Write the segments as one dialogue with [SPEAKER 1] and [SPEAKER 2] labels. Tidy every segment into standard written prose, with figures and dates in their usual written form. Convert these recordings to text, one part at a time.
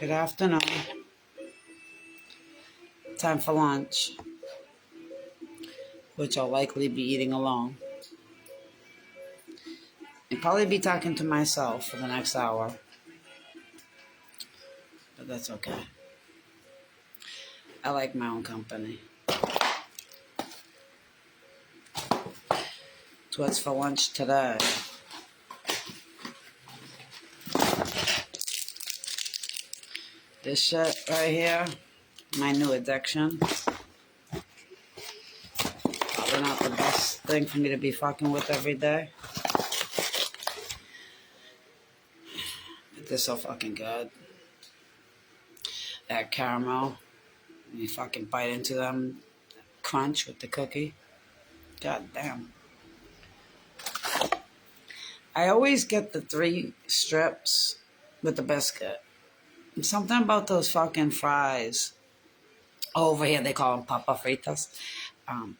[SPEAKER 1] Good afternoon. Time for lunch, which I'll likely be eating alone. And probably be talking to myself for the next hour. But that's okay. I like my own company. So what's for lunch today? This shit right here, my new addiction. Probably not the best thing for me to be fucking with every day. But they're so fucking good. That caramel, you fucking bite into them, crunch with the cookie. God damn. I always get the 3 strips with the biscuit. Something about those fucking fries. Over here they call them papa fritas.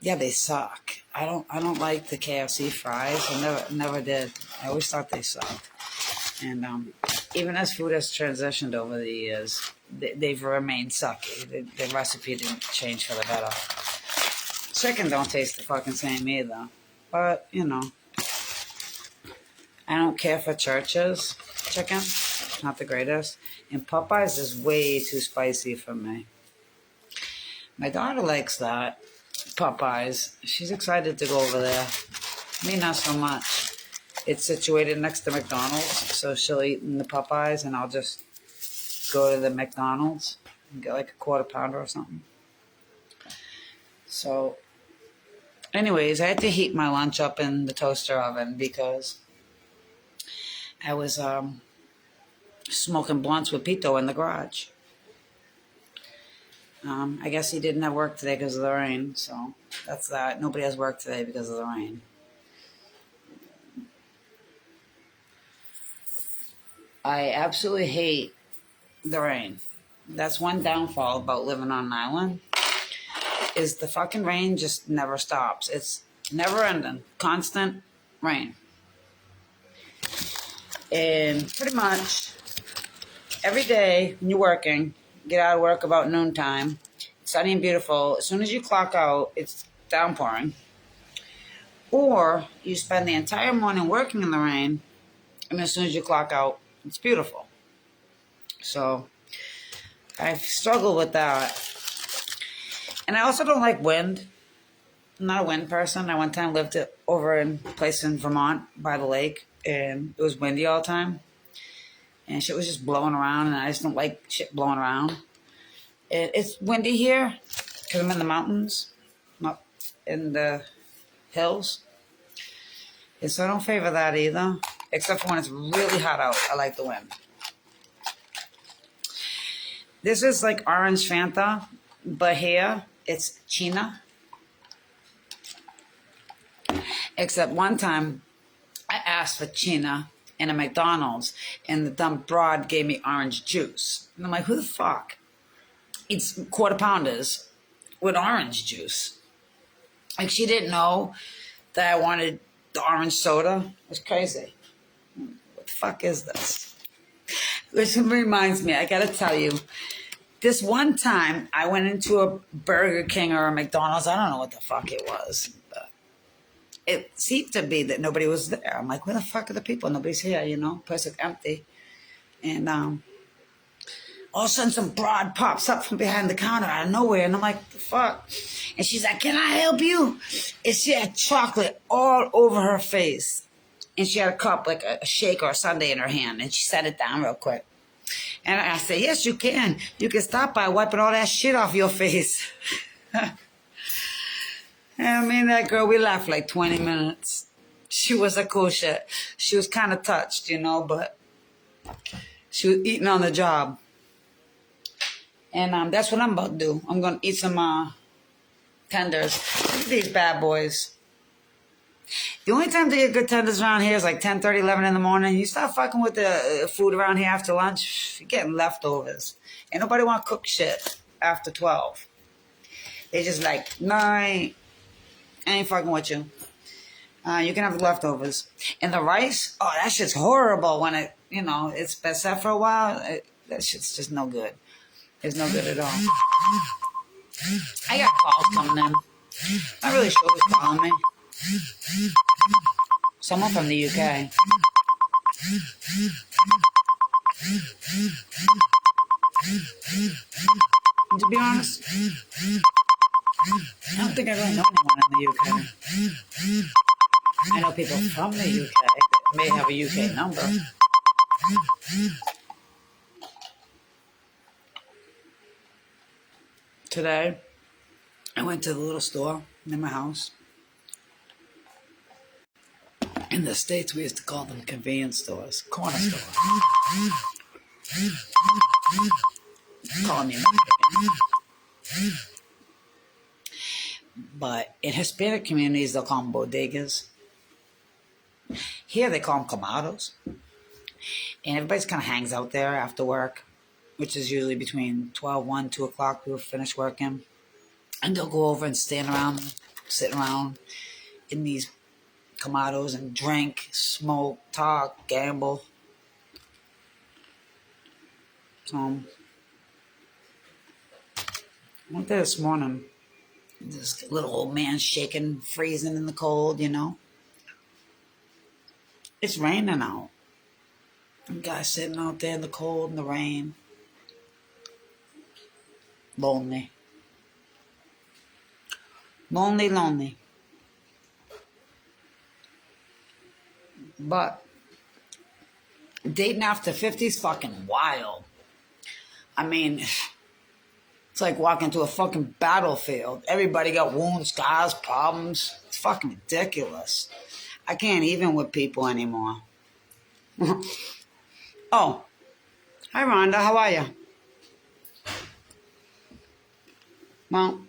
[SPEAKER 1] Yeah, they suck. I don't like the KFC fries. I never did. I always thought they sucked. And even as food has transitioned over the years, they've remained sucky. The recipe didn't change for the better. Chicken don't taste the fucking same either. But, you know, I don't care for Church's chicken. Not the greatest. And Popeyes is way too spicy for me. My daughter likes that. Popeyes. She's excited to go over there. Me, not so much. It's situated next to McDonald's, so she'll eat in the Popeyes, and I'll just go to the McDonald's and get like a quarter pounder or something. So, anyways, I had to heat my lunch up in the toaster oven because I was smoking blunts with Pito in the garage. I guess he didn't have work today because of the rain, so that's that. Nobody has work today because of the rain. I absolutely hate the rain. That's one downfall about living on an island, is the fucking rain just never stops. It's never ending. Constant rain. And pretty much every day when you're working, get out of work about noontime, it's sunny and beautiful. As soon as you clock out, it's downpouring. Or you spend the entire morning working in the rain, and as soon as you clock out, it's beautiful. So I've struggled with that. And I also don't like wind. I'm not a wind person. I one time lived over in a place in Vermont by the lake, and it was windy all the time. And shit was just blowing around, and I just don't like shit blowing around. It's windy here because I'm in the mountains, not in the hills. And so I don't favor that either, except for when it's really hot out. I like the wind. This is like orange Fanta, but here it's China. Except one time I asked for China in a McDonald's, and the dumb broad gave me orange juice. And I'm like, who the fuck eats quarter pounders with orange juice? Like, she didn't know that I wanted the orange soda. It was crazy. What the fuck is this? Which reminds me, I gotta tell you, this one time I went into a Burger King or a McDonald's. I don't know what the fuck it was. It seemed to be that nobody was there. I'm like, where the fuck are the people? Nobody's here, you know? Place is empty. And all of a sudden some broad pops up from behind the counter out of nowhere. And I'm like, the fuck? And she's like, can I help you? And she had chocolate all over her face. And she had a cup, like a shake or a sundae in her hand. And she set it down real quick. And I said, yes, you can. You can stop by wiping all that shit off your face. And me and that girl, we laughed like 20 minutes. She was a cool shit. She was kind of touched, you know, but she was eating on the job. And that's what I'm about to do. I'm going to eat some tenders. Look at these bad boys. The only time to get good tenders around here is like 10:30, 11 in the morning. You start fucking with the food around here after lunch, you're getting leftovers. Ain't nobody want to cook shit after 12. They just like, nah, I ain't fucking with you. You can have the leftovers. And the rice, oh, that shit's horrible when it, you know, it's been set for a while. That shit's just no good. It's no good at all. I got calls coming in. I really sure was calling me. Someone from the UK. And to be honest, I don't think I really know anyone in the UK. I know people from the UK that may have a UK number. Today, I went to the little store near my house. In the States, we used to call them convenience stores, corner stores. Call me Mexican. But in Hispanic communities, they'll call them bodegas. Here, they call them colmados. And everybody kind of hangs out there after work, which is usually between 12, 1, 2 o'clock. We'll finish working. And they'll go over and stand around, sit around in these colmados and drink, smoke, talk, gamble. So, I went there this morning. This little old man shaking, freezing in the cold, you know. It's raining out. And guy sitting out there in the cold and the rain. Lonely. Lonely, lonely. But dating after 50 is fucking wild. I mean, it's like walking to a fucking battlefield. Everybody got wounds, scars, problems. It's fucking ridiculous. I can't even with people anymore. Oh, hi Rhonda, how are you? Well,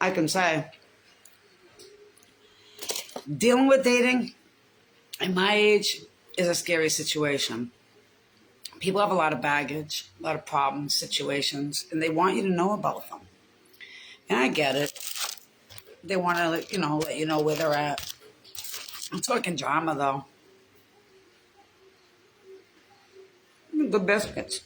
[SPEAKER 1] I can say, dealing with dating at my age is a scary situation. People have a lot of baggage, a lot of problems, situations, and they want you to know about them. And I get it. They want to, let you know where they're at. I'm talking drama, though. Good biscuits.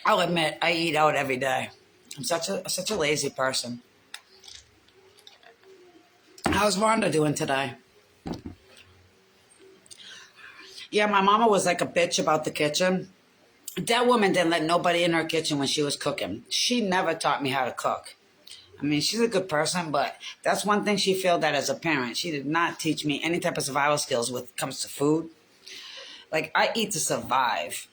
[SPEAKER 1] I'll admit, I eat out every day. I'm such a lazy person. How's Rhonda doing today? Yeah, my mama was like a bitch about the kitchen. That woman didn't let nobody in her kitchen when she was cooking. She never taught me how to cook. I mean, she's a good person, but that's one thing she failed at as a parent. She did not teach me any type of survival skills when it comes to food. Like, I eat to survive.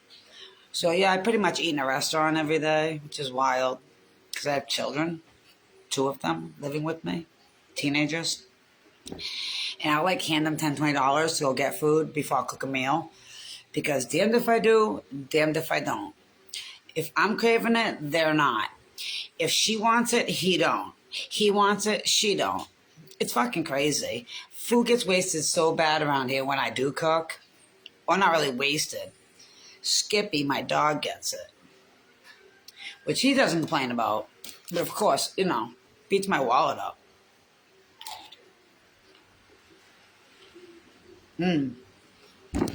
[SPEAKER 1] So, yeah, I pretty much eat in a restaurant every day, which is wild because I have children, 2 of them living with me, teenagers. And I like hand them $10, $20 to go get food before I cook a meal. Because damned if I do, damned if I don't. If I'm craving it, they're not. If she wants it, he don't. He wants it, she don't. It's fucking crazy. Food gets wasted so bad around here when I do cook. Or not really wasted. Skippy, my dog, gets it. Which he doesn't complain about. But of course, beats my wallet up.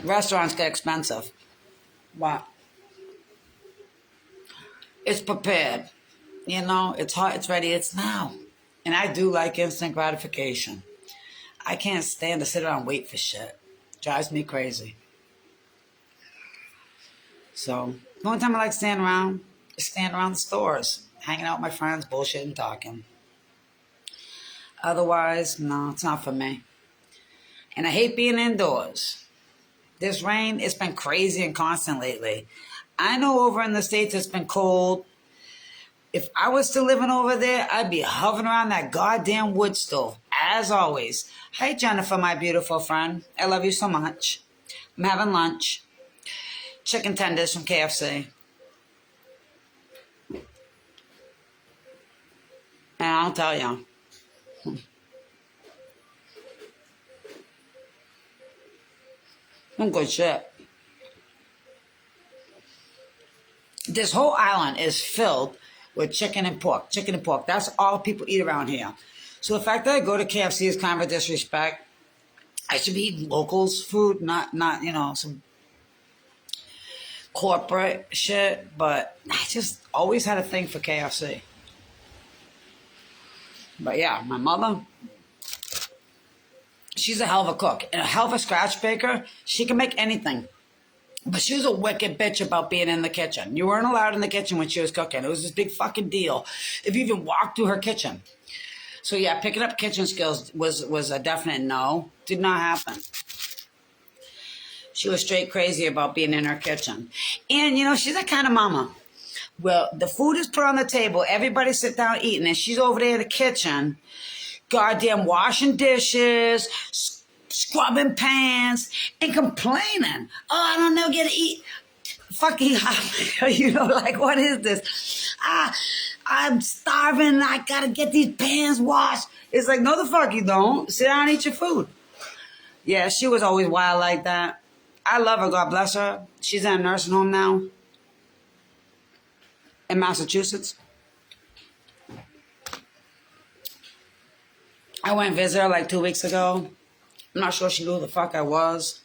[SPEAKER 1] Restaurants get expensive. But it's prepared. It's hot, it's ready, it's now. And I do like instant gratification. I can't stand to sit around and wait for shit. Drives me crazy. So, the only time I like standing around is standing around the stores, hanging out with my friends, bullshitting, talking. Otherwise, no, it's not for me. And I hate being indoors. This rain, it's been crazy and constant lately. I know over in the States it's been cold. If I was still living over there, I'd be hovering around that goddamn wood stove, as always. Hi, Jennifer, my beautiful friend. I love you so much. I'm having lunch. Chicken tenders from KFC. And I'll tell you. Some good shit. This whole island is filled with chicken and pork. Chicken and pork. That's all people eat around here. So the fact that I go to KFC is kind of a disrespect. I should be eating locals food, not some corporate shit. But I just always had a thing for KFC. But yeah, my mother, she's a hell of a cook and a hell of a scratch baker. She can make anything. But she was a wicked bitch about being in the kitchen. You weren't allowed in the kitchen when she was cooking. It was this big fucking deal if you even walked through her kitchen. So yeah, picking up kitchen skills was a definite no. Did not happen. She was straight crazy about being in her kitchen. And, she's that kind of mama. Well, the food is put on the table. Everybody sit down eating. And she's over there in the kitchen, goddamn washing dishes, scrubbing pans, and complaining. Oh, I don't know, get to eat. Fucking, like, what is this? I'm starving. I gotta get these pans washed. It's like, no, the fuck you don't. Sit down and eat your food. Yeah, she was always wild like that. I love her. God bless her. She's in a nursing home now in Massachusetts. I went and visited her like 2 weeks ago. I'm not sure she knew who the fuck I was.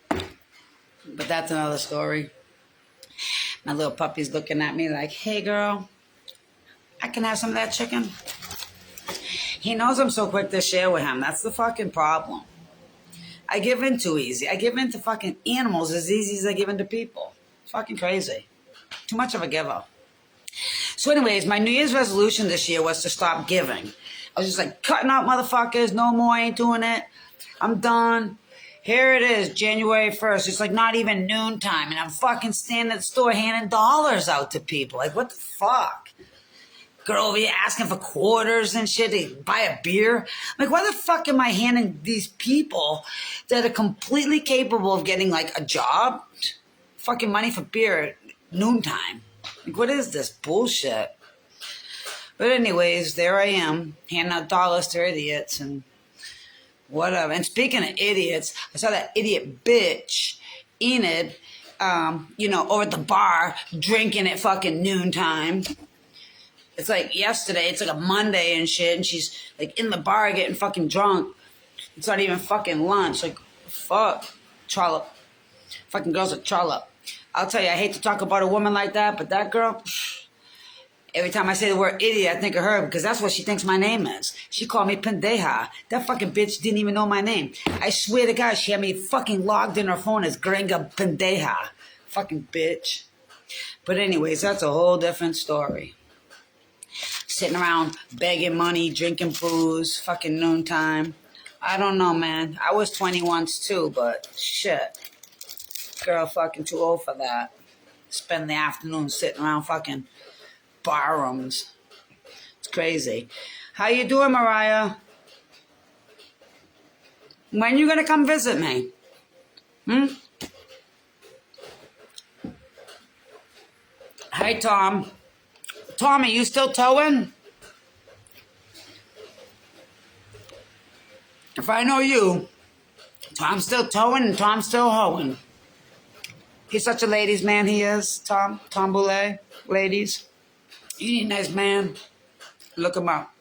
[SPEAKER 1] But that's another story. My little puppy's looking at me like, hey girl, I can have some of that chicken. He knows I'm so quick to share with him. That's the fucking problem. I give in too easy. I give in to fucking animals as easy as I give in to people. It's fucking crazy. Too much of a giver. So anyways, my New Year's resolution this year was to stop giving. I was just like, cutting out motherfuckers. No more, I ain't doing it. I'm done. Here it is, January 1st. It's like not even noontime. And I'm fucking standing at the store handing dollars out to people. Like, what the fuck? Girl over here asking for quarters and shit to buy a beer. I'm like, why the fuck am I handing these people that are completely capable of getting like a job fucking money for beer at noontime? Like, what is this bullshit? But anyways, there I am, handing out dollars to idiots and whatever. And speaking of idiots, I saw that idiot bitch, Enid, over at the bar, drinking at fucking noontime. It's like yesterday, it's like a Monday and shit, and she's like in the bar getting fucking drunk. It's not even fucking lunch. Like, fuck, trollop. Fucking girl's a trollop. I'll tell you, I hate to talk about a woman like that, but that girl, every time I say the word idiot, I think of her because that's what she thinks my name is. She called me pendeja. That fucking bitch didn't even know my name. I swear to God, she had me fucking logged in her phone as Gringa Pendeja. Fucking bitch. But anyways, that's a whole different story. Sitting around begging money, drinking booze, fucking noontime. I don't know, man. I was 20 once too, but shit. Girl fucking too old for that. Spend the afternoon sitting around fucking bar rooms. It's crazy. How you doing, Mariah? When you gonna come visit me? Hey, Tom. Tom, are you still towing? If I know you, Tom's still towing and Tom's still hoeing. He's such a ladies' man, he is, Tom. Tom Boulay, ladies. He's a nice man. Look him up.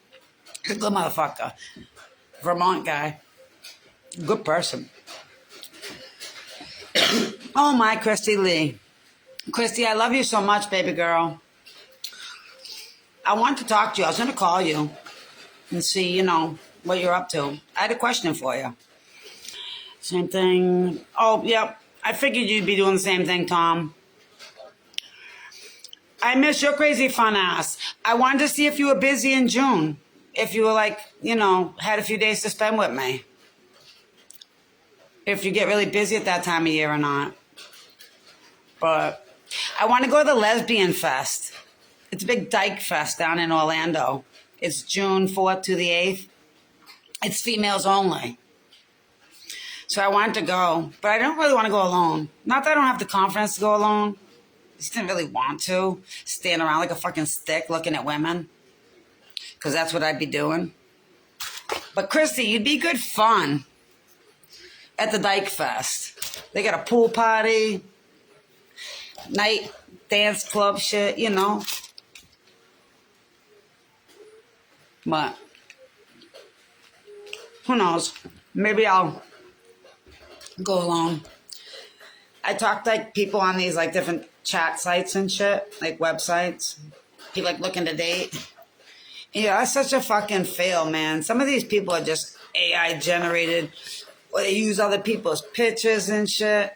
[SPEAKER 1] He's a good motherfucker. Vermont guy. Good person. Oh, my Christy Lee. Christy, I love you so much, baby girl. I want to talk to you. I was going to call you and see, what you're up to. I had a question for you. Same thing. Oh, yep. I figured you'd be doing the same thing, Tom. I miss your crazy fun ass. I wanted to see if you were busy in June. If you were had a few days to spend with me. If you get really busy at that time of year or not. But I want to go to the Lesbian Fest. It's a big dyke fest down in Orlando. It's June 4th to the 8th. It's females only. So I wanted to go, but I don't really want to go alone. Not that I don't have the confidence to go alone. I just didn't really want to stand around like a fucking stick looking at women. Because that's what I'd be doing. But Christy, you'd be good fun at the Dyke Fest. They got a pool party, night dance club shit, But who knows? Maybe I'll go along. I talk to like people on these like different chat sites and shit, like websites. People like looking to date. Yeah, that's such a fucking fail, man. Some of these people are just AI generated, or they use other people's pictures and shit.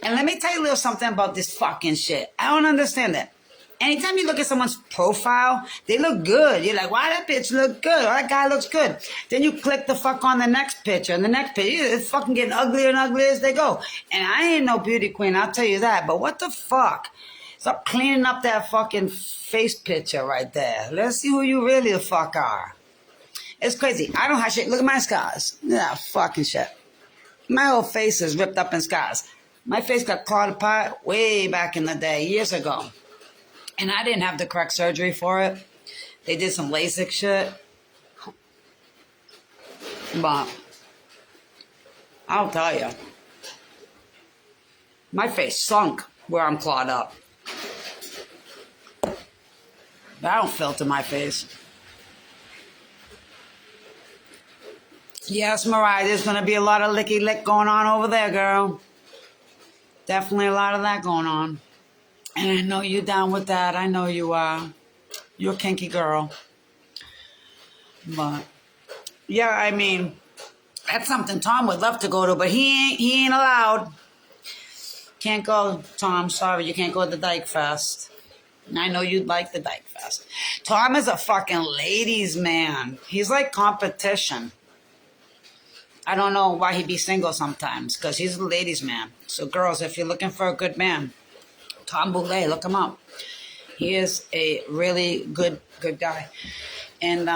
[SPEAKER 1] And let me tell you a little something about this fucking shit. I don't understand that. Anytime you look at someone's profile, they look good. You're like, wow, that bitch look good. Or that guy looks good. Then you click the fuck on the next picture, and the next picture, it's fucking getting uglier and uglier as they go. And I ain't no beauty queen, I'll tell you that. But what the fuck? Stop cleaning up that fucking face picture right there. Let's see who you really the fuck are. It's crazy. I don't have shit. Look at my scars. Yeah, fucking shit. My whole face is ripped up in scars. My face got clawed apart way back in the day, years ago. And I didn't have the correct surgery for it. They did some LASIK shit. But I'll tell you, my face sunk where I'm clawed up. But I don't filter my face. Yes, Mariah, there's going to be a lot of licky lick going on over there, girl. Definitely a lot of that going on. And I know you down with that. I know you are. You're a kinky girl. But, yeah, I mean, that's something Tom would love to go to, but he ain't allowed. Can't go, Tom. Sorry, you can't go to the Dyke Fest. I know you'd like the Dyke Fest. Tom is a fucking ladies' man. He's like competition. I don't know why he'd be single sometimes, because he's a ladies' man. So, girls, if you're looking for a good man, Tom Boulay, look him up. He is a really good guy. And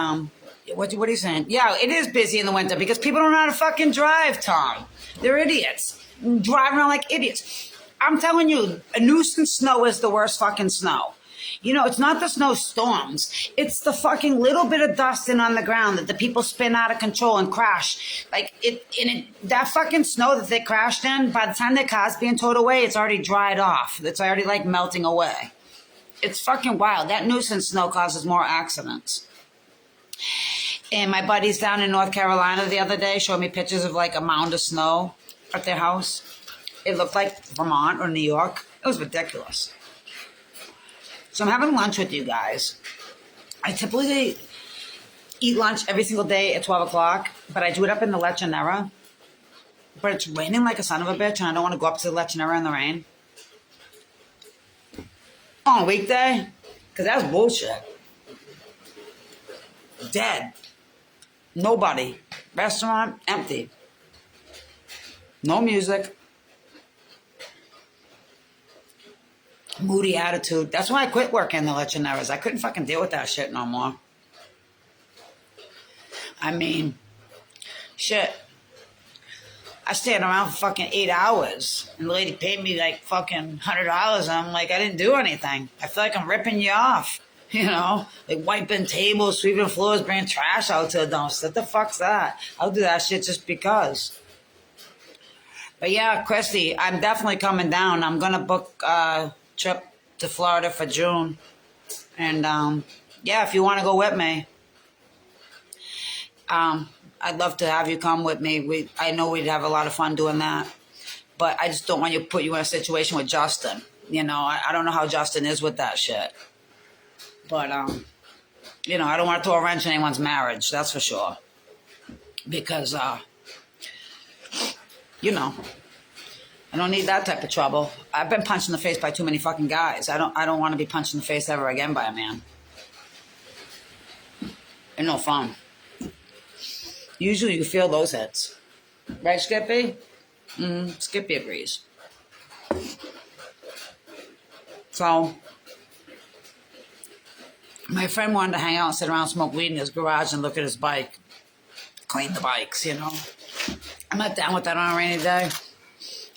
[SPEAKER 1] what are you saying? Yeah, it is busy in the winter because people don't know how to fucking drive, Tom. They're idiots. Driving around like idiots. I'm telling you, a nuisance snow is the worst fucking snow. You know, it's not the snowstorms. It's the fucking little bit of dust in on the ground that the people spin out of control and crash. Like, that fucking snow that they crashed in, by the time their car's being towed away, it's already dried off. It's already, like, melting away. It's fucking wild. That nuisance snow causes more accidents. And my buddies down in North Carolina the other day showed me pictures of, like, a mound of snow at their house. It looked like Vermont or New York. It was ridiculous. So I'm having lunch with you guys. I typically eat lunch every single day at 12 o'clock, but I do it up in the Lechonera. But it's raining like a son of a bitch, and I don't want to go up to the Lechonera in the rain. On a weekday? Because that's bullshit. Dead. Nobody. Restaurant, empty. No music. Moody attitude. That's why I quit working the Lechoneras. I couldn't fucking deal with that shit no more. I mean, shit. I stayed around for fucking 8 hours. And the lady paid me like fucking $100. And I'm like, I didn't do anything. I feel like I'm ripping you off. You know? Like wiping tables, sweeping floors, bringing trash out to the dumpster. What the fuck's that? I'll do that shit just because. But yeah, Christy, I'm definitely coming down. I'm going to book trip to Florida for June, and yeah, if you want to go with me, I'd love to have you come with me. I know we'd have a lot of fun doing that, but I just don't want to put you in a situation with Justin. You know, I don't know how Justin is with that shit, but you know, I don't want to throw a wrench in anyone's marriage, that's for sure, because you know, I don't need that type of trouble. I've been punched in the face by too many fucking guys. I don't want to be punched in the face ever again by a man. Ain't no fun. Usually you feel those hits. Right, Skippy? Skippy agrees. So, my friend wanted to hang out and sit around and smoke weed in his garage and look at his bike. Clean the bikes, you know. I'm not down with that on a rainy day.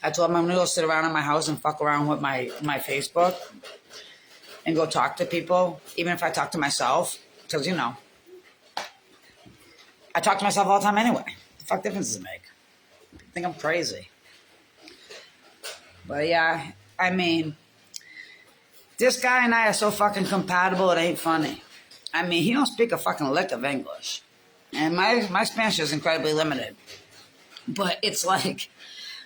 [SPEAKER 1] I told him I'm going to go sit around in my house and fuck around with my Facebook and go talk to people, even if I talk to myself, because, you know, I talk to myself all the time anyway. The fuck difference does it make? I think I'm crazy. But yeah, I mean, this guy and I are so fucking compatible, it ain't funny. I mean, he don't speak a fucking lick of English. And my Spanish is incredibly limited. But it's like,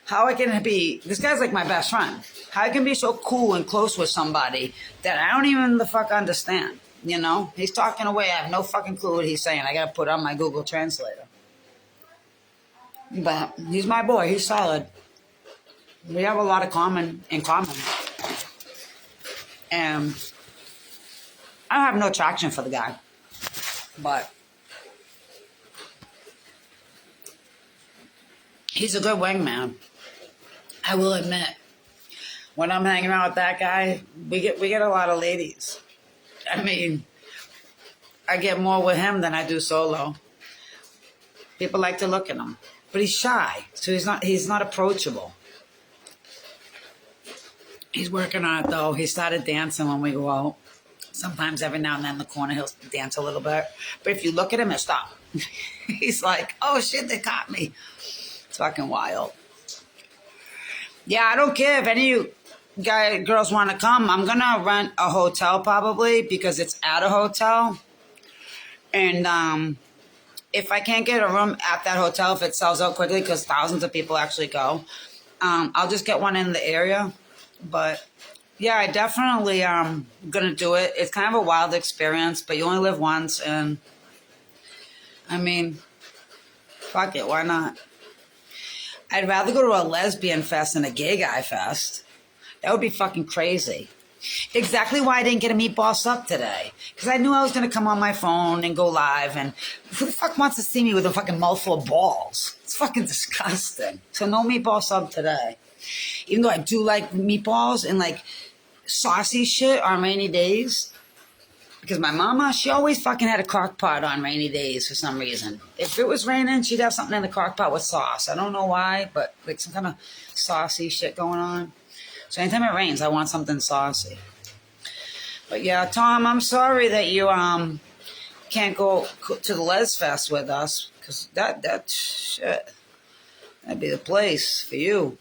[SPEAKER 1] how I can be, this guy's like my best friend. How I can be so cool and close with somebody that I don't even the fuck understand. You know? He's talking away. I have no fucking clue what he's saying. I gotta put on my Google Translator. But he's my boy. He's solid. We have a lot in common. And I have no attraction for the guy. But he's a good wingman. I will admit. When I'm hanging out with that guy, we get a lot of ladies. I mean, I get more with him than I do solo. People like to look at him. But he's shy, so he's not approachable. He's working on it though. He started dancing when we go out. Sometimes every now and then in the corner he'll dance a little bit. But if you look at him, he'll stop. He's like, oh shit, they caught me. It's fucking wild. Yeah, I don't care if any of you girls want to come. I'm going to rent a hotel probably because it's at a hotel. And if I can't get a room at that hotel, if it sells out quickly because thousands of people actually go, I'll just get one in the area. But yeah, I definitely going to do it. It's kind of a wild experience, but you only live once. And I mean, fuck it, why not? I'd rather go to a lesbian fest than a gay guy fest. That would be fucking crazy. Exactly why I didn't get a meatball up today. Because I knew I was going to come on my phone and go live. And who the fuck wants to see me with a fucking mouthful of balls? It's fucking disgusting. So no meatball sub today. Even though I do like meatballs and like saucy shit on rainy days. Because my mama, she always fucking had a crock pot on rainy days for some reason. If it was raining, she'd have something in the crock pot with sauce. I don't know why, but like some kind of saucy shit going on. So anytime it rains, I want something saucy. But yeah, Tom, I'm sorry that you can't go to the Les Fest with us. Because that shit, that'd be the place for you.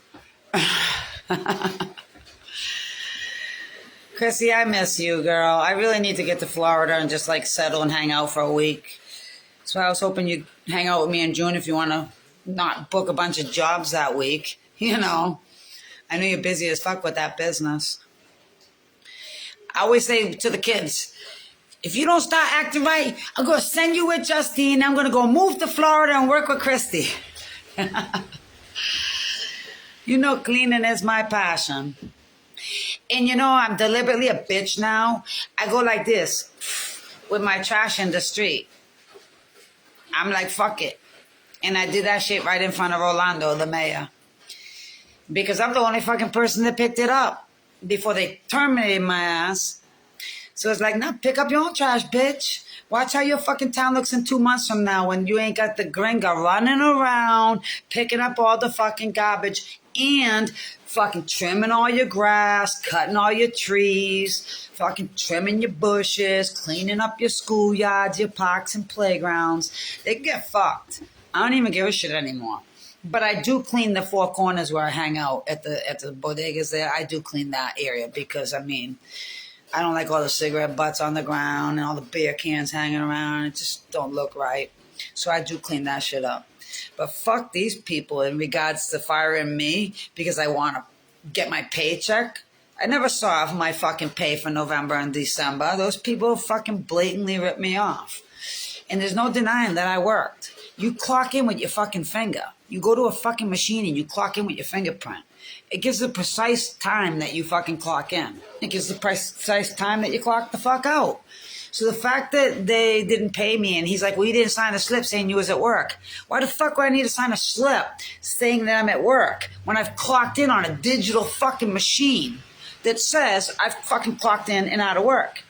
[SPEAKER 1] Chrissy, I miss you, girl. I really need to get to Florida and just like settle and hang out for a week. So I was hoping you'd hang out with me in June if you want to not book a bunch of jobs that week. You know, I know you're busy as fuck with that business. I always say to the kids, if you don't start acting right, I'm going to send you with Justine. I'm going to go move to Florida and work with Christy. You know, cleaning is my passion. And you know, I'm deliberately a bitch now. I go like this with my trash in the street. I'm like, fuck it. And I did that shit right in front of Rolando, the mayor. Because I'm the only fucking person that picked it up before they terminated my ass. So it's like, no, pick up your own trash, bitch. Watch how your fucking town looks in 2 months from now when you ain't got the gringa running around, picking up all the fucking garbage and fucking trimming all your grass, cutting all your trees, fucking trimming your bushes, cleaning up your schoolyards, your parks and playgrounds. They can get fucked. I don't even give a shit anymore. But I do clean the four corners where I hang out at the bodegas there. I do clean that area because, I mean, I don't like all the cigarette butts on the ground and all the beer cans hanging around. It just don't look right. So I do clean that shit up. But fuck these people in regards to firing me because I want to get my paycheck. I never saw my fucking pay for November and December. Those people fucking blatantly ripped me off. And there's no denying that I worked. You clock in with your fucking finger. You go to a fucking machine and you clock in with your fingerprint. It gives the precise time that you fucking clock in. It gives the precise time that you clock the fuck out. So the fact that they didn't pay me and he's like, well, you didn't sign a slip saying you was at work. Why the fuck would I need to sign a slip saying that I'm at work when I've clocked in on a digital fucking machine that says I've fucking clocked in and out of work?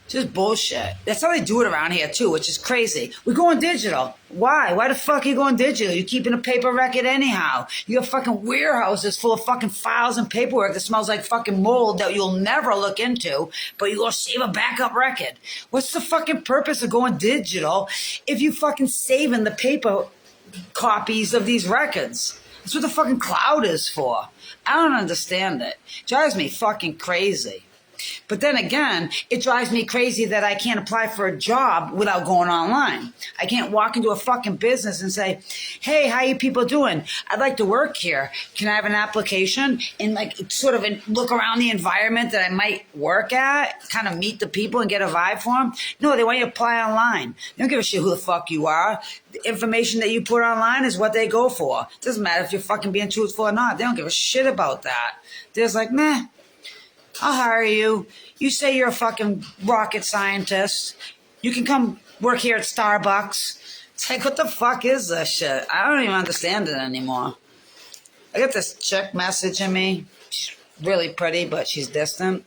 [SPEAKER 1] Just bullshit. That's how they do it around here too, which is crazy. We're going digital. Why? Why the fuck are you going digital? You're keeping a paper record anyhow. You have fucking warehouses full of fucking files and paperwork that smells like fucking mold that you'll never look into, but you're going to save a backup record. What's the fucking purpose of going digital if you fucking saving the paper copies of these records? That's what the fucking cloud is for. I don't understand it. It drives me fucking crazy. But then again, it drives me crazy that I can't apply for a job without going online. I can't walk into a fucking business and say, hey, how you people doing? I'd like to work here. Can I have an application? And like sort of look around the environment that I might work at, kind of meet the people and get a vibe for them. No, they want you to apply online. They don't give a shit who the fuck you are. The information that you put online is what they go for. It doesn't matter if you're fucking being truthful or not. They don't give a shit about that. They're just like, meh. I'll hire you. You say you're a fucking rocket scientist. You can come work here at Starbucks. It's like, what the fuck is this shit? I don't even understand it anymore. I got this chick messaging me. She's really pretty, but she's distant.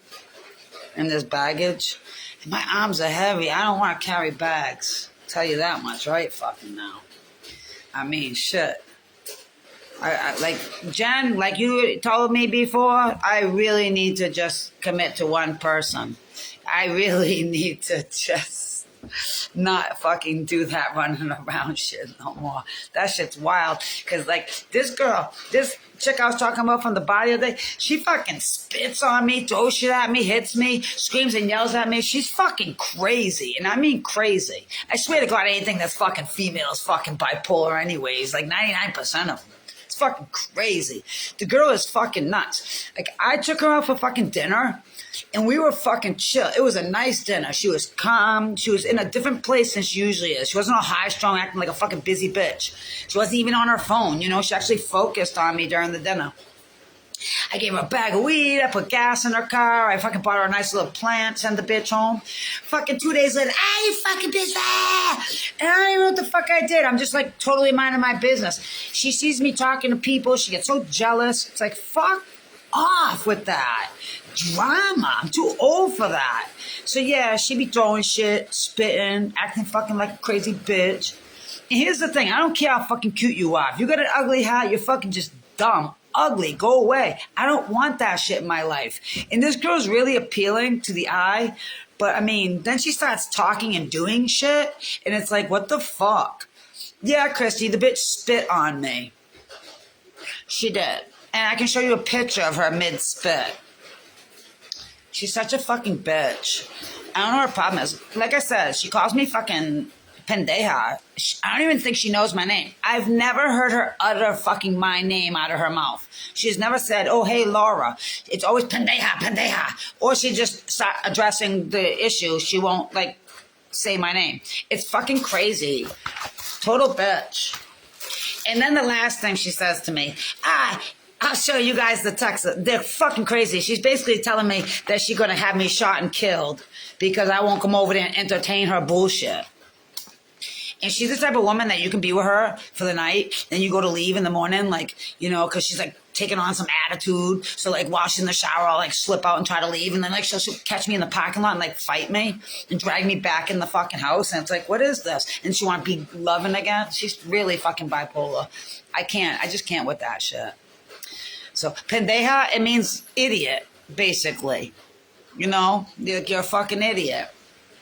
[SPEAKER 1] And there's baggage. And my arms are heavy. I don't want to carry bags. I'll tell you that much right fucking now. I mean, shit. I like Jen, like you told me before, I really need to just commit to one person. I really need to just not fucking do that running around shit no more. That shit's wild. Cause like this chick I was talking about from the body of the day, she fucking spits on me, throws shit at me, hits me, screams and yells at me. She's fucking crazy. And I mean crazy. I swear to God, anything that's fucking female is fucking bipolar anyways. Like 99% of them. Fucking crazy. The girl is fucking nuts. Like I took her out for fucking dinner and we were fucking chill. It was a nice dinner. She was calm. She was in a different place than she usually is. She wasn't all high strung acting like a fucking busy bitch. She wasn't even on her phone. You know, she actually focused on me during the dinner. I gave her a bag of weed. I put gas in her car. I fucking bought her a nice little plant, send the bitch home. Fucking 2 days later, you fucking bitch. And I don't even know what the fuck I did. I'm just like totally minding my business. She sees me talking to people. She gets so jealous. It's like, fuck off with that drama. I'm too old for that. So yeah, she be throwing shit, spitting, acting fucking like a crazy bitch. And here's the thing. I don't care how fucking cute you are. If you got an ugly hat, you're fucking just dumb. Ugly, go away. I don't want that shit in my life. And this girl's really appealing to the eye, but I mean, then she starts talking and doing shit, and it's like, what the fuck? Yeah, Christy, the bitch spit on me. She did. And I can show you a picture of her mid-spit. She's such a fucking bitch. I don't know what her problem is. Like I said, she calls me fucking pendeja. I don't even think she knows my name. I've never heard her utter fucking my name out of her mouth. She's never said, oh, hey, Laura. It's always pendeja, pendeja. Or she just start addressing the issue. She won't, like, say my name. It's fucking crazy. Total bitch. And then the last thing she says to me, I'll show you guys the text. They're fucking crazy. She's basically telling me that she's going to have me shot and killed because I won't come over there and entertain her bullshit. And she's the type of woman that you can be with her for the night, and you go to leave in the morning, like, you know, because she's like taking on some attitude. So like while she's in the shower, I'll like slip out and try to leave, and then like she'll catch me in the parking lot and like fight me and drag me back in the fucking house. And it's like, what is this? And she want to be loving again. She's really fucking bipolar. I just can't with that shit. So pendeja, it means idiot, basically. You know, you're a fucking idiot.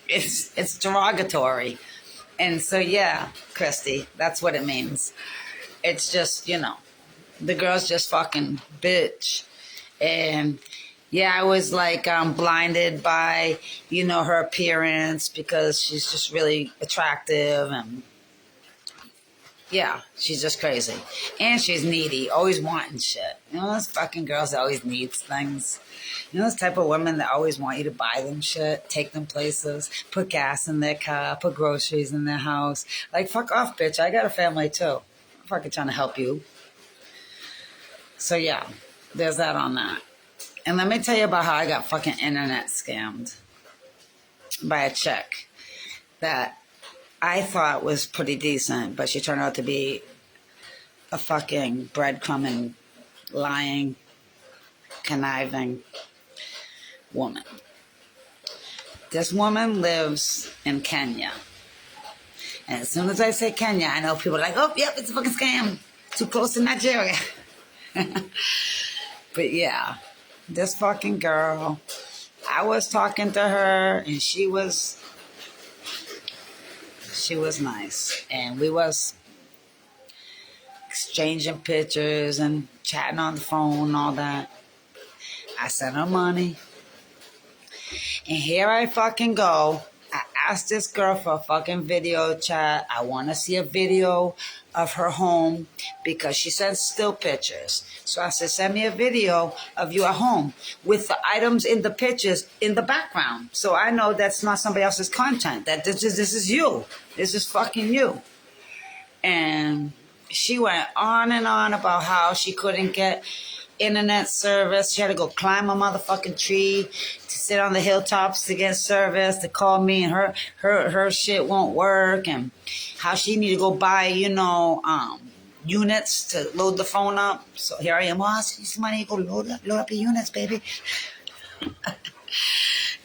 [SPEAKER 1] It's derogatory. And so, yeah, Christy, that's what it means. It's just, you know, the girl's just fucking bitch. And, yeah, I was, like, blinded by, you know, her appearance because she's just really attractive. And, yeah, she's just crazy. And she's needy, always wanting shit. You know, those fucking girls that always needs things. You know, those type of women that always want you to buy them shit, take them places, put gas in their car, put groceries in their house. Like, fuck off, bitch. I got a family, too. I'm fucking trying to help you. So, yeah, there's that on that. And let me tell you about how I got fucking internet scammed by a chick that I thought was pretty decent, but she turned out to be a fucking breadcrumbing, lying, conniving woman. This woman lives in Kenya. And as soon as I say Kenya, I know people are like, oh, yep, it's a fucking scam. Too close to Nigeria. But yeah, this fucking girl, I was talking to her and she was nice. And we was exchanging pictures and chatting on the phone and all that. I sent her money. And here I fucking go. I asked this girl for a fucking video chat. I want to see a video of her home because she sends still pictures. So I said, send me a video of you at home with the items in the pictures in the background. So I know that's not somebody else's content, that this is you. This is fucking you. And she went on and on about how she couldn't get internet service. She had to go climb a motherfucking tree to sit on the hilltops to get service, to call me, and her shit won't work, and how she need to go buy, units to load the phone up. So here I am, I see some money, go load up your units, baby.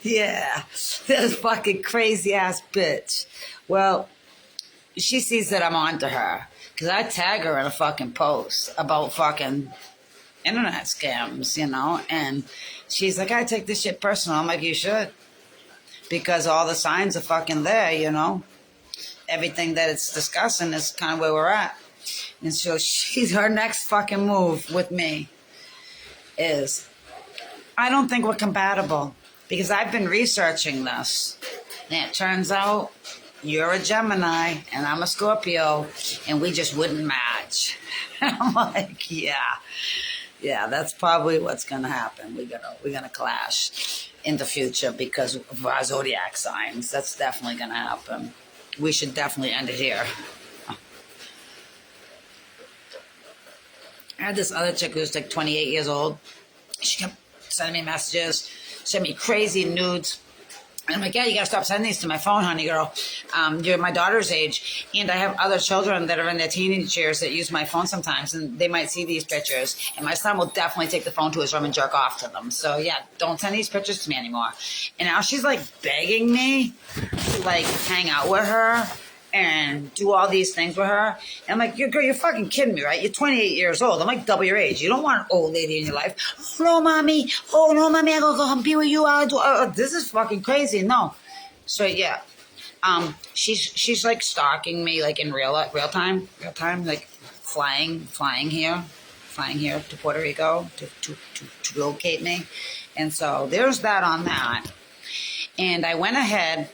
[SPEAKER 1] Yeah, this fucking crazy ass bitch. Well, she sees that I'm onto her because I tag her in a fucking post about fucking internet scams, and she's like, I take this shit personal. I'm like, you should, because all the signs are fucking there, everything that it's discussing is kind of where we're at. And so her next fucking move with me is, I don't think we're compatible, because I've been researching this, and it turns out you're a Gemini and I'm a Scorpio, and we just wouldn't match. I'm like, yeah, that's probably what's gonna happen. We're gonna clash in the future because of our zodiac signs. That's definitely gonna happen. We should definitely end it here. I had this other chick who's like 28 years old. She kept sending me messages, sent me crazy nudes. And I'm like, yeah, you gotta stop sending these to my phone, honey girl. You're my daughter's age, and I have other children that are in their teenage years that use my phone sometimes, and they might see these pictures, and my son will definitely take the phone to his room and jerk off to them. So yeah, don't send these pictures to me anymore. And now she's like begging me to like hang out with her and do all these things with her. And I'm like, girl, you're fucking kidding me, right? You're 28 years old. I'm like double your age. You don't want an old lady in your life. Oh, no, mommy. I gotta go be with you. This is fucking crazy. No. So yeah, she's like stalking me like in real time, like flying here to Puerto Rico to locate me. And so there's that on that. And I went ahead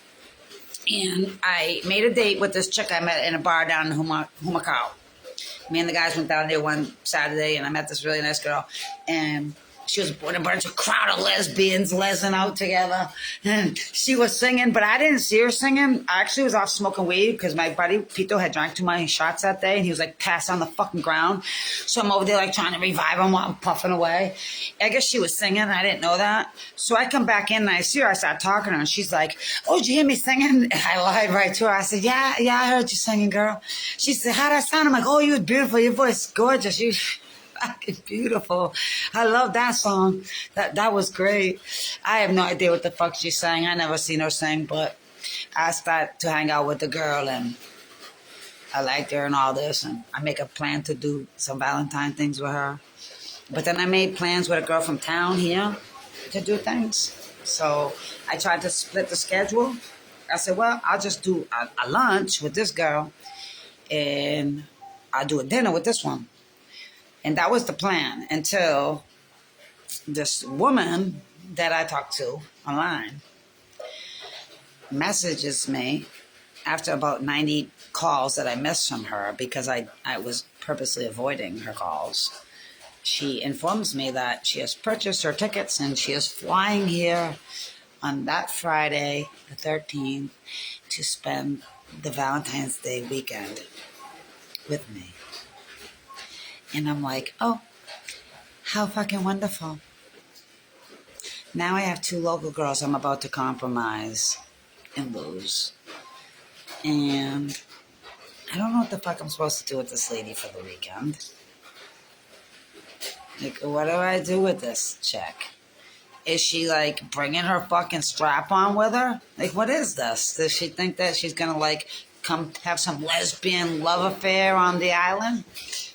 [SPEAKER 1] and I made a date with this chick I met in a bar down in Humacao. Me and the guys went down there one Saturday, and I met this really nice girl. And she was with a bunch of crowd of lesbians lesing out together. And she was singing, but I didn't see her singing. I actually was off smoking weed because my buddy Pito had drank too many shots that day, and he was like passed on the fucking ground. So I'm over there like trying to revive him while I'm puffing away. I guess she was singing. I didn't know that. So I come back in and I see her. I start talking to her, and she's like, oh, did you hear me singing? And I lied right to her. I said, yeah, I heard you singing, girl. She said, how'd I sound? I'm like, oh, you was beautiful. Your voice is gorgeous. You fucking beautiful. I love that song. That was great. I have no idea what the fuck she sang. I never seen her sing, but I started to hang out with the girl, and I liked her and all this, and I make a plan to do some Valentine things with her. But then I made plans with a girl from town here to do things. So I tried to split the schedule. I said, well, I'll just do a lunch with this girl, and I'll do a dinner with this one. And that was the plan until this woman that I talked to online messages me after about 90 calls that I missed from her because I was purposely avoiding her calls. She informs me that she has purchased her tickets and she is flying here on that Friday, the 13th, to spend the Valentine's Day weekend with me. And I'm like, oh, how fucking wonderful. Now I have 2 local girls I'm about to compromise and lose. And I don't know what the fuck I'm supposed to do with this lady for the weekend. Like, what do I do with this chick? Is she like bringing her fucking strap on with her? Like, what is this? Does she think that she's gonna like come have some lesbian love affair on the island?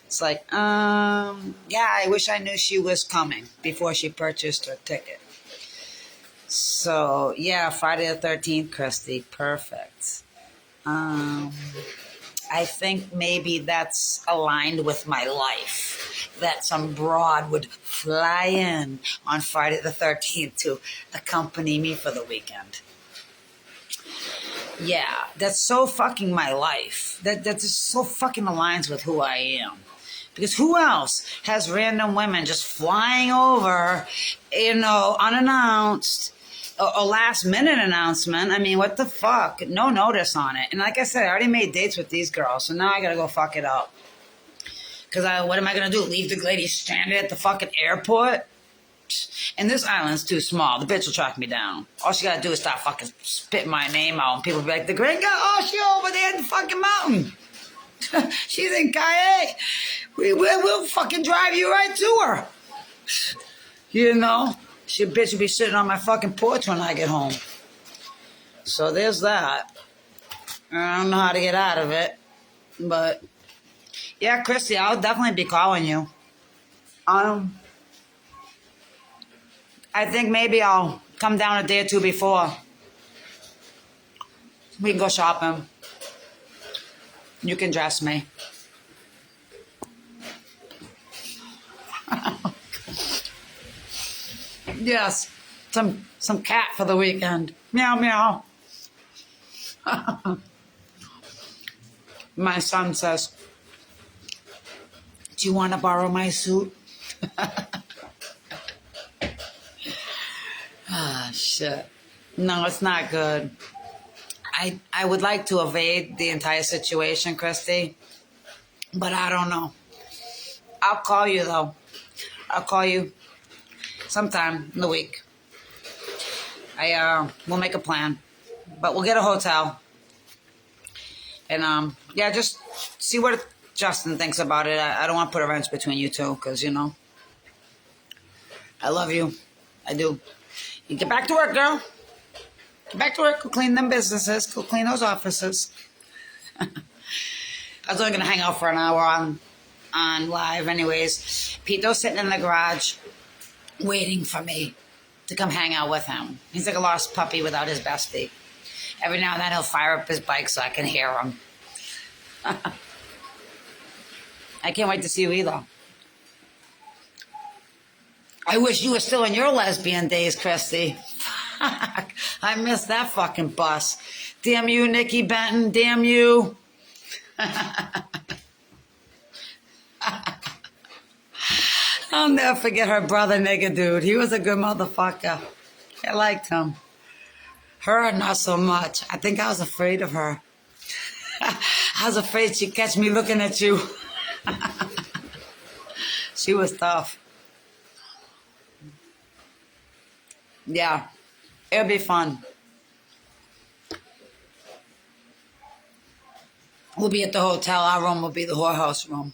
[SPEAKER 1] It's like, yeah, I wish I knew she was coming before she purchased her ticket. So, yeah, Friday the 13th, Christy, perfect. I think maybe that's aligned with my life. that some broad would fly in on Friday the 13th to accompany me for the weekend. Yeah, that's so fucking my life. That just so fucking aligns with who I am. Because who else has random women just flying over, unannounced, a last minute announcement? I mean, what the fuck? No notice on it. And like I said, I already made dates with these girls, so now I gotta go fuck it up. Because what am I gonna do? Leave the lady stranded at the fucking airport? And this island's too small. The bitch will track me down. All she gotta do is start fucking spitting my name out, and people will be like, the great girl, oh, she over there in the fucking mountain. She's in Kaye. We'll fucking drive you right to her. She bitch will be sitting on my fucking porch when I get home. So there's that. I don't know how to get out of it. But, yeah, Christy, I'll definitely be calling you. I think maybe I'll come down a day or two before. We can go shopping. You can dress me. Yes, some cat for the weekend. Meow, meow. My son says, do you want to borrow my suit? Ah, shit. No, it's not good. I would like to evade the entire situation, Christy, but I don't know. I'll call you, though. I'll call you sometime in the week. We'll make a plan, but we'll get a hotel. And, yeah, just see what Justin thinks about it. I don't want to put a wrench between you two, because, I love you. I do. You get back to work, girl. Get back to work. Go clean them businesses. Go clean those offices. I was only going to hang out for an hour on live anyways. Pito's sitting in the garage waiting for me to come hang out with him. He's like a lost puppy without his bestie. Every now and then he'll fire up his bike so I can hear him. I can't wait to see you either. I wish you were still in your lesbian days, Christy. I missed that fucking bus. Damn you, Nikki Benton. Damn you. I'll never forget her brother, nigga dude. He was a good motherfucker. I liked him. Her, not so much. I think I was afraid of her. I was afraid she'd catch me looking at you. She was tough. Yeah, it'll be fun. We'll be at the hotel. Our room will be the whorehouse room.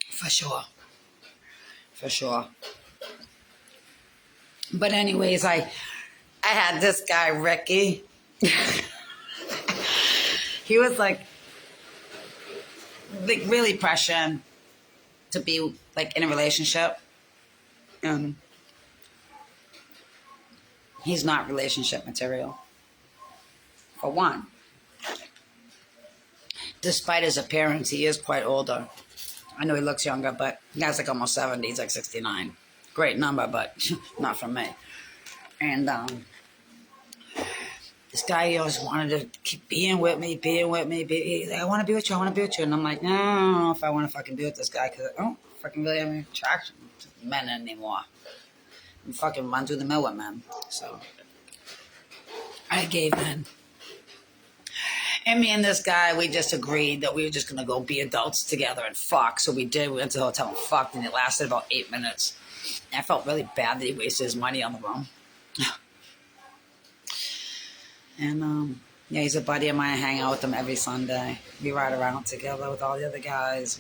[SPEAKER 1] For sure. For sure. But anyways, I had this guy, Ricky. He was like really pressuring to be like in a relationship. He's not relationship material. For one. Despite his appearance, he is quite older. I know he looks younger, but the guy's like almost 70. He's like 69. Great number, but not for me. And this guy always wanted to keep being with me. I want to be with you, And I'm like, no, I don't know if I want to fucking be with this guy because I don't fucking really have any attraction to men anymore. I'm fucking run through the mill with men. So I gave in. And me and this guy, we just agreed that we were just going to go be adults together and fuck. So we did. We went to the hotel and fucked, and it lasted about 8 minutes. And I felt really bad that he wasted his money on the room. And, yeah, he's a buddy of mine. I hang out with him every Sunday. We ride around together with all the other guys.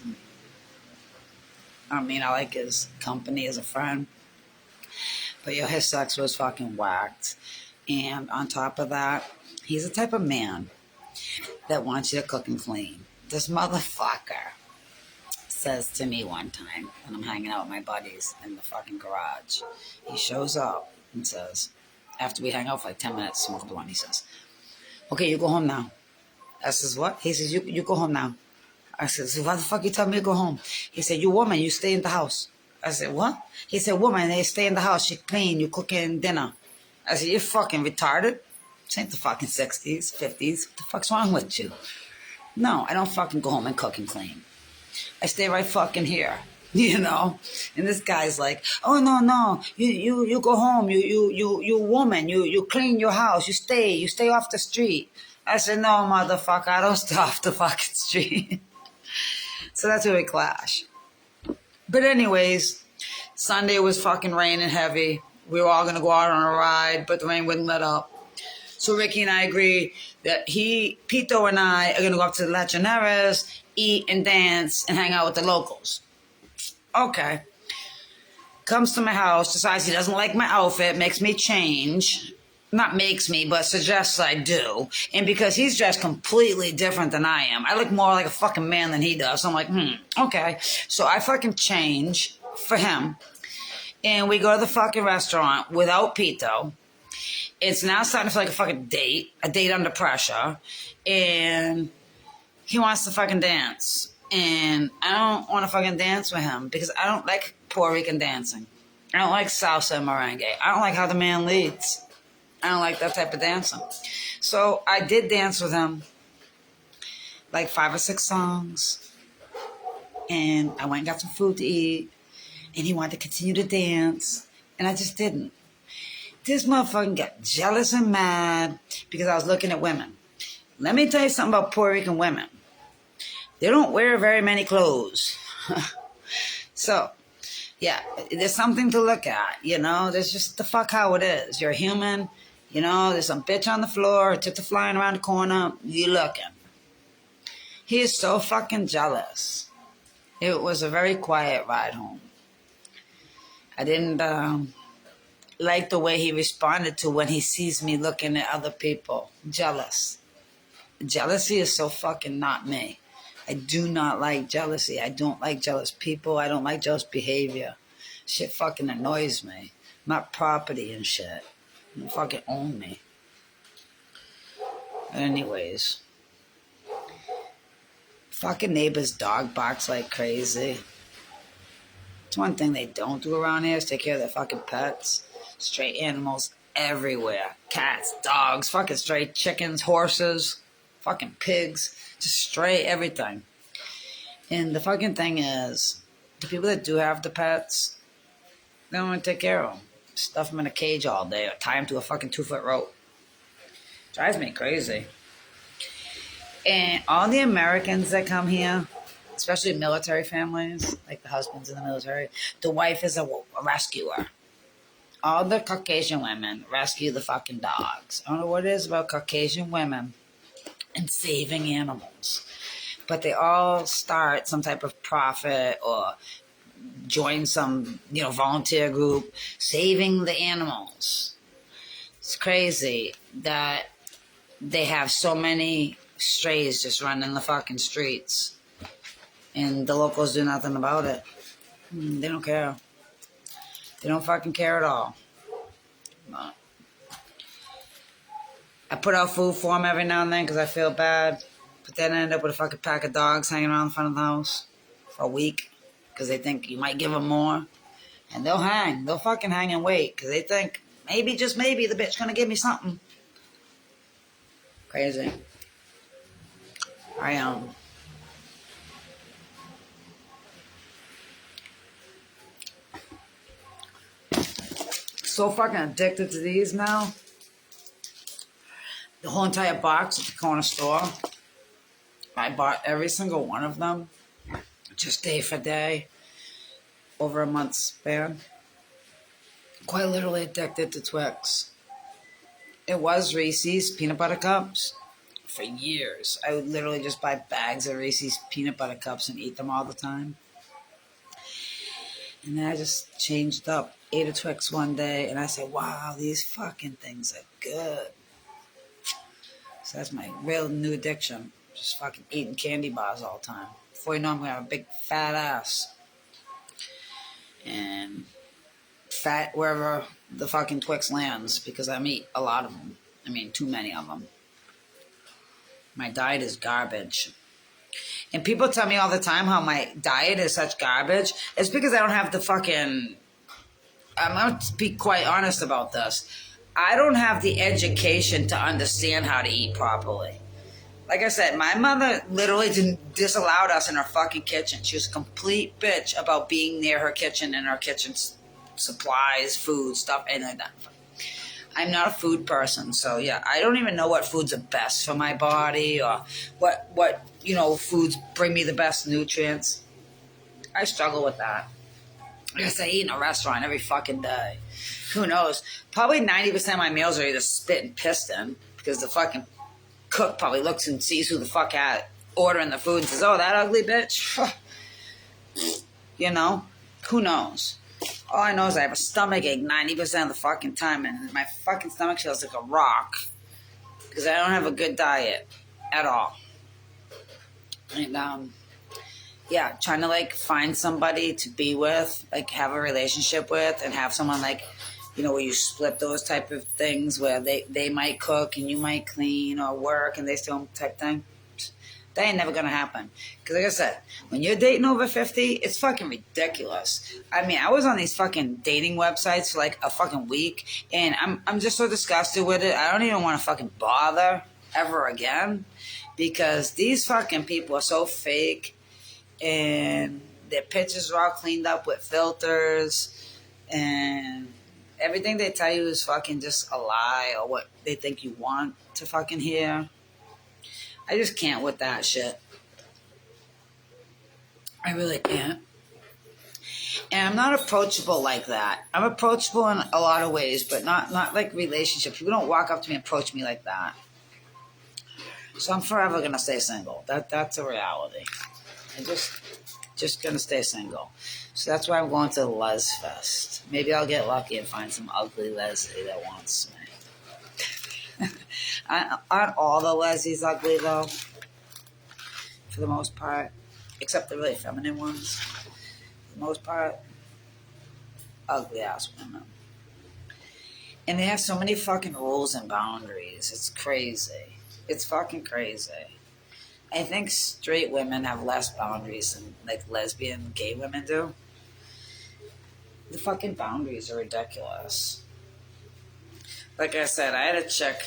[SPEAKER 1] I mean, I like his company as a friend. But, yeah, his sex was fucking whacked. And on top of that, he's the type of man that wants you to cook and clean. This motherfucker says to me one time when I'm hanging out with my buddies in the fucking garage, he shows up and says, after we hang out for like 10 minutes, smoke a blunt, he says, okay, you go home now. I says, what? He says, you go home now. I said, so why the fuck you tell me to go home? He said, you woman, you stay in the house. I said, what? He said, woman, they stay in the house. You clean, you cooking dinner. I said, you're fucking retarded. This ain't the fucking 60s, 50s. What the fuck's wrong with you? No, I don't fucking go home and cook and clean. I stay right fucking here, you know? And this guy's like, oh, no, you go home, you woman, you clean your house, you stay off the street. I said, no, motherfucker, I don't stay off the fucking street. So that's where we clash. But anyways, Sunday was fucking raining heavy. We were all going to go out on a ride, but the rain wouldn't let up. So Ricky and I agreed that Pito and I are going to go up to the Lechoneras, eat and dance and hang out with the locals. Okay. Comes to my house, decides he doesn't like my outfit, makes me change. Not makes me, but suggests I do. And because he's dressed completely different than I am, I look more like a fucking man than he does. So I'm like, okay. So I fucking change for him. And we go to the fucking restaurant without Pito. It's now starting to feel like a fucking date, a date under pressure. And he wants to fucking dance. And I don't want to fucking dance with him because I don't like Puerto Rican dancing. I don't like salsa and merengue. I don't like how the man leads. I don't like that type of dancing. So I did dance with him like 5 or 6 songs. And I went and got some food to eat. And he wanted to continue to dance. And I just didn't. This motherfucker got jealous and mad because I was looking at women. Let me tell you something about Puerto Rican women. They don't wear very many clothes. So, yeah, there's something to look at, you know? There's just the fuck how it is. You're human. You know, there's some bitch on the floor, a tip flying around the corner, you looking. He is so fucking jealous. It was a very quiet ride home. I didn't like the way he responded to when he sees me looking at other people. Jealous. Jealousy is so fucking not me. I do not like jealousy. I don't like jealous people. I don't like jealous behavior. Shit fucking annoys me. My property and shit. You fucking own me. Anyways. Fucking neighbor's dog barks like crazy. It's one thing they don't do around here is take care of their fucking pets. Stray animals everywhere. Cats, dogs, fucking stray chickens, horses, fucking pigs. Just stray everything. And the fucking thing is, the people that do have the pets, they don't want to take care of them. Stuff them in a cage all day or tie them to a fucking 2-foot rope. Drives me crazy. And all the Americans that come here, especially military families, like the husband's in the military, the wife is a rescuer. All the Caucasian women rescue the fucking dogs. I don't know what it is about Caucasian women and saving animals. But they all start some type of profit or join some, volunteer group saving the animals. It's crazy that they have so many strays just running the fucking streets. And the locals do nothing about it. They don't care. They don't fucking care at all. But I put out food for them every now and then because I feel bad. But then I end up with a fucking pack of dogs hanging around the front of the house for a week because they think you might give them more. And they'll hang. They'll fucking hang and wait because they think maybe, just maybe, the bitch gonna give me something. Crazy. I am. So fucking addicted to these now. The whole entire box at the corner store. I bought every single one of them. Just day for day. Over a month's span. Quite literally addicted to Twix. It was Reese's peanut butter cups. For years. I would literally just buy bags of Reese's peanut butter cups and eat them all the time. And then I just changed up. Ate a Twix one day, and I said, wow, these fucking things are good. So that's my real new addiction. Just fucking eating candy bars all the time. Before you know, I'm going to have a big fat ass. And fat wherever the fucking Twix lands, because I eat a lot of them. I mean, too many of them. My diet is garbage. And people tell me all the time how my diet is such garbage. It's because I don't have the fucking... I'm going to be quite honest about this. I don't have the education to understand how to eat properly. Like I said, my mother literally disallowed us in her fucking kitchen. She was a complete bitch about being near her kitchen and her kitchen supplies, food, stuff, and that. I'm not a food person, so yeah, I don't even know what foods are best for my body or what foods bring me the best nutrients. I struggle with that. I guess I eat in a restaurant every fucking day. Who knows? Probably 90% of my meals are either spit and pissed in because the fucking cook probably looks and sees who the fuck at ordering the food and says, "Oh, that ugly bitch." Who knows? All I know is I have a stomach ache 90% of the fucking time, and my fucking stomach feels like a rock because I don't have a good diet at all. And trying to find somebody to be with, have a relationship with, and have someone where you split those type of things where they might cook and you might clean or work and they still type thing. That ain't never gonna happen. Because like I said, when you're dating over 50, it's fucking ridiculous. I mean, I was on these fucking dating websites for a fucking week, and I'm just so disgusted with it. I don't even want to fucking bother ever again because these fucking people are so fake, and their pictures are all cleaned up with filters, and everything they tell you is fucking just a lie or what they think you want to fucking hear. I just can't with that shit. I really can't. And I'm not approachable like that. I'm approachable in a lot of ways, but not like relationships. People don't walk up to me and approach me like that. So I'm forever going to stay single. That's a reality. I'm just going to stay single. So that's why I'm going to the Les Fest. Maybe I'll get lucky and find some ugly Leslie that wants me. Aren't all the Leslies ugly, though? For the most part. Except the really feminine ones. For the most part, ugly-ass women. And they have so many fucking rules and boundaries. It's crazy. It's fucking crazy. I think straight women have less boundaries than, lesbian, gay women do. The fucking boundaries are ridiculous. Like I said, I had a chick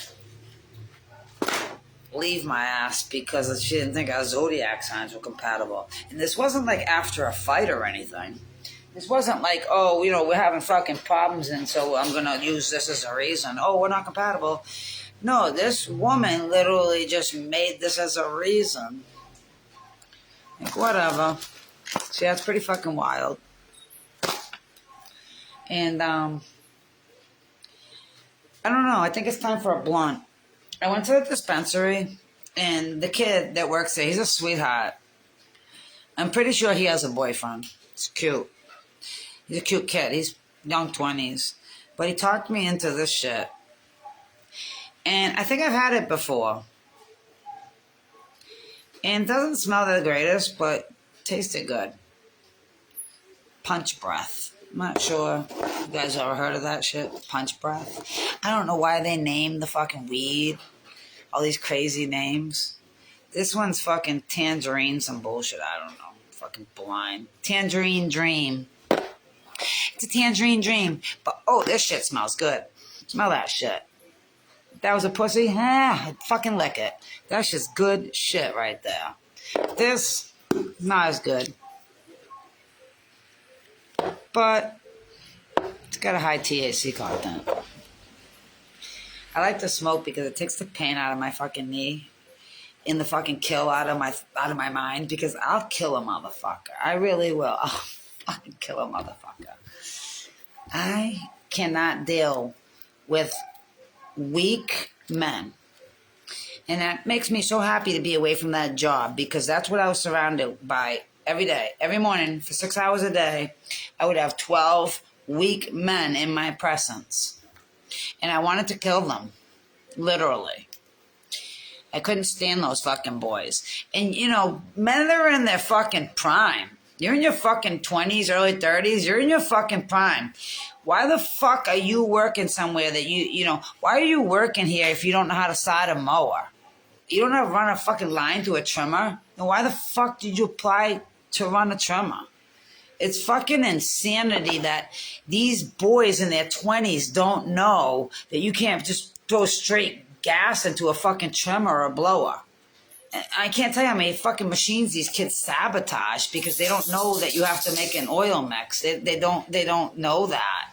[SPEAKER 1] leave my ass because she didn't think our zodiac signs were compatible. And this wasn't after a fight or anything. This wasn't we're having fucking problems and so I'm going to use this as a reason. Oh, we're not compatible. No, this woman literally just made this as a reason. Whatever. See, that's pretty fucking wild. And, I don't know. I think it's time for a blunt. I went to the dispensary, and the kid that works there, he's a sweetheart. I'm pretty sure he has a boyfriend. It's cute. He's a cute kid. He's young 20s. But he talked me into this shit. And I think I've had it before. And it doesn't smell the greatest, but tasted good. Punch breath. I'm not sure if you guys ever heard of that shit. Punch breath. I don't know why they named the fucking weed all these crazy names. This one's fucking tangerine, some bullshit. I don't know. Fucking blind. Tangerine dream. It's a tangerine dream. But, oh, this shit smells good. Smell that shit. If that was a pussy, I'd fucking lick it. That's just good shit right there. This, not as good. But it's got a high THC content. I like to smoke because it takes the pain out of my fucking knee and the fucking kill out of my mind because I'll kill a motherfucker. I really will. I'll fucking kill a motherfucker. I cannot deal with weak men. And that makes me so happy to be away from that job because that's what I was surrounded by every day. Every morning for 6 hours a day, I would have 12 weak men in my presence. And I wanted to kill them. Literally. I couldn't stand those fucking boys. And, men that are in their fucking prime. You're in your fucking 20s, early 30s. You're in your fucking prime. Why the fuck are you working somewhere that why are you working here if you don't know how to side a mower? You don't have to run a fucking line through a trimmer. Then why the fuck did you apply to run a trimmer? It's fucking insanity that these boys in their 20s don't know that you can't just throw straight gas into a fucking trimmer or a blower. I can't tell you how many fucking machines these kids sabotage because they don't know that you have to make an oil mix. They don't know that.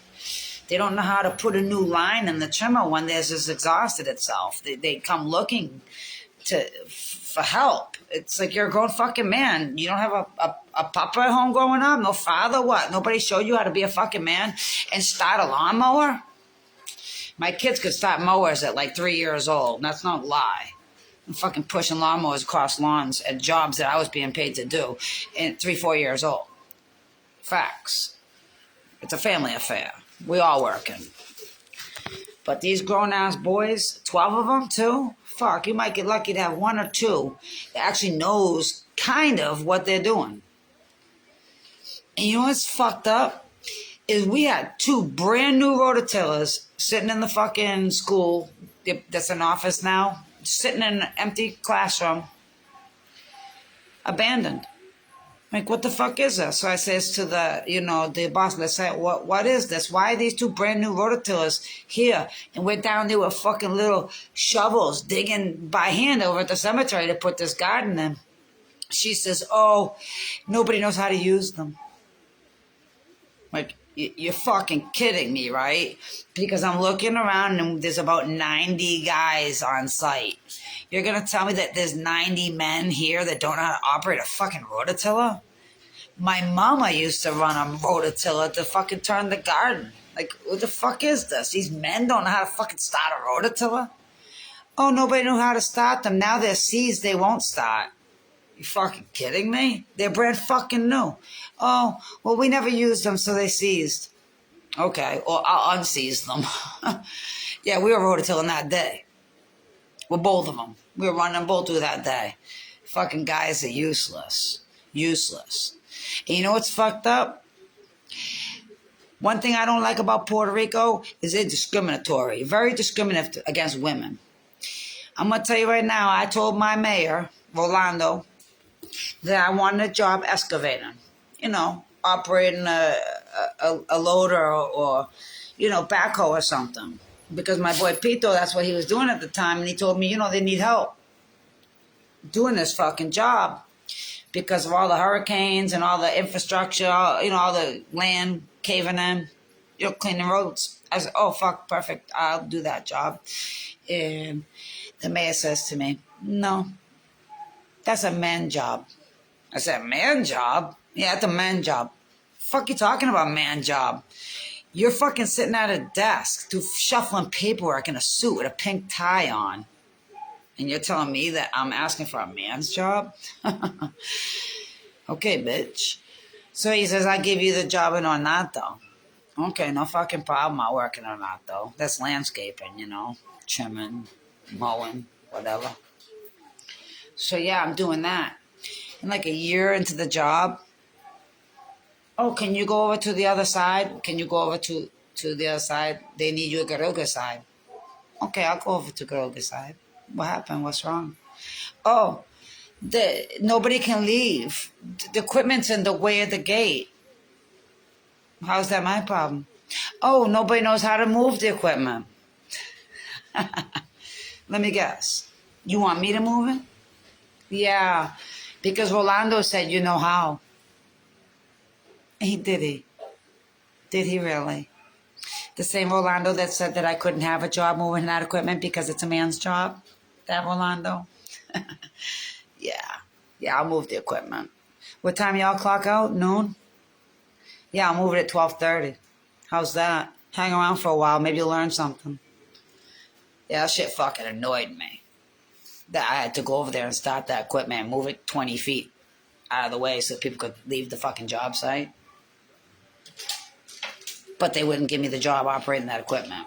[SPEAKER 1] They don't know how to put a new line in the trimmer when theirs has exhausted itself. They come looking for help. It's like you're a grown fucking man. You don't have a papa at home growing up? No father? What? Nobody showed you how to be a fucking man and start a lawnmower? My kids could start mowers at like 3 years old. That's not a lie. I'm fucking pushing lawnmowers across lawns at jobs that I was being paid to do at 3-4 years old. Facts. It's a family affair. We all working. But these grown-ass boys, 12 of them too, fuck, you might get lucky to have 1 or 2 that actually knows kind of what they're doing. And you know what's fucked up? Is we had 2 brand new rototillers sitting in the fucking school that's an office now, sitting in an empty classroom, abandoned. Like, what the fuck is this? So I says to the boss, let's say, what is this? Why are these 2 brand new rototillers here? And we're down there with fucking little shovels digging by hand over at the cemetery to put this garden in. She says, oh, nobody knows how to use them. Like, you're fucking kidding me, right? Because I'm looking around and there's about 90 guys on site. You're going to tell me that there's 90 men here that don't know how to operate a fucking rototiller? My mama used to run a rototiller to fucking turn the garden. Like, what the fuck is this? These men don't know how to fucking start a rototiller? Oh, nobody knew how to start them. Now they're seized, they won't start. You fucking kidding me? They're brand fucking new. Oh, well, we never used them, so they seized. Okay, well, I'll unseize them. Yeah, we were rototilling that day. With both of them. We were running them both through that day. Fucking guys are useless. Useless. And you know what's fucked up? One thing I don't like about Puerto Rico is they're discriminatory. Very discriminative against women. I'm going to tell you right now, I told my mayor, Rolando, that I wanted a job excavating. You know, operating a loader or backhoe or something. Because my boy Pito, that's what he was doing at the time. And he told me, they need help doing this fucking job. Because of all the hurricanes and all the infrastructure, all the land caving in, cleaning roads. I said, oh, fuck, perfect. I'll do that job. And the mayor says to me, no, that's a man job. I said, man job? Yeah, it's a man job. Fuck you talking about man job? You're fucking sitting at a desk shuffling paperwork in a suit with a pink tie on. And you're telling me that I'm asking for a man's job? Okay, bitch. So he says, I give you the job in Ornato. Okay, no fucking problem. I'll work in Ornato. That's landscaping, trimming, mowing, whatever. So yeah, I'm doing that. And like a year into the job, oh, can you go over to the other side? Can you go over to the other side? They need you at Garuga side. Okay, I'll go over to Garuga side. What happened? What's wrong? Oh, nobody can leave. The equipment's in the way of the gate. How's that my problem? Oh, nobody knows how to move the equipment. Let me guess. You want me to move it? Yeah, because Rolando said you know how. Did he? Did he really? The same Rolando that said that I couldn't have a job moving that equipment because it's a man's job? That Rolando? Yeah, I'll move the equipment. What time y'all clock out? Noon? Yeah, I'll move it at 12:30. How's that? Hang around for a while, maybe you'll learn something. Yeah, that shit fucking annoyed me. That I had to go over there and start that equipment and move it 20 feet out of the way so people could leave the fucking job site. But they wouldn't give me the job operating that equipment.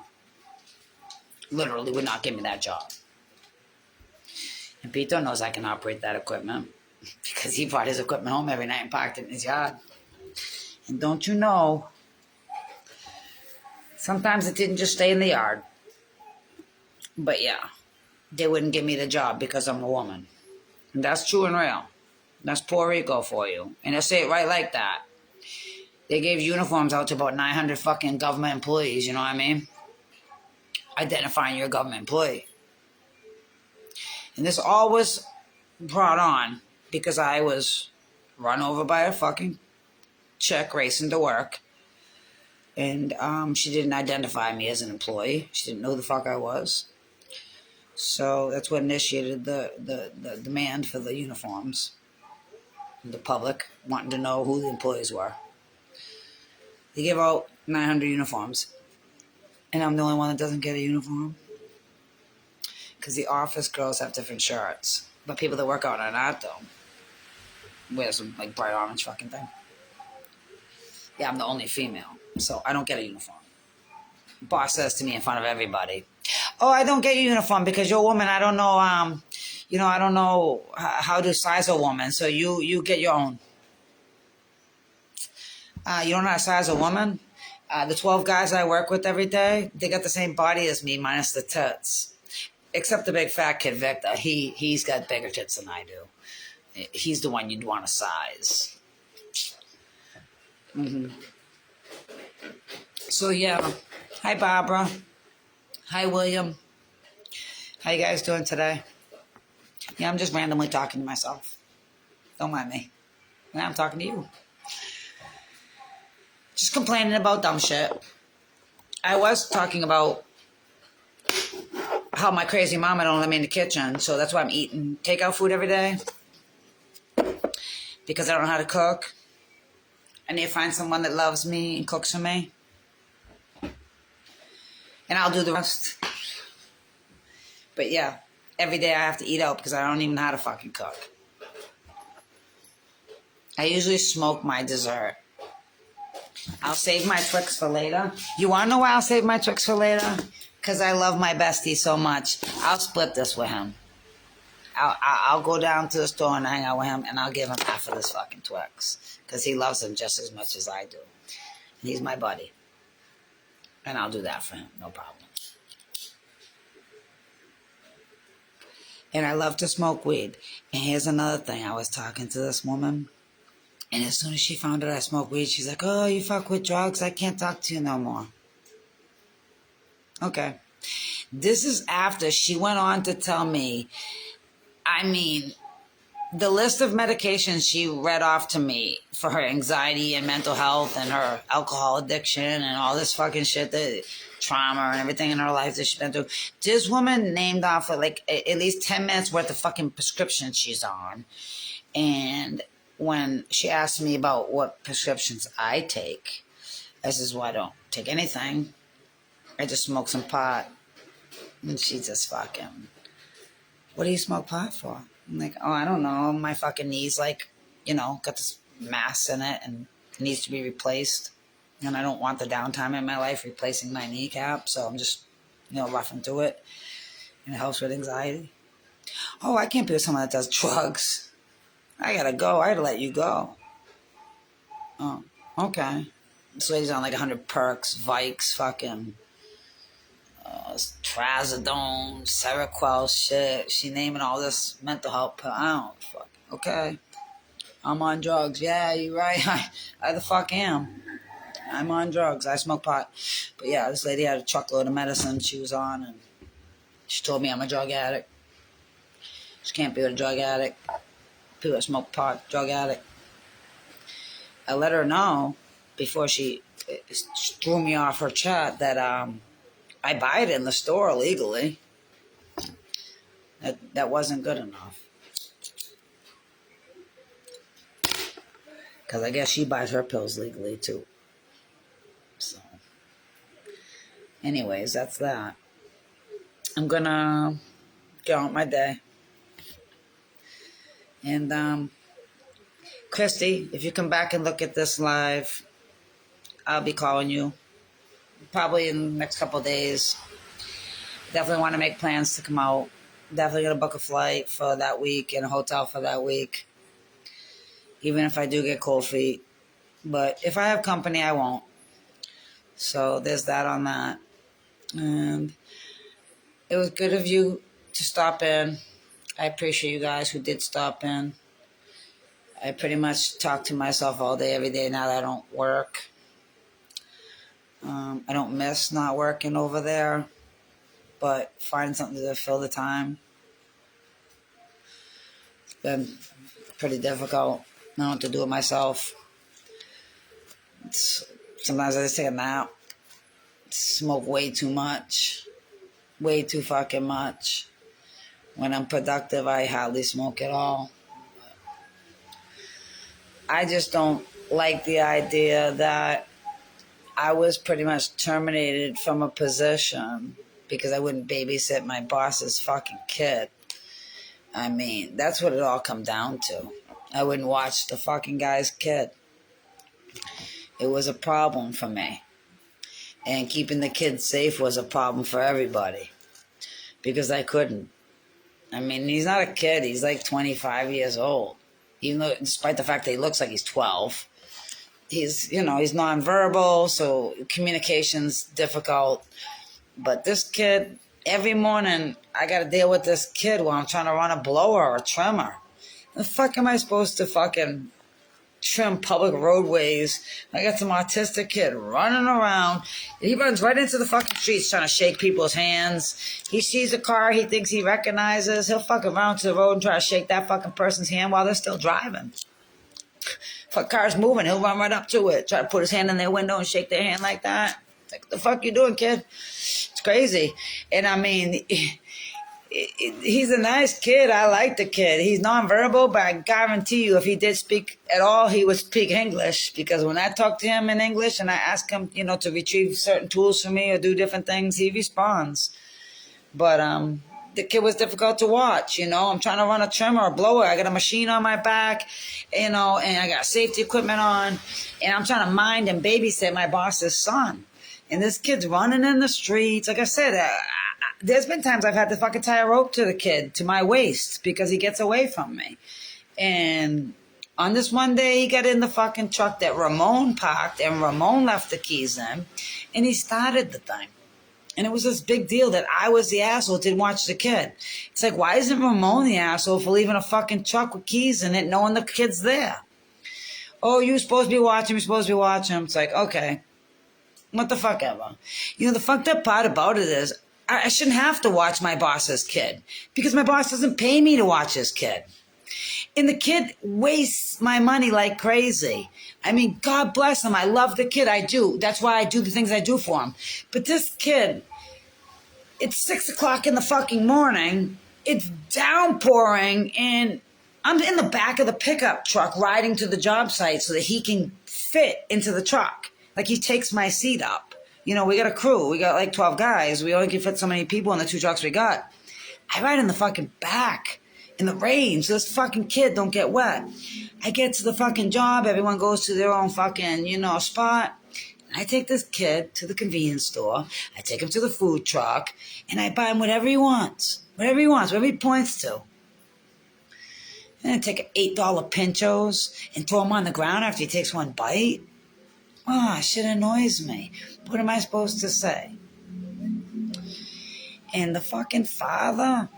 [SPEAKER 1] Literally would not give me that job. And Pito knows I can operate that equipment because he brought his equipment home every night and parked it in his yard. And don't you know, sometimes it didn't just stay in the yard. But yeah, they wouldn't give me the job because I'm a woman. And that's true and real. That's Puerto Rico for you. And I say it right like that. They gave uniforms out to about 900 fucking government employees, you know what I mean? Identifying you're a government employee. And this all was brought on because I was run over by a fucking chick racing to work. And she didn't identify me as an employee. She didn't know who the fuck I was. So that's what initiated the demand for the uniforms. The public wanting to know who the employees were. They give out 900 uniforms. And I'm the only one that doesn't get a uniform. Because the office girls have different shirts. But people that work out on that, though, wear some like bright orange fucking thing. Yeah, I'm the only female. So I don't get a uniform. Boss says to me in front of everybody, "Oh, I don't get your uniform because you're a woman. I don't know, I don't know how to size a woman. So you get your own." You don't know how to size a woman? The 12 guys I work with every day, they got the same body as me minus the tits. Except the big fat kid, Victor. He's got bigger tits than I do. He's the one you'd want to size. So, yeah. Hi, Barbara. Hi, William. How you guys doing today? Yeah, I'm just randomly talking to myself. Don't mind me. Yeah, I'm talking to you. Just complaining about dumb shit. I was talking about how my crazy mama don't let me in the kitchen, so that's why I'm eating takeout food every day. Because I don't know how to cook. I need to find someone that loves me and cooks for me. And I'll do the rest. But yeah, every day I have to eat out because I don't even know how to fucking cook. I usually smoke my dessert. I'll save my Twix for later. You want to know why I'll save my Twix for later? Because I love my bestie so much. I'll split this with him. I'll go down to the store and hang out with him, and I'll give him half of this fucking Twix. Because he loves him just as much as I do. And he's my buddy. And I'll do that for him, no problem. And I love to smoke weed. And here's another thing. I was talking to this woman. And as soon as she found out I smoke weed, she's like, "Oh, you fuck with drugs? I can't talk to you no more." Okay. This is after she went on to tell me, the list of medications she read off to me for her anxiety and mental health and her alcohol addiction and all this fucking shit, that trauma and everything in her life that she's been through. This woman named off for like at least 10 minutes worth of fucking prescriptions she's on. And when she asked me about what prescriptions I take, I says, "Well, I don't take anything. I just smoke some pot." And she just fucking, "What do you smoke pot for?" I'm like, "Oh, I don't know. My fucking knees, like, got this mass in it and it needs to be replaced. And I don't want the downtime in my life replacing my kneecap. So I'm just, roughing through it. And it helps with anxiety." "Oh, I can't be with someone that does drugs. I gotta go. I gotta let you go." "Oh, okay." This lady's on like 100 perks, Vikes, fucking Trazodone, Seroquel shit. She naming all this mental health. I don't fuck. Okay. I'm on drugs. Yeah, you're right. I the fuck am. I'm on drugs. I smoke pot. But yeah, this lady had a truckload of medicine she was on, and she told me I'm a drug addict. She can't be with a drug addict. People that smoke pot, drug addict. I let her know before she threw me off her chat that I buy it in the store illegally. That wasn't good enough. Because I guess she buys her pills legally too. So, anyways, that's that. I'm gonna get on with my day. And Christy, if you come back and look at this live, I'll be calling you probably in the next couple of days. Definitely want to make plans to come out. Definitely gonna book a flight for that week and a hotel for that week. Even if I do get cold feet. But if I have company, I won't. So there's that on that. And it was good of you to stop in. I appreciate you guys who did stop in. I pretty much talk to myself all day, every day now that I don't work. I don't miss not working over there, but find something to fill the time. It's been pretty difficult. I don't have to do it myself. Sometimes I just take a nap, smoke way too much, way too fucking much. When I'm productive, I hardly smoke at all. I just don't like the idea that I was pretty much terminated from a position because I wouldn't babysit my boss's fucking kid. I mean, that's what it all come down to. I wouldn't watch the fucking guy's kid. It was a problem for me. And keeping the kids safe was a problem for everybody because I couldn't. I mean, he's not a kid. He's like 25 years old. Even though, despite the fact that he looks like he's 12, he's nonverbal, so communication's difficult. But this kid, every morning, I got to deal with this kid while I'm trying to run a blower or a trimmer. The fuck am I supposed to fucking trim public roadways? I got some autistic kid running around. He runs right into the fucking streets trying to shake people's hands. He sees a car he thinks he recognizes. He'll fucking run to the road and try to shake that fucking person's hand while they're still driving. If a car's moving, he'll run right up to it, try to put his hand in their window and shake their hand like that. It's like, what the fuck you doing, kid? It's crazy. And I mean, he's a nice kid. I like the kid. He's nonverbal, but I guarantee you if he did speak at all, he would speak English. Because when I talk to him in English and I ask him, to retrieve certain tools for me or do different things, he responds. But the kid was difficult to watch, I'm trying to run a trimmer or a blower. I got a machine on my back, and I got safety equipment on, and I'm trying to mind and babysit my boss's son. And this kid's running in the streets. Like I said, there's been times I've had to fucking tie a rope to the kid, to my waist, because he gets away from me. And on this one day, he got in the fucking truck that Ramon parked, and Ramon left the keys in, and he started the thing. And it was this big deal that I was the asshole who didn't watch the kid. It's like, why isn't Ramon the asshole for leaving a fucking truck with keys in it knowing the kid's there? Oh, you're supposed to be watching, It's like, okay. What the fuck ever. The fucked up part about it is I shouldn't have to watch my boss's kid because my boss doesn't pay me to watch his kid. And the kid wastes my money like crazy. I mean, God bless him. I love the kid. I do. That's why I do the things I do for him. But this kid, it's 6 o'clock in the fucking morning. It's downpouring. And I'm in the back of the pickup truck riding to the job site so that he can fit into the truck. Like he takes my seat up. We got a crew. We got like 12 guys. We only can fit so many people in the 2 trucks we got. I ride in the fucking back in the rain so this fucking kid don't get wet. I get to the fucking job. Everyone goes to their own fucking, spot. And I take this kid to the convenience store. I take him to the food truck. And I buy him whatever he wants. Whatever he points to. And I take $8 Pinchos and throw him on the ground after he takes one bite. Oh, shit annoys me. What am I supposed to say? And the fucking father,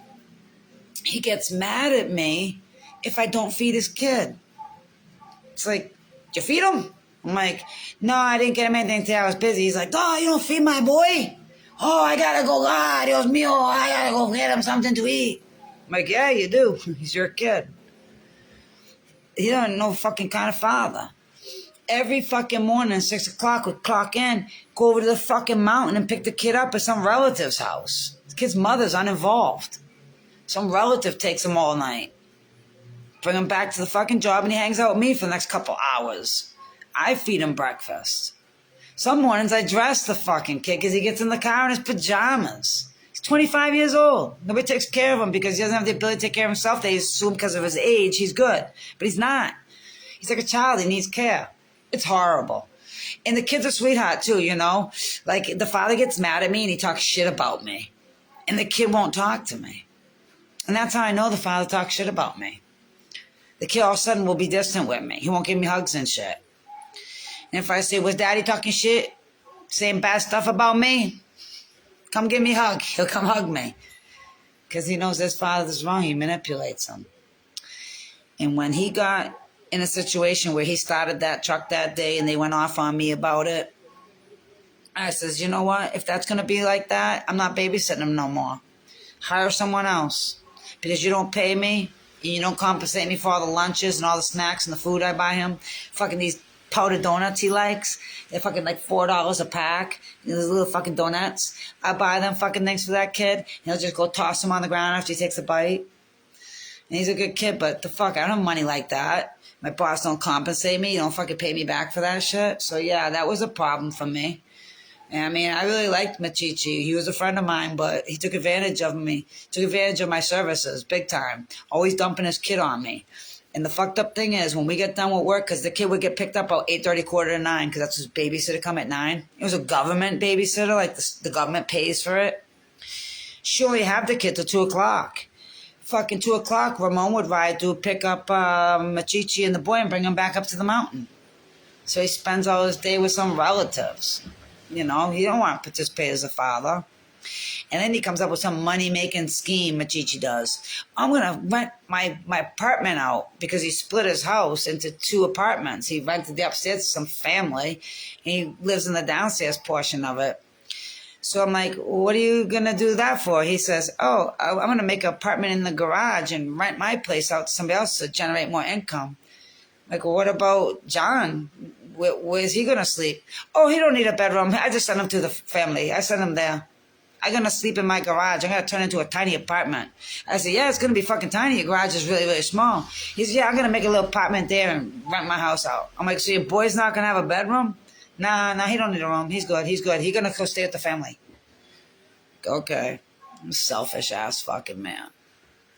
[SPEAKER 1] he gets mad at me if I don't feed his kid. It's like, did you feed him? I'm like, no, I didn't get him anything today. I was busy. He's like, oh, you don't feed my boy? Oh, I gotta go, Dios mío, I gotta go get him something to eat. I'm like, yeah, you do. He's your kid. He doesn't know fucking kind of father. Every fucking morning, 6 o'clock, would clock in, go over to the fucking mountain and pick the kid up at some relative's house. The kid's mother's uninvolved. Some relative takes him all night. Bring him back to the fucking job and he hangs out with me for the next couple hours. I feed him breakfast. Some mornings I dress the fucking kid because he gets in the car in his pajamas. He's 25 years old. Nobody takes care of him because he doesn't have the ability to take care of himself. They assume because of his age he's good. But he's not. He's like a child. He needs care. It's horrible. And the kid's a sweetheart too, Like the father gets mad at me and he talks shit about me. And the kid won't talk to me. And that's how I know the father talks shit about me. The kid all of a sudden will be distant with me. He won't give me hugs and shit. And if I say, was daddy talking shit, saying bad stuff about me? Come give me a hug. He'll come hug me. because he knows his father's wrong. He manipulates him. And when he got in a situation where he started that truck that day and they went off on me about it, I says, you know what? If that's going to be like that, I'm not babysitting him no more. Hire someone else. Because you don't pay me, and you don't compensate me for all the lunches and all the snacks and the food I buy him. Fucking these powdered donuts he likes. They're fucking like $4 a pack. These little fucking donuts. I buy them fucking things for that kid. And he'll just go toss them on the ground after he takes a bite. And he's a good kid, but the fuck, I don't have money like that. My boss don't compensate me. You don't fucking pay me back for that shit. So yeah, that was a problem for me. And I mean, I really liked Machichi. He was a friend of mine, but he took advantage of me. Took advantage of my services, big time. Always dumping his kid on me. And the fucked up thing is, when we get done with work, because the kid would get picked up about 8:30, 8:45, because that's his babysitter come at 9. It was a government babysitter, like the government pays for it. She only have the kid till 2 o'clock. Fucking 2 o'clock, Ramon would ride to pick up Machichi and the boy and bring him back up to the mountain. So he spends all his day with some relatives. You know, he don't want to participate as a father. And then he comes up with some money-making scheme, Machichi does. I'm going to rent my apartment out because he split his house into 2 apartments. He rented the upstairs to some family, and he lives in the downstairs portion of it. So I'm like, what are you going to do that for? He says, oh, I'm going to make an apartment in the garage and rent my place out to somebody else to generate more income. Like, well, what about John? Where's he going to sleep? Oh, he don't need a bedroom. I just sent him to the family. I sent him there. I'm going to sleep in my garage. I'm going to turn it into a tiny apartment. I said, yeah, it's going to be fucking tiny. Your garage is really, really small. He said, yeah, I'm going to make a little apartment there and rent my house out. I'm like, so your boy's not going to have a bedroom? Nah, he don't need a room. He's good. He's going to go stay with the family. Okay. Selfish ass fucking man.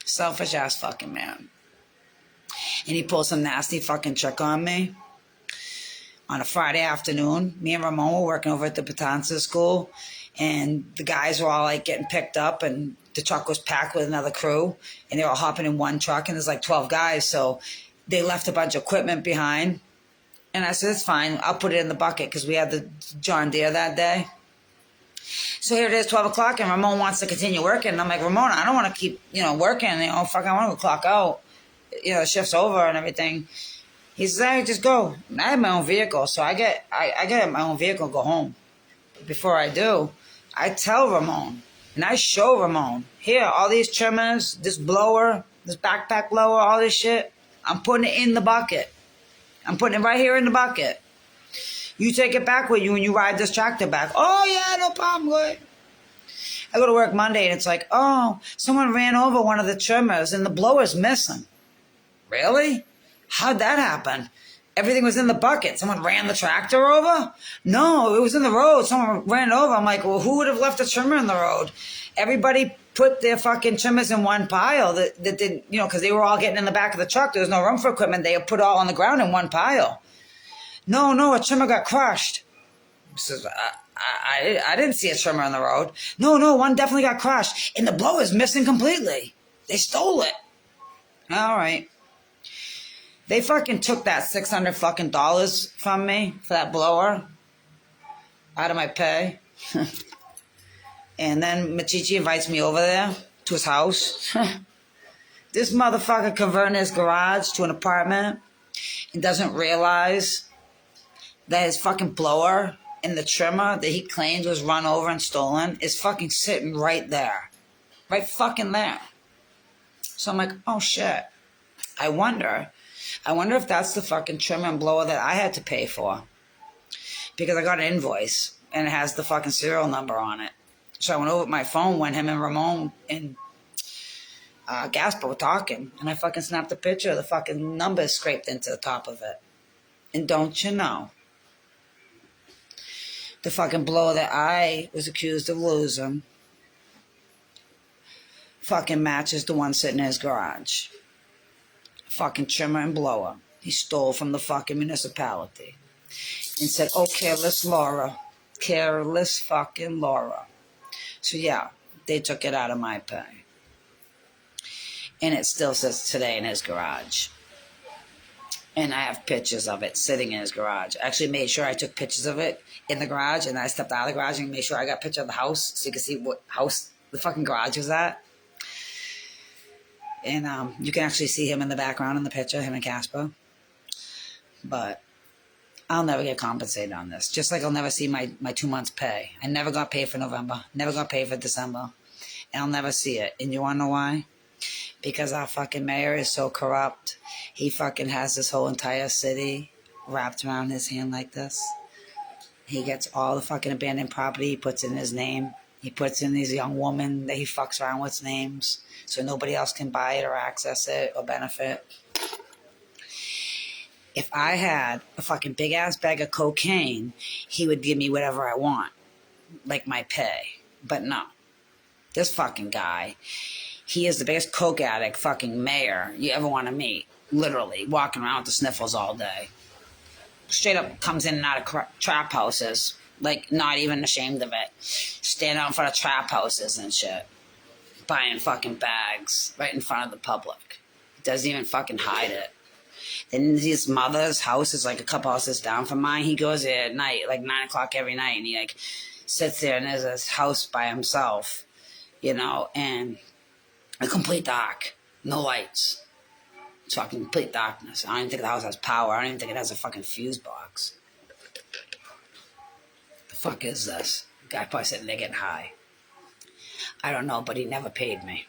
[SPEAKER 1] Selfish ass fucking man. And he pulled some nasty fucking trick on me. On a Friday afternoon, me and Ramon were working over at the Patanza school, and the guys were all like getting picked up, and the truck was packed with another crew, and they were all hopping in one truck, and there's like 12 guys, so they left a bunch of equipment behind. And I said, it's fine, I'll put it in the bucket, because we had the John Deere that day. So here it is, 12 o'clock, and Ramon wants to continue working. And I'm like, Ramon, I don't want to keep, working. Fuck, I want to go clock out. The shift's over and everything. He says, hey, just go. And I have my own vehicle, so I get my own vehicle and go home. But before I do, I tell Ramon, and I show Ramon, here, all these trimmers, this blower, this backpack blower, all this shit, I'm putting it in the bucket. I'm putting it right here in the bucket. You take it back with you when you ride this tractor back. Oh, yeah, no problem, go ahead. I go to work Monday, and it's like, oh, someone ran over one of the trimmers, and the blower's missing. Really? How'd that happen? Everything was in the bucket. Someone ran the tractor over? No, it was in the road. Someone ran it over. I'm like, well, who would have left a trimmer in the road? Everybody put their fucking trimmers in one pile that didn't, because they were all getting in the back of the truck. There was no room for equipment. They put all on the ground in one pile. No, a trimmer got crushed. He says, I didn't see a trimmer on the road. No, one definitely got crushed. And the blower's missing completely. They stole it. All right. They fucking took that $600 fucking dollars from me for that blower out of my pay. And then Machichi invites me over there to his house. This motherfucker converting his garage to an apartment and doesn't realize that his fucking blower and the trimmer that he claimed was run over and stolen is fucking sitting right there. Right fucking there. So I'm like, oh shit. I wonder if that's the fucking trimmer and blower that I had to pay for. Because I got an invoice and it has the fucking serial number on it. So I went over my phone when him and Ramon and Gasper were talking. And I fucking snapped a picture of the fucking number scraped into the top of it. And don't you know, the fucking blower that I was accused of losing fucking matches the one sitting in his garage. Fucking trimmer and blower. He stole from the fucking municipality. And said, oh, careless Laura. Careless fucking Laura. So yeah, they took it out of my pay. And it still says today in his garage. And I have pictures of it sitting in his garage. I actually made sure I took pictures of it in the garage, and I stepped out of the garage and made sure I got a picture of the house so you can see what house the fucking garage was at. And you can actually see him in the background in the picture, him and Casper. But I'll never get compensated on this. Just like I'll never see my 2 months pay. I never got paid for November. Never got paid for December. And I'll never see it. And you want to know why? Because our fucking mayor is so corrupt. He fucking has this whole entire city wrapped around his hand like this. He gets all the fucking abandoned property. He puts in his name. He puts in these young women that he fucks around with names. So nobody else can buy it or access it or benefit. If I had a fucking big ass bag of cocaine, he would give me whatever I want. Like my pay. But no. This fucking guy, he is the biggest coke addict fucking mayor you ever want to meet. Literally, walking around with the sniffles all day. Straight up comes in and out of trap houses. Like, not even ashamed of it. Stand out in front of trap houses and shit. Buying fucking bags right in front of the public. Doesn't even fucking hide it. Then his mother's house is like a couple houses down from mine. He goes there at night, like 9 o'clock every night, and he like sits there in his house by himself, you know, and a complete dark, no lights. It's fucking complete darkness. I don't even think the house has power. I don't even think it has a fucking fuse box. The fuck is this? The guy probably sitting there getting high. I don't know, but he never paid me.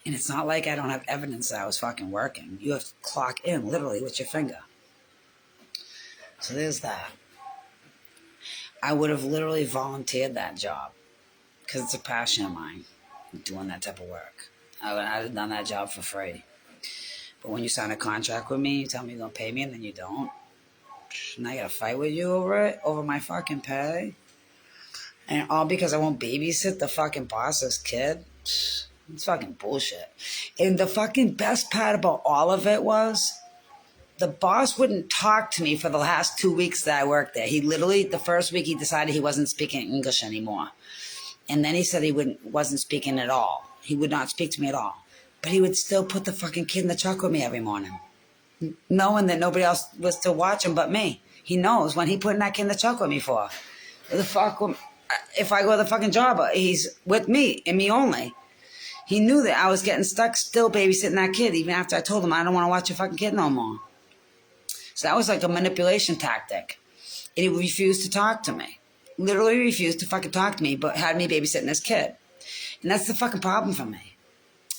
[SPEAKER 1] And it's not like I don't have evidence that I was fucking working. You have to clock in, literally, with your finger. So there's that. I would have literally volunteered that job. Because it's a passion of mine, doing that type of work. I would have done that job for free. But when you sign a contract with me, you tell me you're going to pay me, and then you don't. And I got to fight with you over it, over my fucking pay. And all because I won't babysit the fucking boss's kid. It's fucking bullshit. And the fucking best part about all of it was the boss wouldn't talk to me for the last 2 weeks that I worked there. He literally, the first week, he decided he wasn't speaking English anymore. And then he said he wasn't speaking at all. He would not speak to me at all. But he would still put the fucking kid in the truck with me every morning. Knowing that nobody else was to watch him but me. He knows when he putting that kid in the truck with me for. The fuck, if I go to the fucking job, he's with me and me only. He knew that I was getting stuck still babysitting that kid, even after I told him I don't want to watch your fucking kid no more. So that was like a manipulation tactic. And he refused to talk to me. Literally refused to fucking talk to me, but had me babysitting this kid. And that's the fucking problem for me.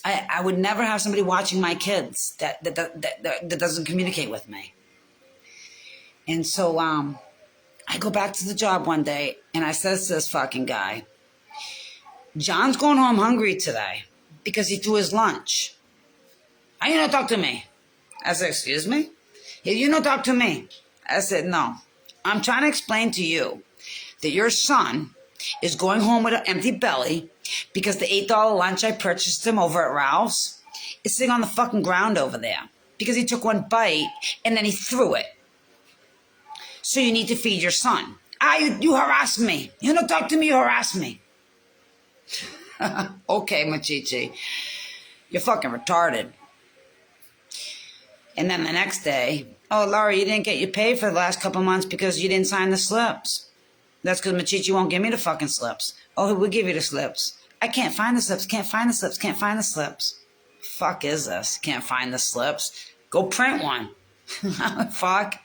[SPEAKER 1] I would never have somebody watching my kids that doesn't communicate with me. And so I go back to the job one day, and I says to this fucking guy, John's going home hungry today because he threw his lunch. Are you not talk to me? I said, excuse me? You not talk to me? I said, no. I'm trying to explain to you that your son is going home with an empty belly because the $8 lunch I purchased him over at Ralph's is sitting on the fucking ground over there because he took one bite and then he threw it. So you need to feed your son. You harass me. You don't talk to me, you harass me. Okay, Machichi. You're fucking retarded. And then the next day, oh, Laura, you didn't get your pay for the last couple months because you didn't sign the slips. That's because Machichi won't give me the fucking slips. Oh, we'll give you the slips. I can't find the slips, can't find the slips, can't find the slips. Fuck is this? Can't find the slips? Go print one. Fuck.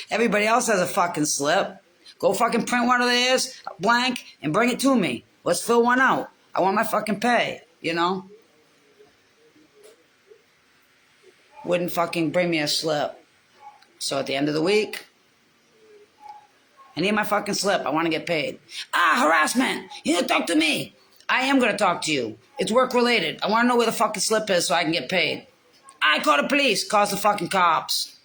[SPEAKER 1] Everybody else has a fucking slip. Go fucking print one of theirs, blank, and bring it to me. Let's fill one out. I want my fucking pay, you know? Wouldn't fucking bring me a slip. So at the end of the week, I need my fucking slip. I want to get paid. Harassment. You need to talk to me. I am going to talk to you. It's work related. I want to know where the fucking slip is so I can get paid. I call the police. Calls the fucking cops.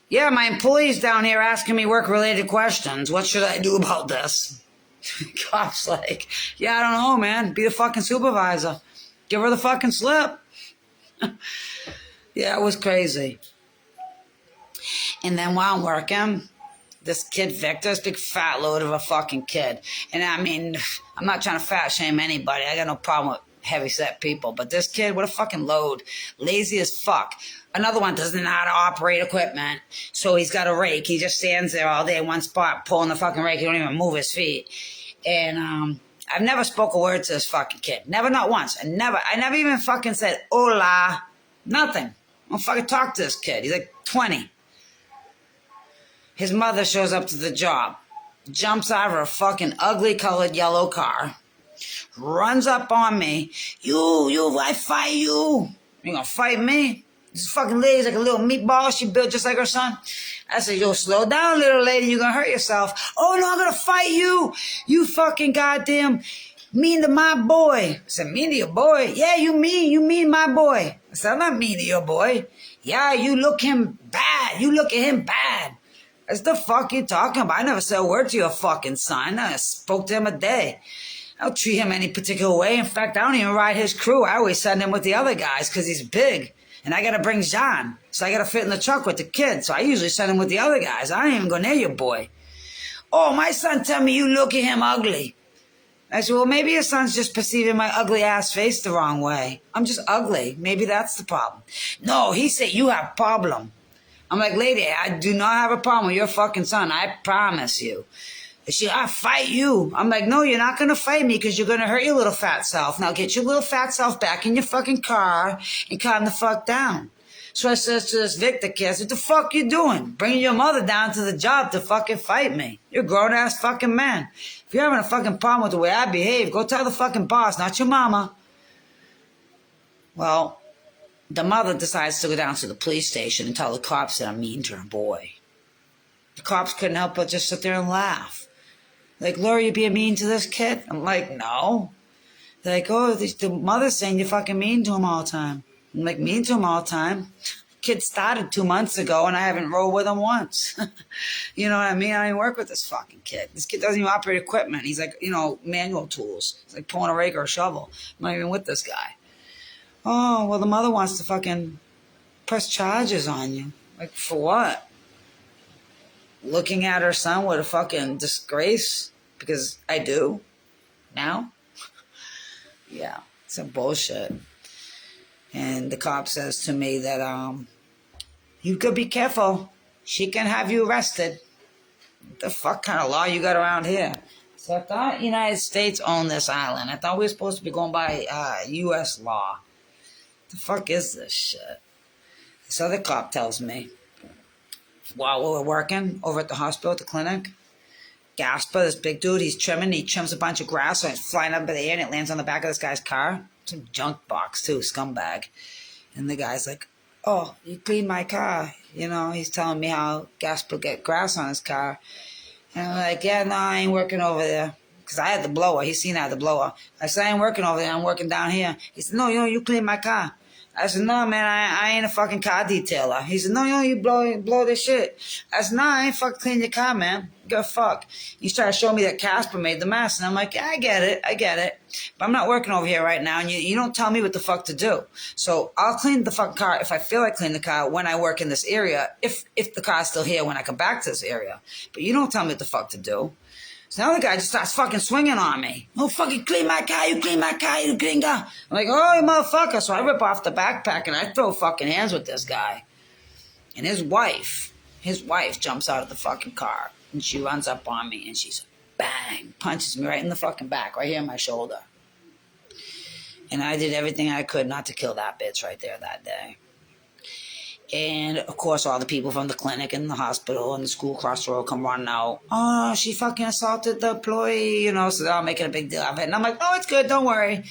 [SPEAKER 1] Yeah, my employee's down here asking me work related questions. What should I do about this? Cops like, yeah, I don't know, man. Be the fucking supervisor. Give her the fucking slip. Yeah, it was crazy. And then while I'm working, this kid Victor, this big fat load of a fucking kid. And I mean, I'm not trying to fat shame anybody. I got no problem with heavy set people. But this kid, what a fucking load. Lazy as fuck. Another one doesn't know how to operate equipment. So he's got a rake. He just stands there all day in one spot pulling the fucking rake. He don't even move his feet. And I've never spoke a word to this fucking kid. Never, not once. I never even fucking said hola. Nothing. I don't fucking talk to this kid. He's like 20. His mother shows up to the job, jumps out of her fucking ugly colored yellow car, runs up on me. I fight you. You gonna fight me? This fucking lady's like a little meatball. She built just like her son. I said, yo, slow down, little lady. You're gonna hurt yourself. Oh, no, I'm gonna fight you. You fucking goddamn mean to my boy. I said, mean to your boy? Yeah, you mean my boy. I said, I'm not mean to your boy. Yeah, you look him bad. You look at him bad. That's the fuck you talking about. I never said a word to your fucking son. I spoke to him a day. I don't treat him any particular way. In fact, I don't even ride his crew. I always send him with the other guys because he's big. And I got to bring John. So I got to fit in the truck with the kid. So I usually send him with the other guys. I don't even go near your boy. Oh, my son tell me you look at him ugly. I said, well, maybe your son's just perceiving my ugly ass face the wrong way. I'm just ugly. Maybe that's the problem. No, he said you have a problem. I'm like, lady, I do not have a problem with your fucking son. I promise you. I fight you. I'm like, no, you're not going to fight me because you're going to hurt your little fat self. Now get your little fat self back in your fucking car and calm the fuck down. So I said to this Victor kid, I said, what the fuck you doing? Bringing your mother down to the job to fucking fight me. You're a grown-ass fucking man. If you're having a fucking problem with the way I behave, go tell the fucking boss, not your mama. Well, the mother decides to go down to the police station and tell the cops that I'm mean to her boy. The cops couldn't help but just sit there and laugh. Like, Laura, you being mean to this kid? I'm like, no. They're like, oh, the mother's saying you're fucking mean to him all the time. I'm like, mean to him all the time? Kid started 2 months ago and I haven't rolled with him once. You know what I mean? I don't even work with this fucking kid. This kid doesn't even operate equipment. He's like, manual tools. He's like pulling a rake or a shovel. I'm not even with this guy. Oh, well, the mother wants to fucking press charges on you. Like, for what? Looking at her son with a fucking disgrace? Because I do. Now? Yeah, it's some bullshit. And the cop says to me that, you could be careful. She can have you arrested. What the fuck kind of law you got around here? So I thought United States owned this island. I thought we were supposed to be going by U.S. law. The fuck is this shit? This other cop tells me, while we were working over at the hospital, at the clinic, Gasper, this big dude, he trims a bunch of grass, so it's flying up in the air, and it lands on the back of this guy's car. Some junk box, too, scumbag. And the guy's like, oh, you cleaned my car. He's telling me how Gasper get grass on his car. And I'm like, yeah, no, I ain't working over there. Because I had the blower. He's seen I had the blower. I said, I ain't working over there. I'm working down here. He said, no, you clean my car. I said, no, man, I ain't a fucking car detailer. He said, no, you blow this shit. I said, no, I ain't fucking clean your car, man. Go fuck. He started showing me that Casper made the mess. And I'm like, yeah, I get it. But I'm not working over here right now. And you don't tell me what the fuck to do. So I'll clean the fucking car if I feel like cleaning the car when I work in this area. If the car's still here when I come back to this area. But you don't tell me what the fuck to do. So now the guy just starts fucking swinging on me. Oh, fucking clean my car, you clean my car, you clean car. I'm like, oh, you motherfucker. So I rip off the backpack and I throw fucking hands with this guy. And his wife jumps out of the fucking car. And she runs up on me and she's bang, punches me right in the fucking back, right here in my shoulder. And I did everything I could not to kill that bitch right there that day. And, of course, all the people from the clinic and the hospital and the school across the road come running out. Oh, she fucking assaulted the employee, so they're all making a big deal of it. And I'm like, oh, it's good, don't worry.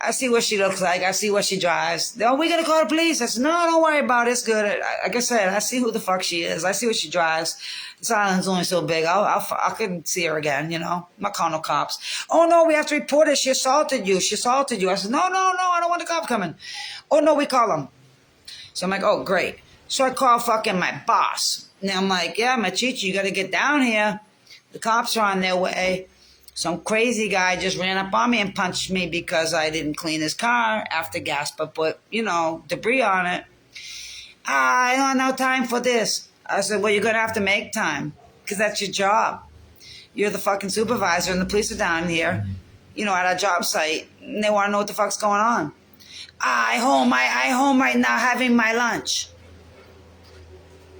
[SPEAKER 1] I see what she looks like. I see what she drives. Oh, we going to call the police. I said, no, don't worry about it. It's good. Like I said, I see who the fuck she is. I see what she drives. This island's only so big. I can see her again, I'm not calling no cops. Oh, no, we have to report it. She assaulted you. I said, no, I don't want the cop coming. Oh, no, we call them. So I'm like, oh, great. So I call fucking my boss. And I'm like, yeah, Machichi, you got to get down here. The cops are on their way. Some crazy guy just ran up on me and punched me because I didn't clean his car after Gasper put, debris on it. I don't have no time for this. I said, well, you're going to have to make time because that's your job. You're the fucking supervisor and the police are down here, at our job site, and they want to know what the fuck's going on. I home right now having my lunch.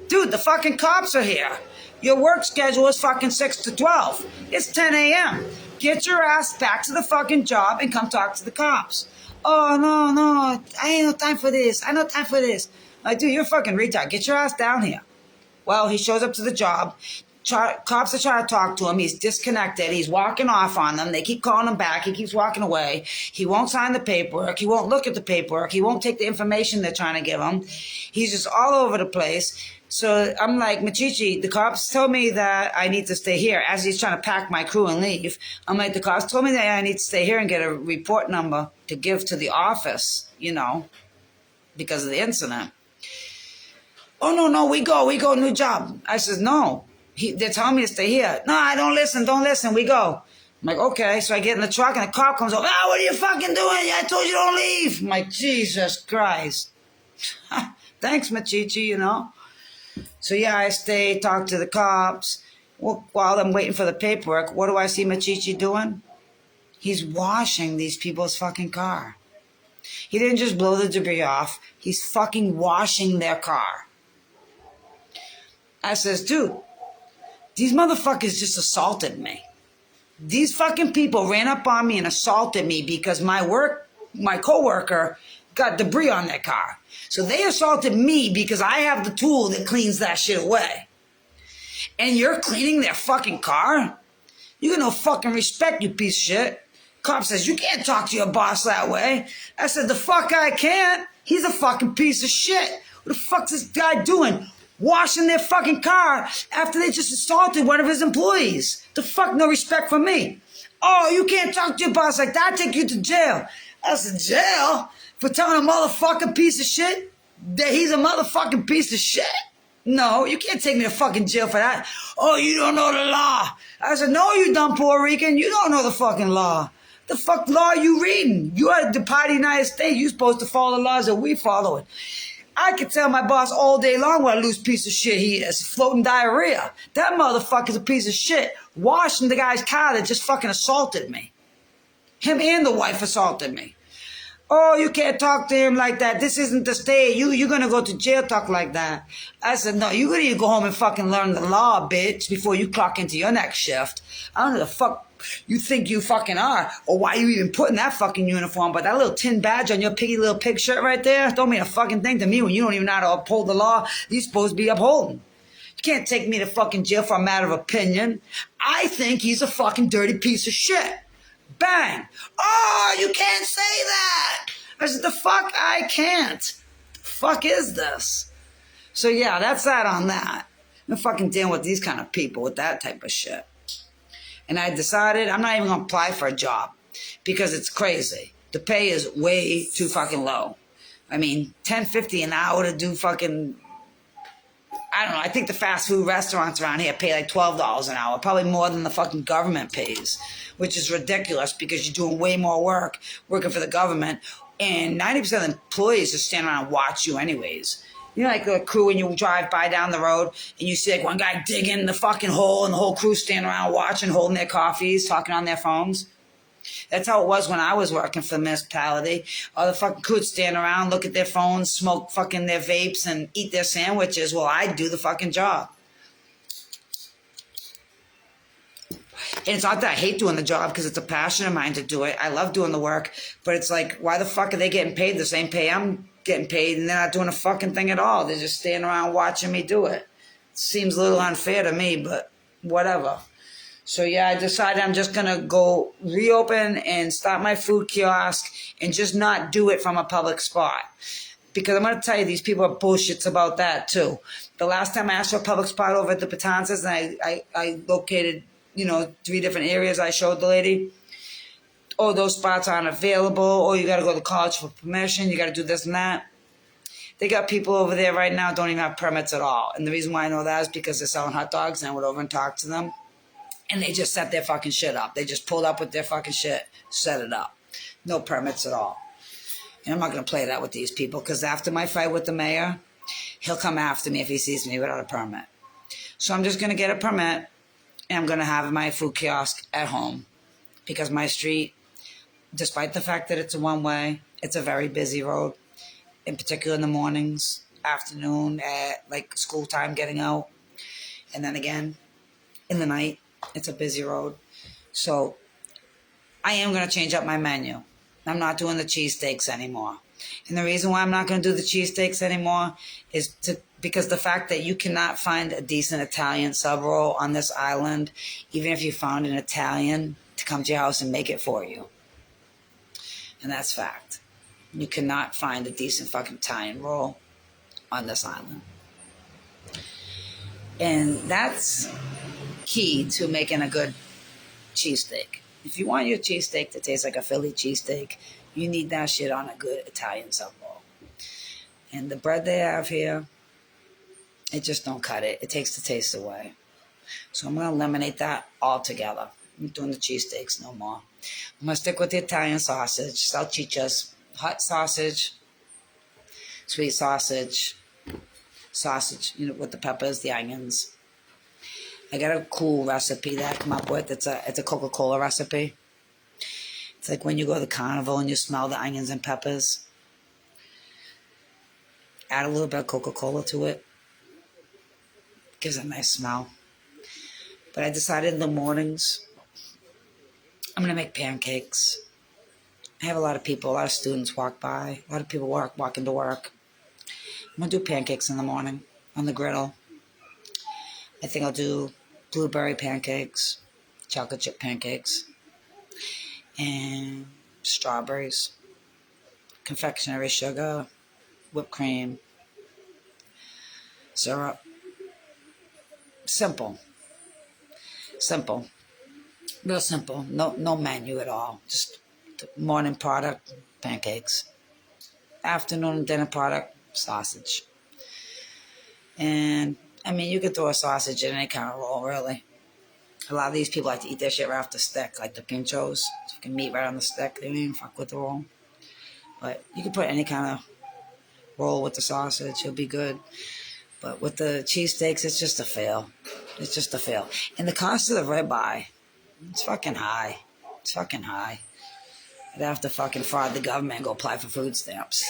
[SPEAKER 1] Dude, the fucking cops are here. Your work schedule is fucking 6 to 12. It's 10 a.m. Get your ass back to the fucking job and come talk to the cops. Oh, no, I ain't no time for this. I ain't no time for this. Like, dude, you're a fucking retard. Get your ass down here. Well, he shows up to the job. Cops are trying to talk to him. He's disconnected. He's walking off on them. They keep calling him back. He keeps walking away. He won't sign the paperwork. He won't look at the paperwork. He won't take the information they're trying to give him. He's just all over the place. So I'm like, Machichi, the cops told me that I need to stay here as he's trying to pack my crew and leave. I'm like, the cops told me that I need to stay here and get a report number to give to the office, because of the incident. Oh, no, we go, new job. I says, no, they're telling me to stay here. No, I don't listen, we go. I'm like, okay. So I get in the truck and the cop comes over. What are you fucking doing? I told you don't leave. I'm like, Jesus Christ. Thanks, Machichi, So yeah, I stay, talk to the cops. Well, while I'm waiting for the paperwork, what do I see Machichi doing? He's washing these people's fucking car. He didn't just blow the debris off. He's fucking washing their car. I says, dude, these motherfuckers just assaulted me. These fucking people ran up on me and assaulted me because my coworker got debris on their car. So they assaulted me because I have the tool that cleans that shit away. And you're cleaning their fucking car? You got no fucking respect, you piece of shit. Cop says, you can't talk to your boss that way. I said, the fuck I can't. He's a fucking piece of shit. What the fuck's this guy doing? Washing their fucking car after they just assaulted one of his employees. The fuck, no respect for me. Oh, you can't talk to your boss like that. I'll take you to jail. I said, jail? For telling a motherfucking piece of shit that he's a motherfucking piece of shit? No, you can't take me to fucking jail for that. Oh, you don't know the law. I said, no, you dumb Puerto Rican. You don't know the fucking law. The fuck law you reading? You are the part of the United States. You're supposed to follow the laws that we follow it. I could tell my boss all day long what a loose piece of shit he is. Floating diarrhea. That motherfucker's a piece of shit. Washing the guy's car that just fucking assaulted me. Him and the wife assaulted me. Oh, you can't talk to him like that. This isn't the state. You're going to go to jail talk like that. I said, no, you're going to go home and fucking learn the law, bitch, before you clock into your next shift. I don't know the fuck you think you fucking are, or why you even putting that fucking uniform, but that little tin badge on your piggy little pig shirt right there don't mean a fucking thing to me when you don't even know how to uphold the law you're supposed to be upholding. You can't take me to fucking jail for a matter of opinion. I think he's a fucking dirty piece of shit. Bang. Oh, you can't say that. I said, the fuck I can't. The fuck is this? So yeah, that's that on that. I'm fucking dealing with these kind of people with that type of shit. And I decided I'm not even going to apply for a job because it's crazy. The pay is way too fucking low. I mean, $10.50 an hour to do fucking, I don't know. I think the fast food restaurants around here pay like $12 an hour, probably more than the fucking government pays, which is ridiculous because you're doing way more work working for the government. And 90% of the employees just stand around and watch you anyways. You know, like a crew when you drive by down the road and you see like one guy digging the fucking hole and the whole crew standing around watching, holding their coffees, talking on their phones. That's how it was when I was working for the municipality. All the fucking crew would stand around, look at their phones, smoke fucking their vapes and eat their sandwiches while I do the fucking job. And it's not that I hate doing the job because it's a passion of mine to do it. I love doing the work, but it's like, why the fuck are they getting paid the same pay I'm getting paid and they're not doing a fucking thing at all? They're just standing around watching me do it. Seems a little unfair to me, but whatever. So yeah, I decided I'm just going to go reopen and start my food kiosk and just not do it from a public spot. Because I'm going to tell you, these people are bullshits about that too. The last time I asked for a public spot over at the Patanzas and I located, 3 different areas I showed the lady. Oh, those spots aren't available. Oh, you got to go to college for permission. You got to do this and that. They got people over there right now don't even have permits at all. And the reason why I know that is because they're selling hot dogs and I went over and talked to them. And they just set their fucking shit up. They just pulled up with their fucking shit, set it up. No permits at all. And I'm not going to play that with these people because after my fight with the mayor, he'll come after me if he sees me without a permit. So I'm just going to get a permit and I'm going to have my food kiosk at home because my street, despite the fact that it's a one-way, it's a very busy road, in particular in the mornings, afternoon, at like school time getting out. And then again, in the night, it's a busy road. So I am going to change up my menu. I'm not doing the cheesesteaks anymore. And the reason why I'm not going to do the cheesesteaks anymore is because the fact that you cannot find a decent Italian sub roll on this island, even if you found an Italian to come to your house and make it for you. And that's fact. You cannot find a decent fucking Italian roll on this island. And that's key to making a good cheesesteak. If you want your cheesesteak to taste like a Philly cheesesteak, you need that shit on a good Italian sub roll. And the bread they have here, it just don't cut it. It takes the taste away. So I'm going to eliminate that altogether. I'm doing the cheesesteaks no more. I'm going to stick with the Italian sausage, salchichas, hot sausage, sweet sausage, with the peppers, the onions. I got a cool recipe that I come up with. It's a Coca-Cola recipe. It's like when you go to the carnival and you smell the onions and peppers. Add a little bit of Coca-Cola to it. Gives it a nice smell. But I decided in the mornings, I'm going to make pancakes. I have a lot of students walk by. A lot of people walk into work. I'm going to do pancakes in the morning on the griddle. I think I'll do blueberry pancakes, chocolate chip pancakes, and strawberries, confectionery sugar, whipped cream, syrup. Simple. Real simple. No menu at all. Just morning product, pancakes. Afternoon and dinner product, sausage. And, I mean, you could throw a sausage in any kind of roll, really. A lot of these people like to eat their shit right off the stick, like the pinchos. Fucking meat right on the stick. They don't even fuck with the roll. But you can put any kind of roll with the sausage. It'll be good. But with the cheesesteaks, it's just a fail. It's just a fail. And the cost of the ribeye, it's fucking high. It's fucking high. I'd have to fucking fraud the government and go apply for food stamps.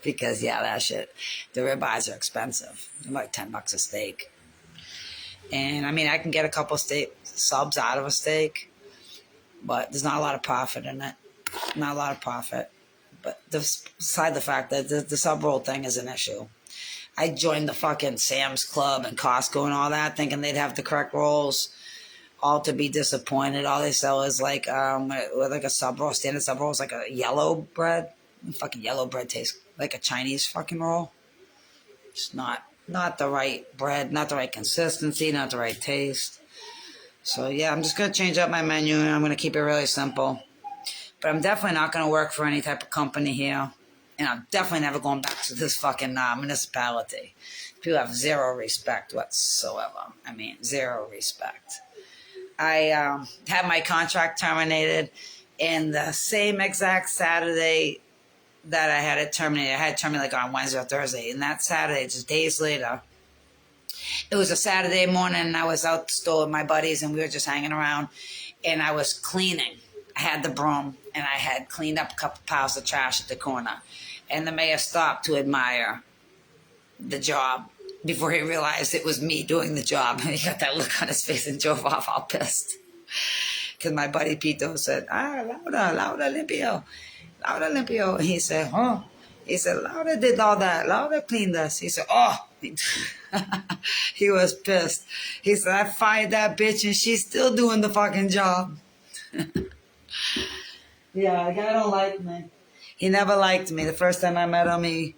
[SPEAKER 1] Because, yeah, that shit. The ribeyes are expensive. They're like $10 a steak. And, I mean, I can get a couple steak subs out of a steak. But there's not a lot of profit in it. Not a lot of profit. But beside the fact that the sub roll thing is an issue. I joined the fucking Sam's Club and Costco and all that, thinking they'd have the correct rolls. All to be disappointed. All they sell is like a sub roll. Standard sub roll is like a yellow bread. Fucking yellow bread tastes like a Chinese fucking roll. It's not the right bread, not the right consistency, not the right taste. So yeah, I'm just gonna change up my menu and I'm gonna keep it really simple. But I'm definitely not gonna work for any type of company here. And I'm definitely never going back to this fucking municipality. People have zero respect whatsoever. I mean, zero respect. I had my contract terminated in the same exact Saturday that I had it terminated. I had it terminated like on Wednesday or Thursday. And that Saturday, just days later, it was a Saturday morning and I was out the store with my buddies and we were just hanging around and I was cleaning. I had the broom and I had cleaned up a couple piles of trash at the corner. And the mayor stopped to admire the job before he realized it was me doing the job. And he got that look on his face and drove off all pissed. Because my buddy Pito said, Laura limpio. Laura limpio. And he said, huh? He said, Laura did all that. Laura cleaned us. He said, oh. He was pissed. He said, I fired that bitch and she's still doing the fucking job. Yeah, the guy don't like me. He never liked me. The first time I met him, he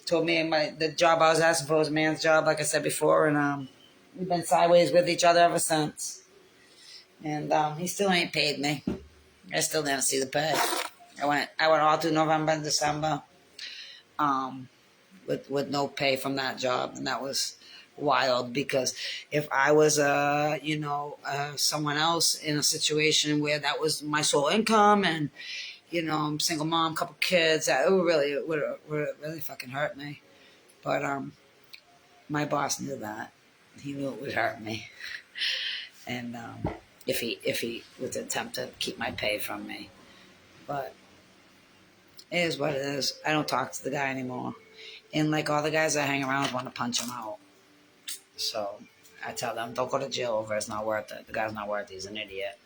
[SPEAKER 1] told me the job I was asking for was a man's job, like I said before, and we've been sideways with each other ever since. And he still ain't paid me. I still didn't see the pay. I went all through November and December with no pay from that job, and that was wild because if I was someone else in a situation where that was my sole income and I'm single mom, couple kids, it would really fucking hurt me. But my boss knew that. He knew it would hurt me. And if he would attempt to keep my pay from me. But it is what it is. I don't talk to the guy anymore. And like all the guys I hang around with want to punch him out. So I tell them, don't go to jail over it. It's not worth it. The guy's not worth it. He's an idiot.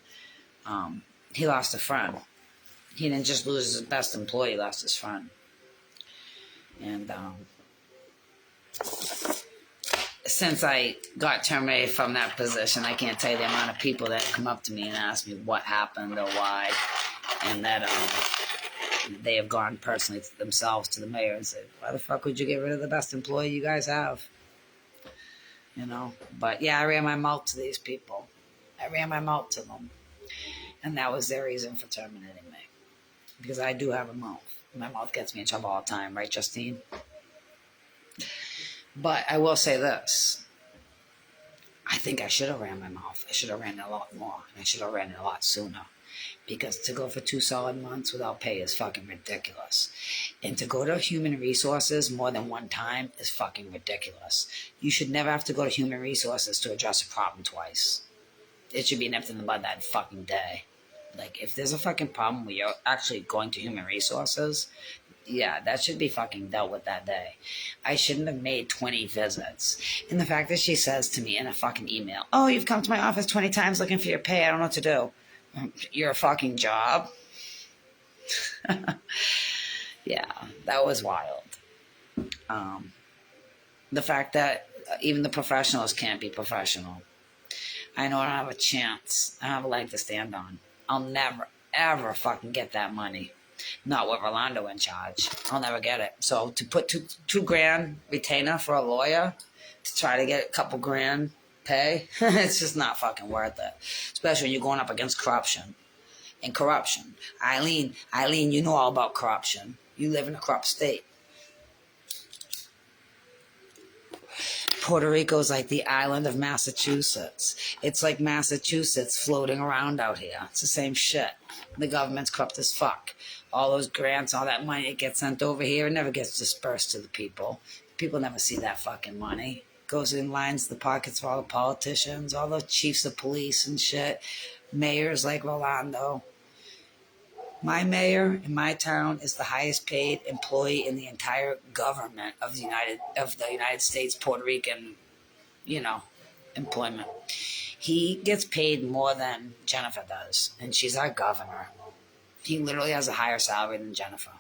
[SPEAKER 1] He lost a friend. He didn't just lose his best employee, he lost his friend. And since I got terminated from that position, I can't tell you the amount of people that come up to me and ask me what happened or why, and that they have gone personally themselves to the mayor and said, why the fuck would you get rid of the best employee you guys have? You know, but yeah, I ran my mouth to these people. I ran my mouth to them. And that was their reason for terminating me. Because I do have a mouth. My mouth gets me in trouble all the time, right, Justine? But I will say this. I think I should have ran my mouth. I should have ran it a lot more. And I should have ran it a lot sooner. Because to go for 2 solid months without pay is fucking ridiculous. And to go to Human Resources more than one time is fucking ridiculous. You should never have to go to Human Resources to address a problem twice. It should be nipped in the bud that fucking day. Like, if there's a fucking problem where you're actually going to Human Resources, yeah, that should be fucking dealt with that day. I shouldn't have made 20 visits. And the fact that she says to me in a fucking email, oh, you've come to my office 20 times looking for your pay. I don't know what to do. Your fucking job? Yeah, that was wild. The fact that even the professionals can't be professional. I know I don't have a chance. I don't have a leg to stand on. I'll never, ever fucking get that money. Not with Rolando in charge. I'll never get it. So to put two grand retainer for a lawyer to try to get a couple grand pay, it's just not fucking worth it. Especially when you're going up against corruption. And corruption. Eileen, you know all about corruption. You live in a corrupt state. Puerto Rico's like the island of Massachusetts. It's like Massachusetts floating around out here. It's the same shit. The government's corrupt as fuck. All those grants, all that money that gets sent over here, it never gets dispersed to the people. People never see that fucking money. It goes in lines the pockets of all the politicians, all the chiefs of police and shit. Mayors like Rolando. My mayor in my town is the highest paid employee in the entire government of the United States, Puerto Rican, employment. He gets paid more than Jennifer does, and she's our governor. He literally has a higher salary than Jennifer,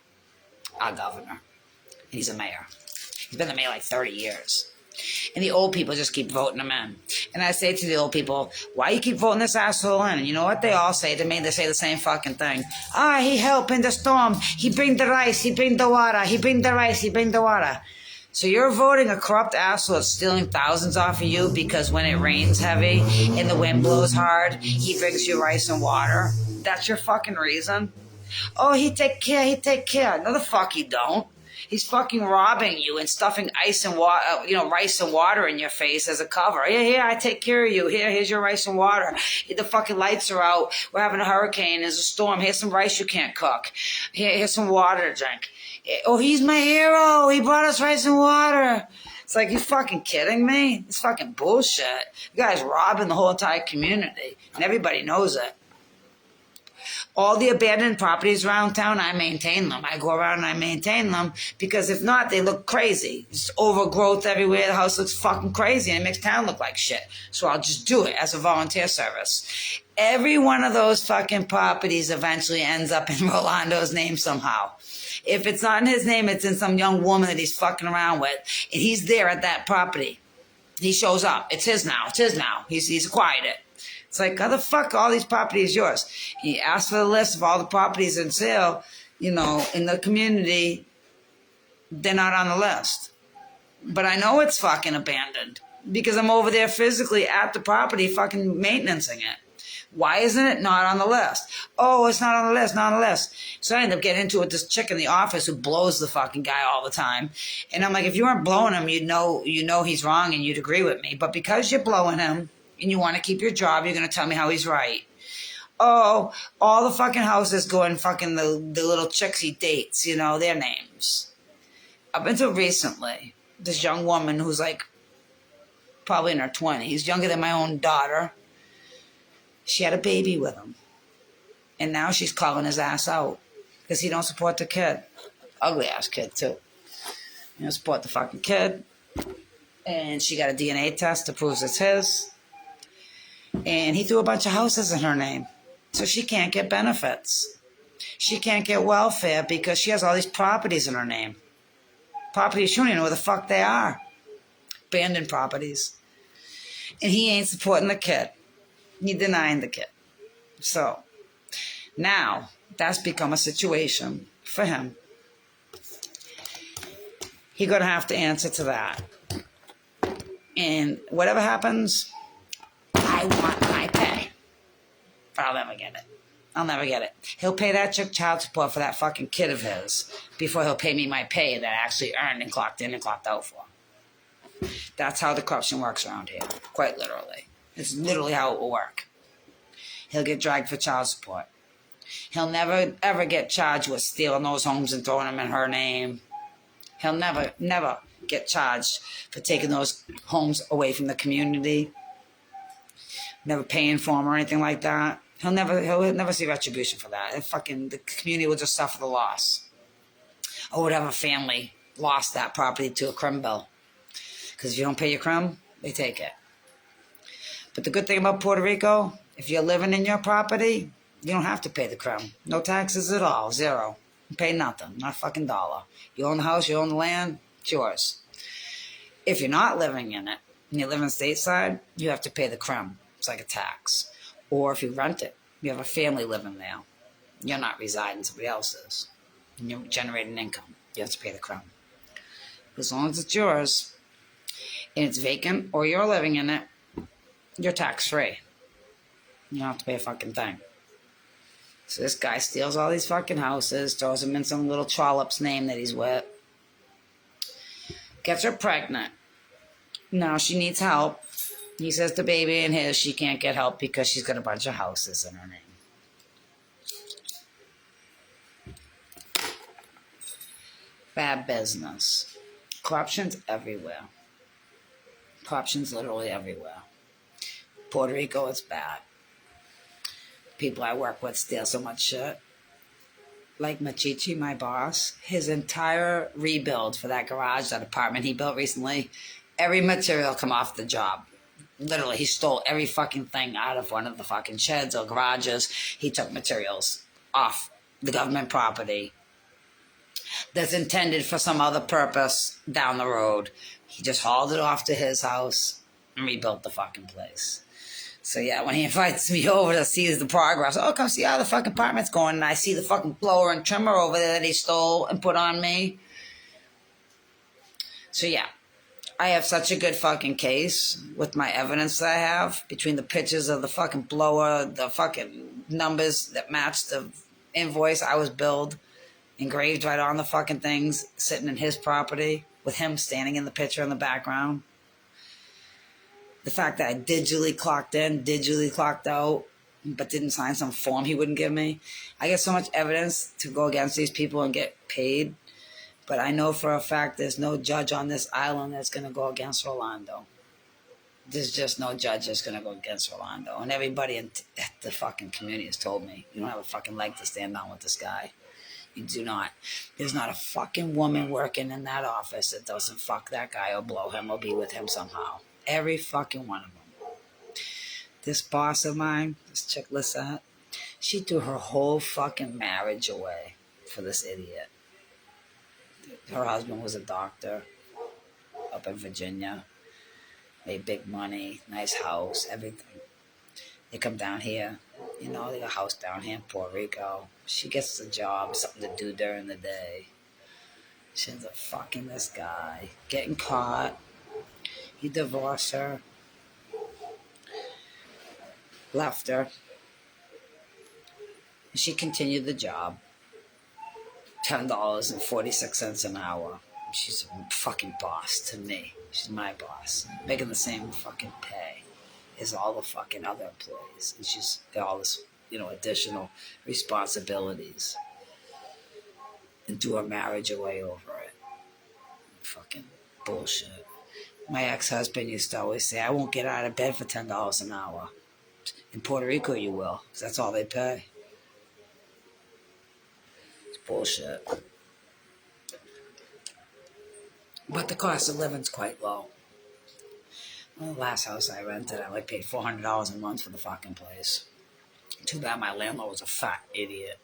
[SPEAKER 1] our governor. And he's a mayor. He's been the mayor like 30 years. And the old people just keep voting him in. And I say to the old people, why you keep voting this asshole in? And you know what they all say to me? They say the same fucking thing. He help in the storm. He bring the rice. He bring the water. He bring the rice. He bring the water. So you're voting a corrupt asshole that's stealing thousands off of you because when it rains heavy and the wind blows hard, he brings you rice and water. That's your fucking reason? Oh, he take care. No, the fuck he don't. He's fucking robbing you and stuffing ice and water, rice and water in your face as a cover. Here, I take care of you. Here's your rice and water. The fucking lights are out. We're having a hurricane. There's a storm. Here's some rice you can't cook. Here's some water to drink. Oh, he's my hero. He brought us rice and water. It's like, you fucking kidding me? It's fucking bullshit. You guys robbing the whole entire community, and everybody knows it. All the abandoned properties around town, I maintain them. I go around and I maintain them because if not, they look crazy. There's overgrowth everywhere. The house looks fucking crazy and it makes town look like shit. So I'll just do it as a volunteer service. Every one of those fucking properties eventually ends up in Rolando's name somehow. If it's not in his name, it's in some young woman that he's fucking around with. And he's there at that property. He shows up. It's his now. He's acquired it. It's like, how the fuck all these properties yours? He asked for the list of all the properties in sale, in the community. They're not on the list. But I know it's fucking abandoned because I'm over there physically at the property fucking maintaining it. Why isn't it not on the list? Oh, it's not on the list. So I end up getting into it with this chick in the office who blows the fucking guy all the time. And I'm like, if you weren't blowing him, you know he's wrong and you'd agree with me. But because you're blowing him, and you want to keep your job, you're going to tell me how he's right. Oh, all the fucking houses go in fucking the little chicks he dates, their names. Up until recently, this young woman who's like probably in her 20s, younger than my own daughter, she had a baby with him. And now she's calling his ass out because he don't support the kid. Ugly ass kid too. Support the fucking kid. And she got a DNA test to prove it's his. And he threw a bunch of houses in her name. So she can't get benefits. She can't get welfare because she has all these properties in her name. Properties she don't even know where the fuck they are. Abandoned properties. And he ain't supporting the kid. He denying the kid. So now that's become a situation for him. He's going to have to answer to that. And whatever happens, I want my pay. But I'll never get it. I'll never get it. He'll pay that chick child support for that fucking kid of his before he'll pay me my pay that I actually earned and clocked in and clocked out for. That's how the corruption works around here. Quite literally. It's literally how it will work. He'll get dragged for child support. He'll never, ever get charged with stealing those homes and throwing them in her name. He'll never, never get charged for taking those homes away from the community. Never paying for them or anything like that. He'll never see retribution for that. The community will just suffer the loss. Or whatever family lost that property to a crime bill. Because if you don't pay your crime, they take it. But the good thing about Puerto Rico, if you're living in your property, you don't have to pay the crime. No taxes at all. Zero. You pay nothing. Not a fucking dollar. You own the house, you own the land, it's yours. If you're not living in it, and you're living stateside, you have to pay the crime. It's like a tax. Or if you rent it, you have a family living there. You're not residing, somebody else is. And you're generating income. You have to pay the crime. As long as it's yours, and it's vacant, or you're living in it, you're tax-free. You don't have to pay a fucking thing. So this guy steals all these fucking houses, throws them in some little trollop's name that he's with, gets her pregnant. Now she needs help. He says the baby and his, she can't get help because she's got a bunch of houses in her name. Bad business. Corruption's everywhere. Corruption's literally everywhere. Puerto Rico, it's bad. People I work with steal so much shit. Like Machichi, my boss, his entire rebuild for that garage, that apartment he built recently, every material come off the job. Literally, he stole every fucking thing out of one of the fucking sheds or garages. He took materials off the government property that's intended for some other purpose down the road. He just hauled it off to his house and rebuilt the fucking place. So yeah, when he invites me over to see the progress, oh, come see how the fucking apartment's going, and I see the fucking blower and trimmer over there that he stole and put on me. So yeah, I have such a good fucking case with my evidence that I have between the pictures of the fucking blower, the fucking numbers that match the invoice I was billed, engraved right on the fucking things, sitting in his property with him standing in the picture in the background. The fact that I digitally clocked in, digitally clocked out, but didn't sign some form he wouldn't give me. I get so much evidence to go against these people and get paid. But I know for a fact there's no judge on this island that's going to go against Rolando. There's just no judge that's going to go against Rolando. And everybody in the fucking community has told me, you don't have a fucking leg to stand on with this guy. You do not. There's not a fucking woman working in that office that doesn't fuck that guy or blow him or be with him somehow. Every fucking one of them. This boss of mine, this chick Lisette, she threw her whole fucking marriage away for this idiot. Her husband was a doctor up in Virginia. Made big money, nice house, everything. They come down here, they got a house down here in Puerto Rico. She gets a job, something to do during the day. She ends up fucking this guy, getting caught. He divorced her, left her, and she continued the job. $10.46 an hour. She's a fucking boss to me. She's my boss. Making the same fucking pay as all the fucking other employees. And she's got all this, additional responsibilities. And threw her marriage away over it. Fucking bullshit. My ex-husband used to always say, I won't get out of bed for $10 an hour. In Puerto Rico, you will, because that's all they pay. It's bullshit. But the cost of living's quite low. Well, the last house I rented, I like paid $400 a month for the fucking place. Too bad my landlord was a fat idiot.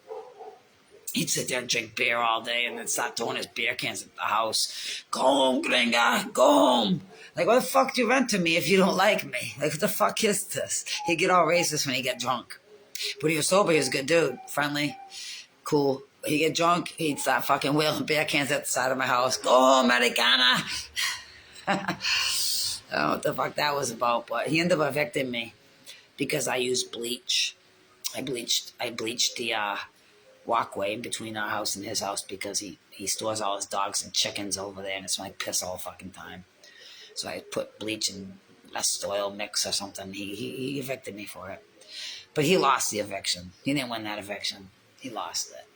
[SPEAKER 1] He'd sit there and drink beer all day and then start throwing his beer cans at the house. Go home, gringa, go home. Like, what the fuck do you rent to me if you don't like me? Like, what the fuck is this? He'd get all racist when he get drunk. But he was sober, he was a good dude. Friendly, cool. He'd get drunk, he'd start fucking wheeling beer cans at the side of my house. Go home, Americana. I don't know what the fuck that was about, but he ended up evicting me because I used bleach. I bleached the walkway between our house and his house because he stores all his dogs and chickens over there and it's like piss all fucking time. So I put bleach and less oil mix or something. He evicted me for it. But he lost the eviction. He didn't win that eviction. He lost it.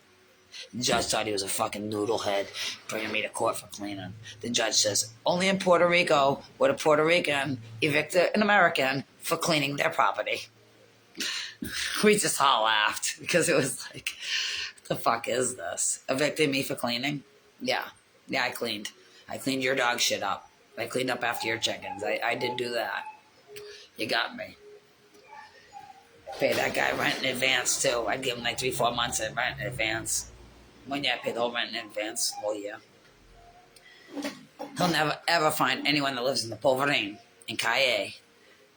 [SPEAKER 1] The judge thought he was a fucking noodlehead, bringing me to court for cleaning. The judge says, only in Puerto Rico would a Puerto Rican evict an American for cleaning their property. We just all laughed because it was like, what the fuck is this? Evicting me for cleaning? Yeah, I cleaned. I cleaned your dog shit up. I cleaned up after your chickens. I did do that. You got me. Pay that guy rent in advance too. I'd give him like 3-4 months of rent in advance. 1 year I paid the whole rent in advance, whole year. He'll never ever find anyone that lives in the Polverine in Calle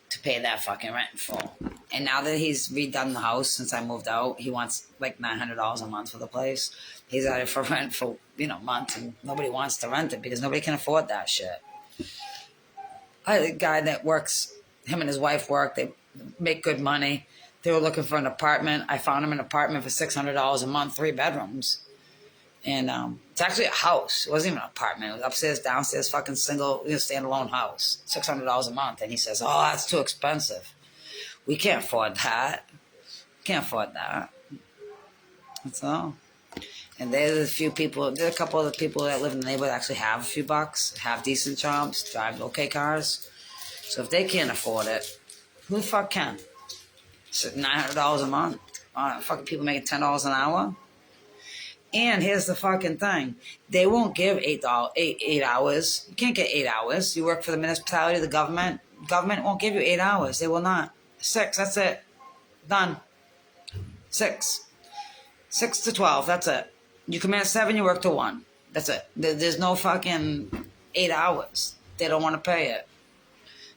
[SPEAKER 1] to pay that fucking rent in full. And now that he's redone the house since I moved out, he wants like $900 a month for the place. He's out for rent for, months, and nobody wants to rent it because nobody can afford that shit. I had a guy that works, him and his wife work, they make good money. They were looking for an apartment. I found him an apartment for $600 a month, 3 bedrooms. And it's actually a house. It wasn't even an apartment. It was upstairs, downstairs, fucking single, standalone house. $600 a month. And he says, oh, that's too expensive. We can't afford that. Can't afford that. That's all. And there's a couple of the people that live in the neighborhood that actually have a few bucks, have decent jobs, drive okay cars. So if they can't afford it, who the fuck can? So $900 a month. Fucking people making $10 an hour. And here's the fucking thing. They won't give 8 hours. You can't get 8 hours. You work for the municipality, the government. Government won't give you 8 hours. They will not. 6, that's it. Done. 6. 6 to 12, that's it. You come in at 7, you work to 1. That's it. There's no fucking 8 hours. They don't want to pay it.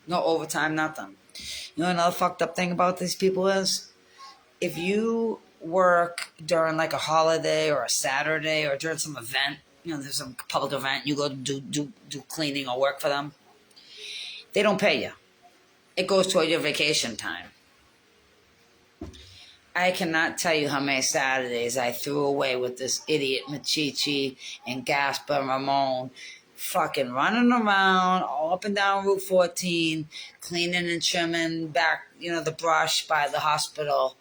[SPEAKER 1] No overtime, nothing. You know another fucked up thing about these people is? If you work during like a holiday or a Saturday or during some event, there's some public event, you go to do cleaning or work for them, they don't pay you. It goes toward your vacation time. I cannot tell you how many Saturdays I threw away with this idiot Machichi and Gaspar and Ramon fucking running around all up and down Route 14, cleaning and trimming back, the brush by the hospital.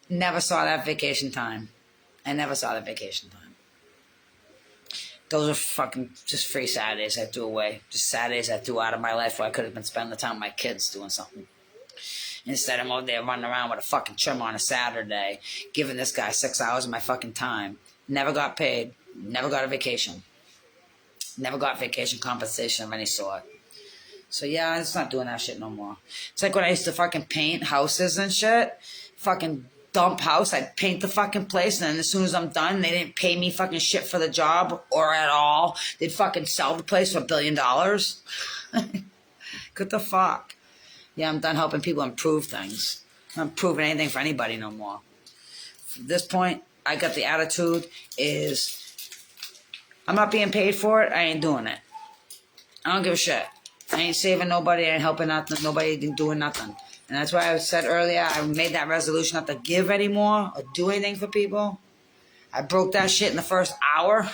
[SPEAKER 1] Never saw that vacation time. I never saw that vacation time. Those are fucking just free Saturdays I threw away. Just Saturdays I threw out of my life where I could have been spending the time with my kids doing something. Instead, I'm over there running around with a fucking trimmer on a Saturday, giving this guy 6 hours of my fucking time. Never got paid. Never got a vacation. Never got vacation compensation of any sort. So yeah, I'm just not doing that shit no more. It's like when I used to fucking paint houses and shit. Fucking dump house. I'd paint the fucking place, and then as soon as I'm done, they didn't pay me fucking shit for the job or at all. They'd fucking sell the place for $1 billion. What the fuck? Yeah, I'm done helping people improve things. I'm not proving anything for anybody no more. At this point, I got the attitude is, I'm not being paid for it, I ain't doing it. I don't give a shit. I ain't saving nobody, I ain't helping nothing, nobody ain't doing nothing. And that's why I said earlier, I made that resolution not to give anymore or do anything for people. I broke that shit in the first hour.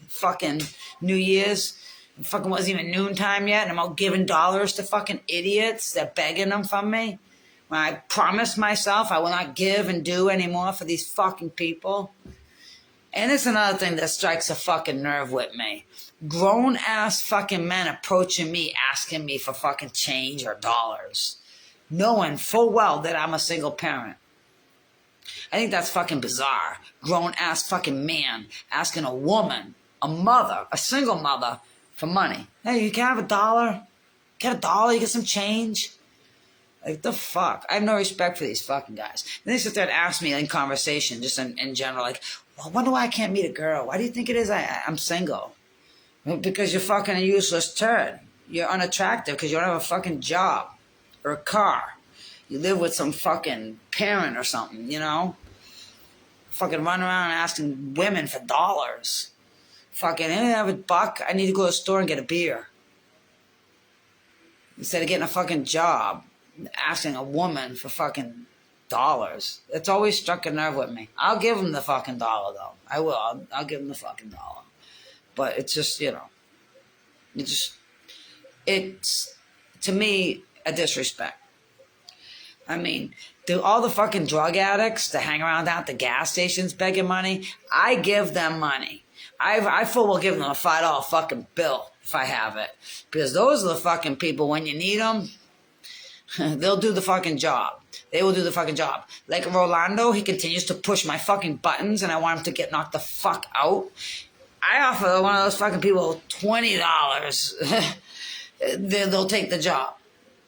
[SPEAKER 1] Fucking New Year's. It fucking wasn't even noontime yet, and I'm out giving dollars to fucking idiots. They're begging them from me. When I promised myself I will not give and do anymore for these fucking people. And it's another thing that strikes a fucking nerve with me. Grown-ass fucking men approaching me, asking me for fucking change or dollars. Knowing full well that I'm a single parent. I think that's fucking bizarre. Grown-ass fucking man asking a woman, a mother, a single mother, for money. Hey, you can have $1? Get $1, you get some change. Like, the fuck? I have no respect for these fucking guys. And they sit there and ask me in conversation, just in general, like, well, I wonder why I can't meet a girl. Why do you think it is I'm single? Well, because you're fucking a useless turd. You're unattractive because you don't have a fucking job or a car. You live with some fucking parent or something, you know? Fucking run around asking women for dollars. Fucking, hey, I have $1. I need to go to the store and get a beer. Instead of getting a fucking job, asking a woman for fucking dollars. It's always struck a nerve with me. I'll give them the fucking dollar, though. I will. I'll give them the fucking dollar. But it's just, you know, it's, to me, a disrespect. I mean, do all the fucking drug addicts that hang around down at the gas stations begging money, I give them money. I full well give them a $5 fucking bill if I have it. Because those are the fucking people, when you need them, they'll do the fucking job. They will do the fucking job. Like Rolando, he continues to push my fucking buttons and I want him to get knocked the fuck out. I offer one of those fucking people $20. They'll take the job.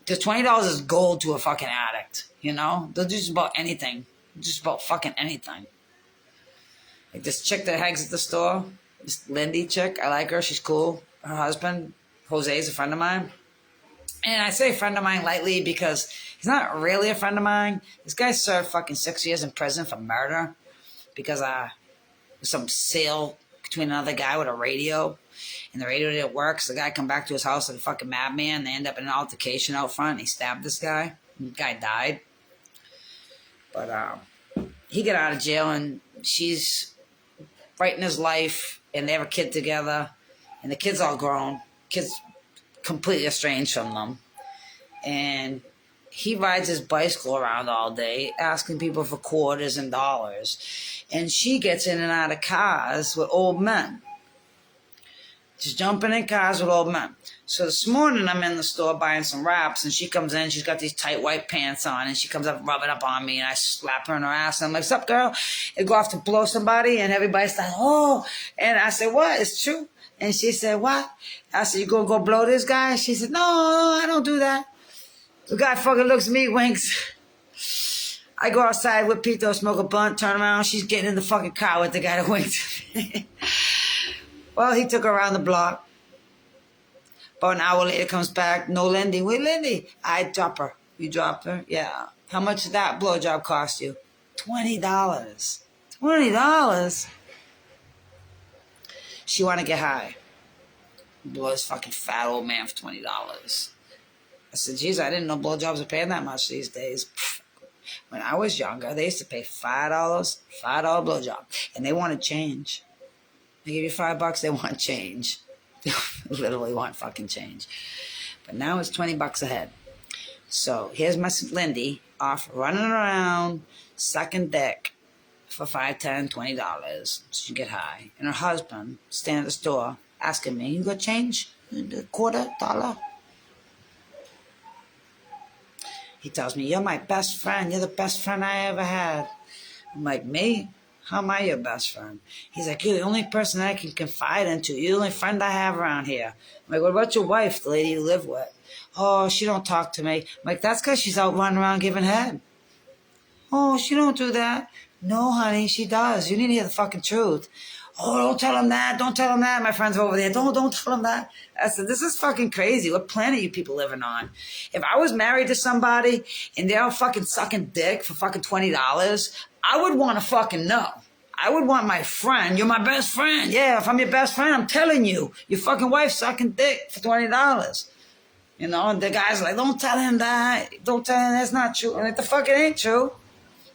[SPEAKER 1] Because $20 is gold to a fucking addict, you know? They'll do just about anything. Just about fucking anything. Like this chick that hangs at the store, this Lindy chick, I like her, she's cool. Her husband, Jose, is a friend of mine. And I say friend of mine lightly because he's not really a friend of mine. This guy served fucking 6 years in prison for murder because some sale between another guy with a radio. And the radio didn't work, so the guy come back to his house like a fucking madman. They end up in an altercation out front. And he stabbed this guy. The guy died. But he got out of jail, and she's fighting his life, and they have a kid together. And the kid's all grown. Kid's completely estranged from them. And he rides his bicycle around all day, asking people for quarters and dollars. And she gets in and out of cars with old men. She's jumping in cars with old men. So this morning I'm in the store buying some wraps, and she comes in, she's got these tight white pants on, and she comes up rubbing up on me, and I slap her in her ass, and I'm like, "Sup, girl?" I go off to blow somebody, and everybody's like, "Oh." And I said, "What? It's true?" And she said, "What?" I said, "You gonna go blow this guy?" She said, "No, I don't do that." The guy fucking looks at me, winks. I go outside with Pito, smoke a blunt, turn around, she's getting in the fucking car with the guy that winked at me. Well, he took her around the block. About an hour later, comes back. No Lindy. Wait, Lindy. I drop her. You dropped her? Yeah. How much did that blowjob cost you? $20. $20? She want to get high. Blow this fucking fat old man for $20. I said, geez, I didn't know blowjobs were paying that much these days. When I was younger, they used to pay $5 blowjob. And they wanted change. They give you $5, they want change. They literally want fucking change. But now it's $20 a head. So here's my Lindy off running around, sucking dick for $5, $10, $20. So you get high. And her husband standing at the store asking me, "You got change? $quarter, $1? He tells me, "You're my best friend. You're the best friend I ever had." I'm like, "Me? How am I your best friend?" He's like, "You're the only person I can confide into. You're the only friend I have around here." I'm like, "What about your wife, the lady you live with?" "Oh, she don't talk to me." I'm like, "That's because she's out running around giving head." "Oh, she don't do that." "No, honey, she does. You need to hear the fucking truth." "Oh, don't tell him that. Don't tell him that." My friends are over there. Don't tell him that. I said, this is fucking crazy. What planet are you people living on? If I was married to somebody and they're all fucking sucking dick for fucking $20, I would want to fucking know. I would want my friend. You're my best friend. Yeah, if I'm your best friend, I'm telling you, your fucking wife sucking dick for $20. You know, and the guys are like, "Don't tell him that. Don't tell him that's not true." And like, the fuck it ain't true.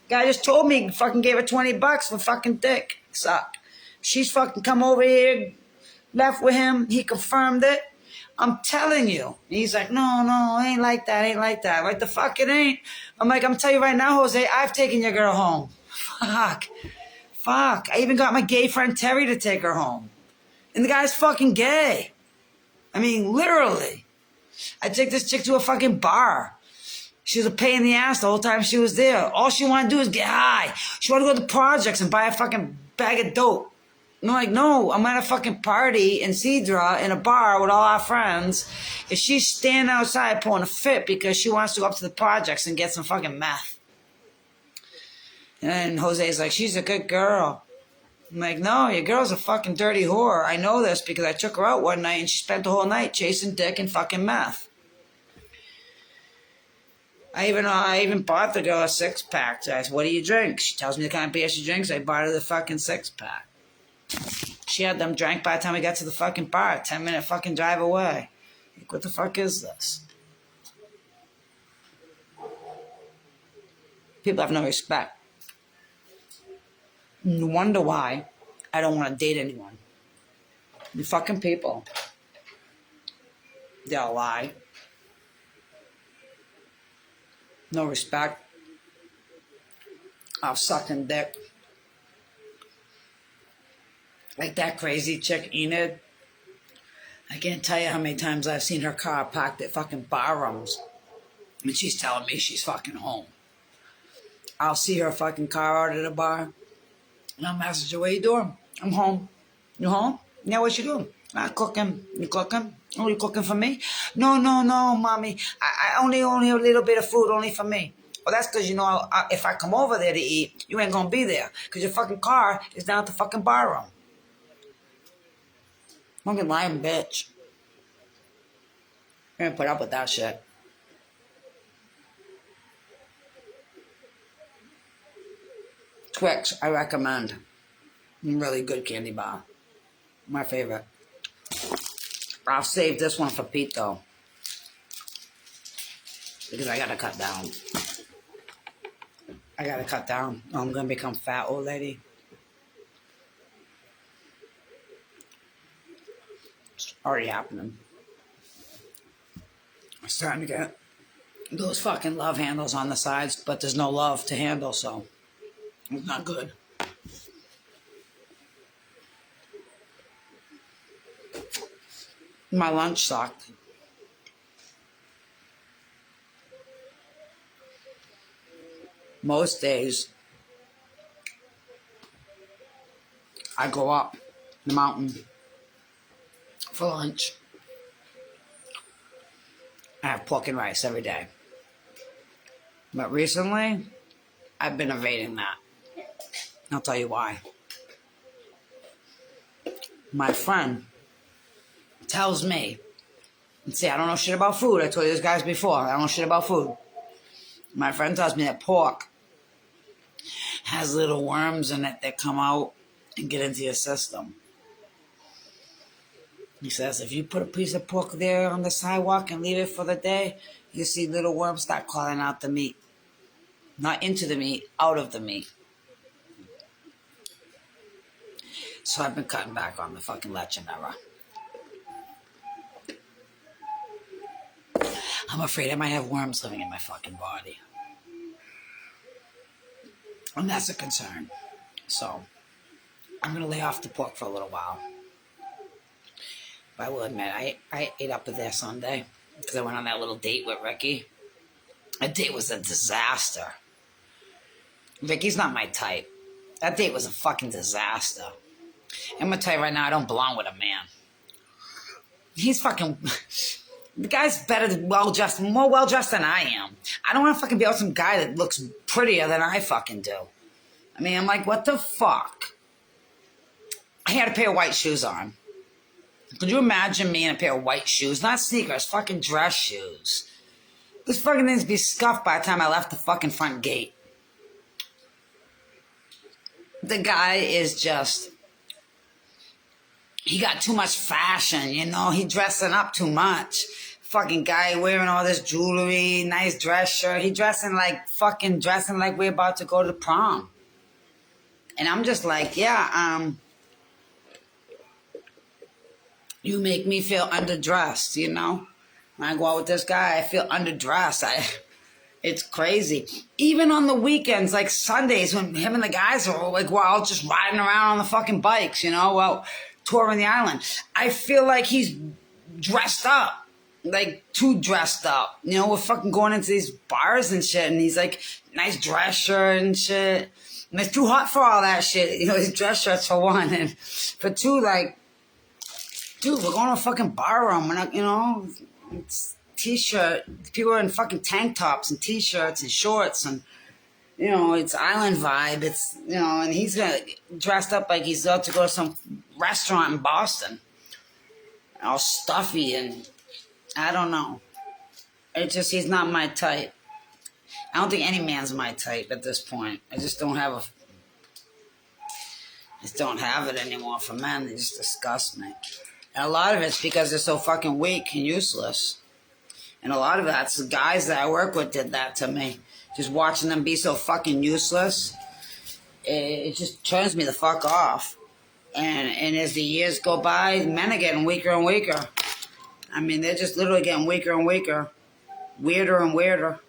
[SPEAKER 1] Guy just told me, fucking gave her $20 for fucking dick suck. She's fucking come over here, left with him. He confirmed it. I'm telling you. And he's like, no, ain't like that, ain't like that. Like, the fuck it ain't. I'm like, I'm telling you right now, Jose, I've taken your girl home. Fuck. I even got my gay friend Terry to take her home. And the guy's fucking gay. I mean, literally. I take this chick to a fucking bar. She was a pain in the ass the whole time she was there. All she wanted to do is get high. She wanted to go to the projects and buy a fucking bag of dope. I'm like, no, I'm at a fucking party in Cedra in a bar with all our friends. If she's standing outside pulling a fit because she wants to go up to the projects and get some fucking meth. And Jose's like, she's a good girl. I'm like, no, your girl's a fucking dirty whore. I know this because I took her out one night and she spent the whole night chasing dick and fucking meth. I even bought the girl a 6-pack. I said, what do you drink? She tells me the kind of beer she drinks. I bought her the fucking 6-pack. She had them drank by the time we got to the fucking bar. 10-minute fucking drive away. Like, what the fuck is this? People have no respect. You wonder why I don't want to date anyone. You fucking people. They'll lie. No respect. I'll sucking dick. Like that crazy chick Enid. I can't tell you how many times I've seen her car parked at fucking bar rooms. And she's telling me she's fucking home. I'll see her fucking car out at a bar. And I'll message her, what you doing? I'm home. You home? Yeah, what you doing? I'm cooking. You cooking? Oh, you cooking for me? No, mommy. I only a little bit of food, only for me. Well, that's because, you know, if I come over there to eat, you ain't going to be there. Because your fucking car is down at the fucking bar room. Fucking lying bitch. I ain't put up with that shit. Twix, I recommend. Really good candy bar. My favorite. I'll save this one for Pete, though. Because I gotta cut down. I'm gonna become fat old lady. It's already happening. I'm starting to get those fucking love handles on the sides, but there's no love to handle, so it's not good. My lunch sucked. Most days, I go up the mountain for lunch. I have pork and rice every day. But recently, I've been evading that. I'll tell you why. My friend tells me, and see, I don't know shit about food. I told you this guys before. I don't know shit about food. My friend tells me that pork has little worms in it that come out and get into your system. He says if you put a piece of pork there on the sidewalk and leave it for the day, you see little worms start crawling out the meat. Not into the meat, out of the meat. So I've been cutting back on the fucking lechonera. I'm afraid I might have worms living in my fucking body. And that's a concern. So, I'm going to lay off the pork for a little while. But I will admit, I ate up there Sunday because I went on that little date with Ricky. That date was a disaster. Ricky's not my type. That date was a fucking disaster. I'm going to tell you right now, I don't belong with a man. He's fucking... The guy's better, well-dressed, more well-dressed than I am. I don't want to fucking be with some guy that looks prettier than I fucking do. I mean, I'm like, what the fuck? I had a pair of white shoes on. Could you imagine me in a pair of white shoes? Not sneakers, fucking dress shoes. Those fucking things be scuffed by the time I left the fucking front gate. The guy is just... He got too much fashion, you know? He dressing up too much. Fucking guy wearing all this jewelry, nice dress shirt. He dressing like we're about to go to the prom. And I'm just like, yeah, you make me feel underdressed, you know? When I go out with this guy, I feel underdressed. It's crazy. Even on the weekends, like Sundays, when him and the guys are like, we're all just riding around on the fucking bikes, you know? Well, touring the island. I feel like he's dressed up, like too dressed up. You know, we're fucking going into these bars and shit, and he's like, nice dress shirt and shit. And it's too hot for all that shit. You know, his dress shirts for one. And for two, like, dude, we're going to a fucking bar room. We're not, you know, it's t-shirt. People are in fucking tank tops and t-shirts and shorts. And, you know, it's island vibe. It's, you know, and he's dressed up like he's out to go to some restaurant in Boston. All stuffy and I don't know. It's just, he's not my type. I don't think any man's my type at this point. I just don't have it anymore for men. They just disgust me. And a lot of it's because they're so fucking weak and useless. And a lot of that's the guys that I work with did that to me. Just watching them be so fucking useless, it just turns me the fuck off. And as the years go by, men are getting weaker and weaker. I mean, they're just literally getting weaker and weaker. Weirder and weirder.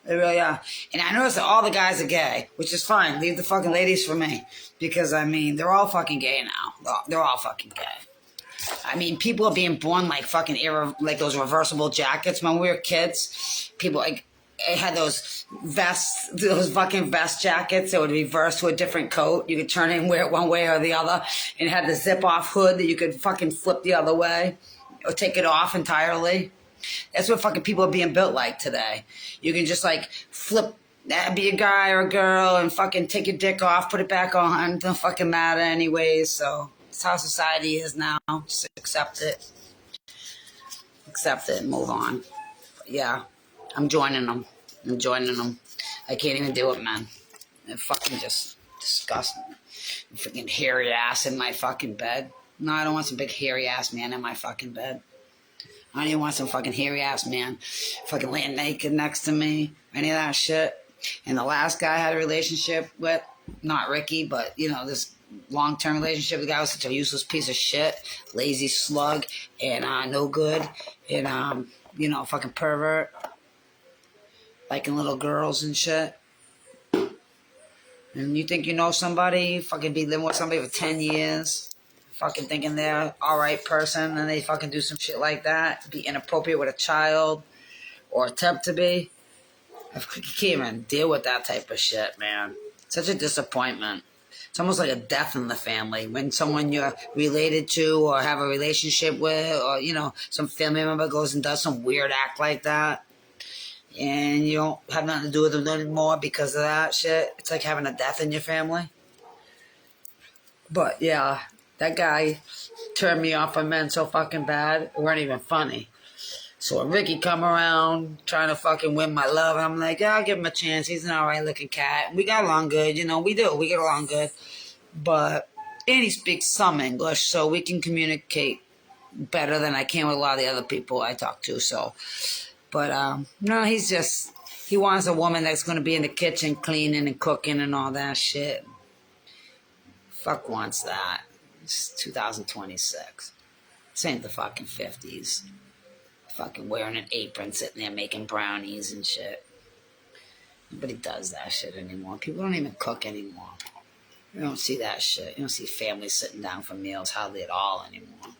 [SPEAKER 1] They really are. And I notice that all the guys are gay, which is fine. Leave the fucking ladies for me. Because, I mean, they're all fucking gay now. They're all fucking gay. I mean, people are being born like fucking like those reversible jackets. When we were kids, people like had those vests, those fucking vest jackets that would reverse to a different coat. You could turn it and wear it one way or the other. And it had the zip-off hood that you could fucking flip the other way. Or take it off entirely. That's what fucking people are being built like today. You can just like flip, be a guy or a girl and fucking take your dick off, put it back on. It don't fucking matter anyways. So it's how society is now. Just accept it. Accept it and move on. But yeah, I'm joining them. I can't even deal with men. They're fucking just disgusting. Freaking hairy ass in my fucking bed. No, I don't want some big hairy ass man in my fucking bed. I don't even want some fucking hairy ass man fucking laying naked next to me. Any of that shit. And the last guy I had a relationship with, not Ricky, but, you know, this long-term relationship, the guy was such a useless piece of shit, lazy slug, and no good, and, you know, fucking pervert, liking little girls and shit. And you think you know somebody, fucking be living with somebody for 10 years, fucking thinking they're alright person, and they fucking do some shit like that, be inappropriate with a child, or attempt to be. I can't even deal with that type of shit, man. Such a disappointment. It's almost like a death in the family when someone you're related to or have a relationship with, or, you know, some family member goes and does some weird act like that, and you don't have nothing to do with them anymore because of that shit. It's like having a death in your family. But yeah, that guy turned me off on men so fucking bad, it weren't even funny. So when Ricky come around trying to fucking win my love, I'm like, yeah, I'll give him a chance. He's an alright looking cat. We got along good, you know, we do. We get along good. But, and he speaks some English, so we can communicate better than I can with a lot of the other people I talk to, so. But, no, he wants a woman that's going to be in the kitchen cleaning and cooking and all that shit. Fuck wants that. It's 2026. This ain't the fucking 50s. Fucking wearing an apron, sitting there making brownies and shit. Nobody does that shit anymore. People don't even cook anymore. You don't see that shit. You don't see families sitting down for meals hardly at all anymore.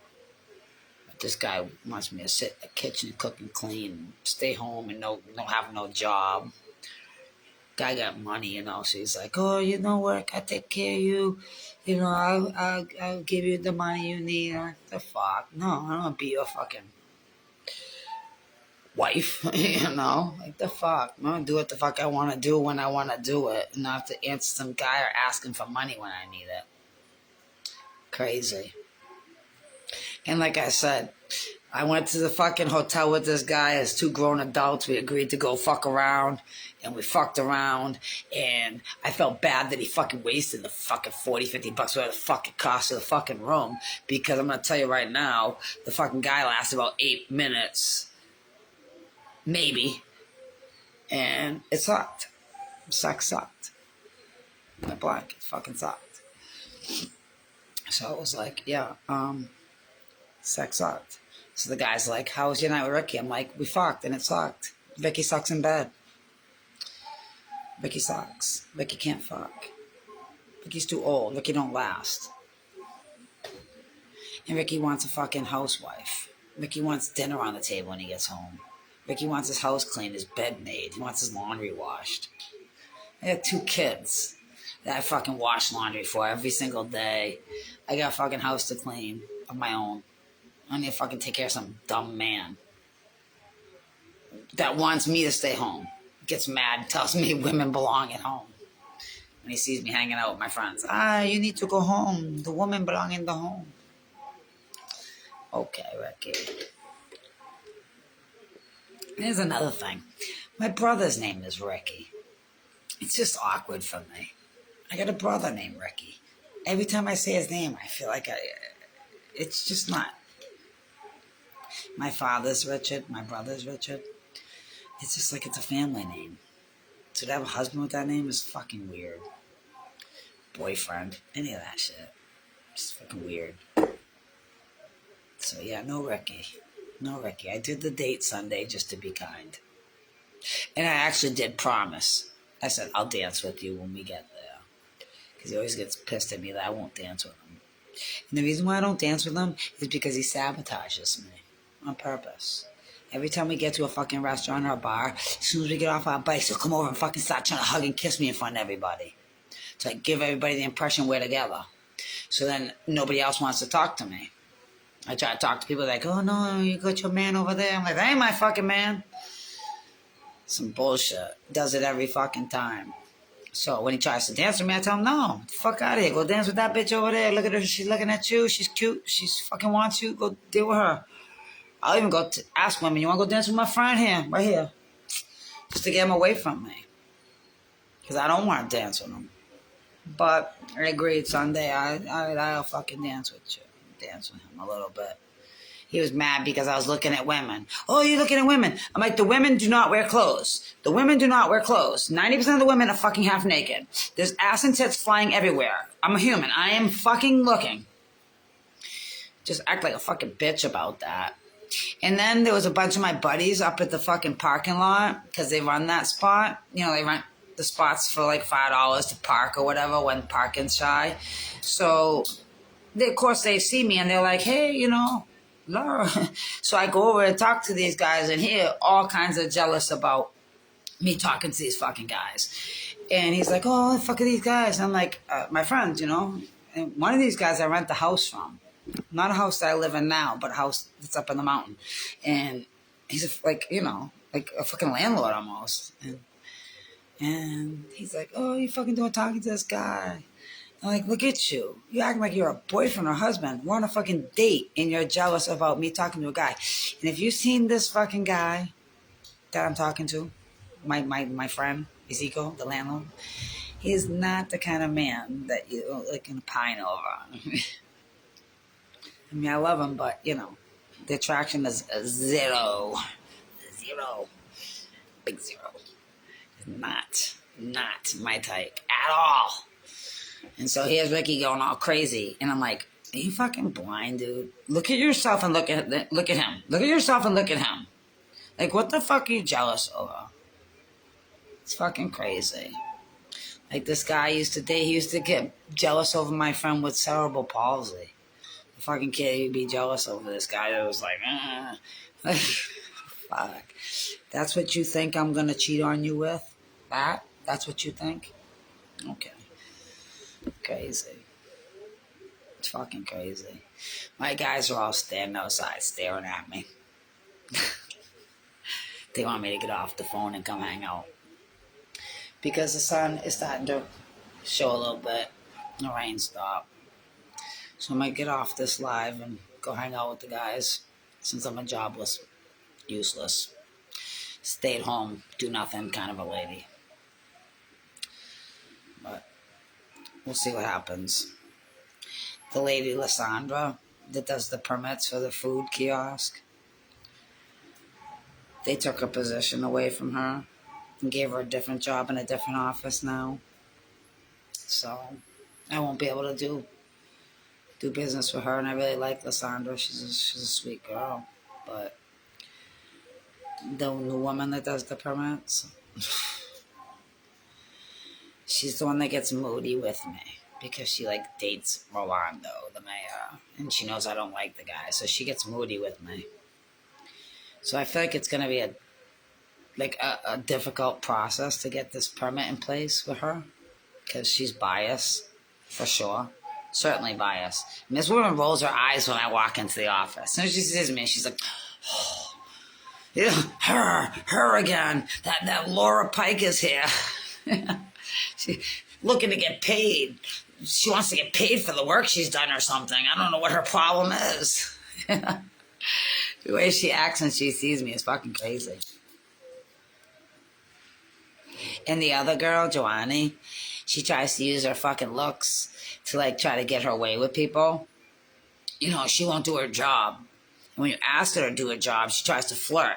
[SPEAKER 1] But this guy wants me to sit in the kitchen and cook and clean, stay home and don't have no job. Guy got money, you know, so he's like, oh, you know what, I take care of you. You know, I'll give you the money you need. I'm like, the fuck? No, I don't want to be your fucking wife, you know, like the fuck. I'm gonna do what the fuck I want to do when I want to do it, and not have to answer some guy or asking for money when I need it. Crazy. And like I said, I went to the fucking hotel with this guy as two grown adults. We agreed to go fuck around, and we fucked around, and I felt bad that he fucking wasted the fucking $40-50 whatever the fuck it cost of the fucking room, because I'm gonna tell you right now, the fucking guy lasted about 8 minutes. Maybe. And it sucked. Sex sucked. My blank. It fucking sucked. So it was like, yeah, sex sucked. So the guy's like, how was your night with Ricky? I'm like, we fucked and it sucked. Vicky sucks in bed. Vicky sucks. Vicky can't fuck. Vicky's too old. Vicky don't last. And Ricky wants a fucking housewife. Ricky wants dinner on the table when he gets home. Ricky wants his house cleaned, his bed made. He wants his laundry washed. I got 2 kids that I fucking wash laundry for every single day. I got a fucking house to clean of my own. I need to fucking take care of some dumb man that wants me to stay home. Gets mad, tells me women belong at home. When he sees me hanging out with my friends. You need to go home. The women belong in the home. Okay, Ricky. Here's another thing. My brother's name is Ricky. It's just awkward for me. I got a brother named Ricky. Every time I say his name, I feel like it's just not. My father's Richard. My brother's Richard. It's just like it's a family name. So to have a husband with that name is fucking weird. Boyfriend. Any of that shit. It's fucking weird. So yeah, no Ricky. No Ricky. I did the date Sunday just to be kind. And I actually did promise. I said, I'll dance with you when we get there. Because he always gets pissed at me that I won't dance with him. And the reason why I don't dance with him is because he sabotages me. On purpose. Every time we get to a fucking restaurant or a bar, as soon as we get off our bikes, he'll come over and fucking start trying to hug and kiss me in front of everybody. To like give everybody the impression we're together. So then nobody else wants to talk to me. I try to talk to people like, oh no, you got your man over there. I'm like, that ain't my fucking man. Some bullshit. Does it every fucking time. So when he tries to dance with me, I tell him, no, fuck out of here. Go dance with that bitch over there. Look at her. She's looking at you. She's cute. She's fucking wants you. Go deal with her. I'll even go to ask women, you want to go dance with my friend here? Right here. Just to get him away from me. Because I don't want to dance with him. But I agreed Sunday. I'll fucking dance with you. Dance with him a little bit. He was mad because I was looking at women. Oh, you're looking at women. I'm like, the women do not wear clothes. The women do not wear clothes. 90% of the women are fucking half naked. There's ass and tits flying everywhere. I'm a human. I am fucking looking. Just act like a fucking bitch about that. And then there was a bunch of my buddies up at the fucking parking lot because they run that spot. You know, they rent the spots for like $5 to park or whatever when parking's shy. So, of course, they see me and they're like, hey, you know, Laura. So I go over and talk to these guys and hear all kinds of jealous about me talking to these fucking guys. And he's like, oh, fuck are these guys? And I'm like, my friends, you know. And one of these guys I rent the house from. Not a house that I live in now, but a house that's up in the mountain. And he's like, you know, like a fucking landlord almost. And he's like, oh, you fucking doing talking to this guy? I'm like, look at you. You acting like you're a boyfriend or husband. We're on a fucking date and you're jealous about me talking to a guy. And if you've seen this fucking guy that I'm talking to, my friend, Ezekiel, the landlord, he's not the kind of man that you like can pine over. I mean, I love him, but, you know, the attraction is a zero. Zero. Big zero. Not my type at all. And so here's Ricky going all crazy. And I'm like, are you fucking blind, dude? Look at yourself and look at him. Look at yourself and look at him. Like, what the fuck are you jealous over? It's fucking crazy. Like, this guy he used to get jealous over my friend with cerebral palsy. The fucking kid, he'd be jealous over this guy that was like, fuck. That's what you think I'm gonna cheat on you with? That's what you think? Okay. Crazy. It's fucking crazy. My guys are all standing outside staring at me. They want me to get off the phone and come hang out. Because the sun is starting to show a little bit. The rain stopped. So I might get off this live and go hang out with the guys since I'm a jobless, useless, stay at home, do nothing kind of a lady. But we'll see what happens. The lady, Lysandra, that does the permits for the food kiosk, they took her position away from her and gave her a different job in a different office now. So I won't be able to do business with her, and I really like Lysandra. She's a sweet girl. But the woman that does the permits, she's the one that gets moody with me because she like dates Rolando, the mayor, and she knows I don't like the guy, so she gets moody with me. So I feel like it's gonna be a like a difficult process to get this permit in place with her because she's biased, for sure. Certainly biased. And this woman rolls her eyes when I walk into the office. As soon as she sees me, she's like, oh, yeah, her again. That Laura Pike is here. She looking to get paid. She wants to get paid for the work she's done or something. I don't know what her problem is. The way she acts when she sees me is fucking crazy. And the other girl, Joannie, she tries to use her fucking looks to like try to get her way with people. You know, she won't do her job. And when you ask her to do her job, she tries to flirt.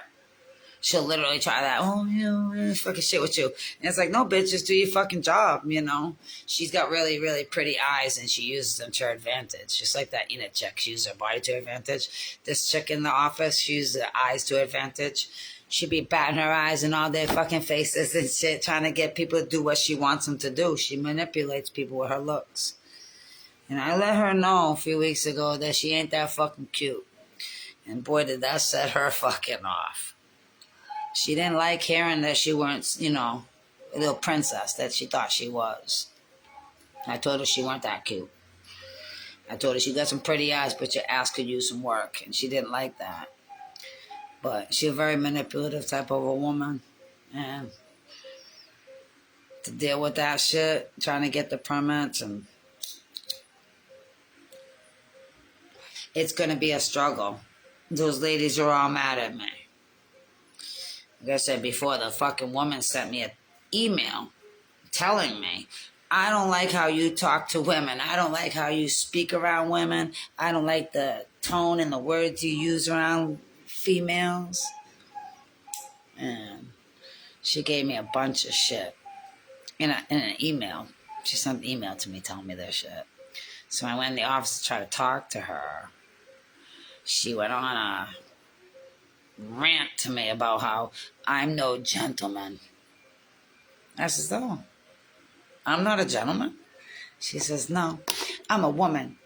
[SPEAKER 1] She'll literally try that, oh, you know, fucking shit with you. And it's like, no, bitch, just do your fucking job, you know. She's got really, really pretty eyes, and she uses them to her advantage. Just like that Enid chick, she uses her body to her advantage. This chick in the office, she uses her eyes to her advantage. She'd be batting her eyes in all their fucking faces and shit, trying to get people to do what she wants them to do. She manipulates people with her looks. And I let her know a few weeks ago that she ain't that fucking cute. And boy, did that set her fucking off. She didn't like hearing that she weren't, you know, a little princess that she thought she was. I told her she weren't that cute. I told her she got some pretty eyes, but your ass could use some work. And she didn't like that. But she's a very manipulative type of a woman. And to deal with that shit, trying to get the permits, and it's going to be a struggle. Those ladies are all mad at me. Like I said before, the fucking woman sent me an email telling me, I don't like how you talk to women. I don't like how you speak around women. I don't like the tone and the words you use around females. And she gave me a bunch of shit in an email. She sent an email to me telling me this shit. So I went in the office to try to talk to her. She went on a rant to me about how I'm no gentleman. I says, oh, I'm not a gentleman? She says, no, I'm a woman.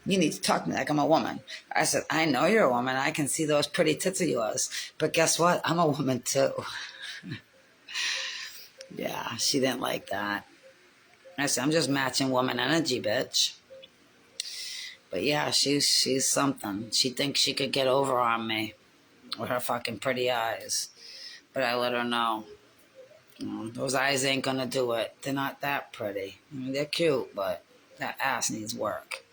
[SPEAKER 1] You need to talk to me like I'm a woman. I said, I know you're a woman. I can see those pretty tits of yours. But guess what? I'm a woman too. Yeah, she didn't like that. I said, I'm just matching woman energy, bitch. But yeah, she's something. She thinks she could get over on me with her fucking pretty eyes. But I let her know, you know, those eyes ain't gonna do it. They're not that pretty. I mean, they're cute, but that ass needs work.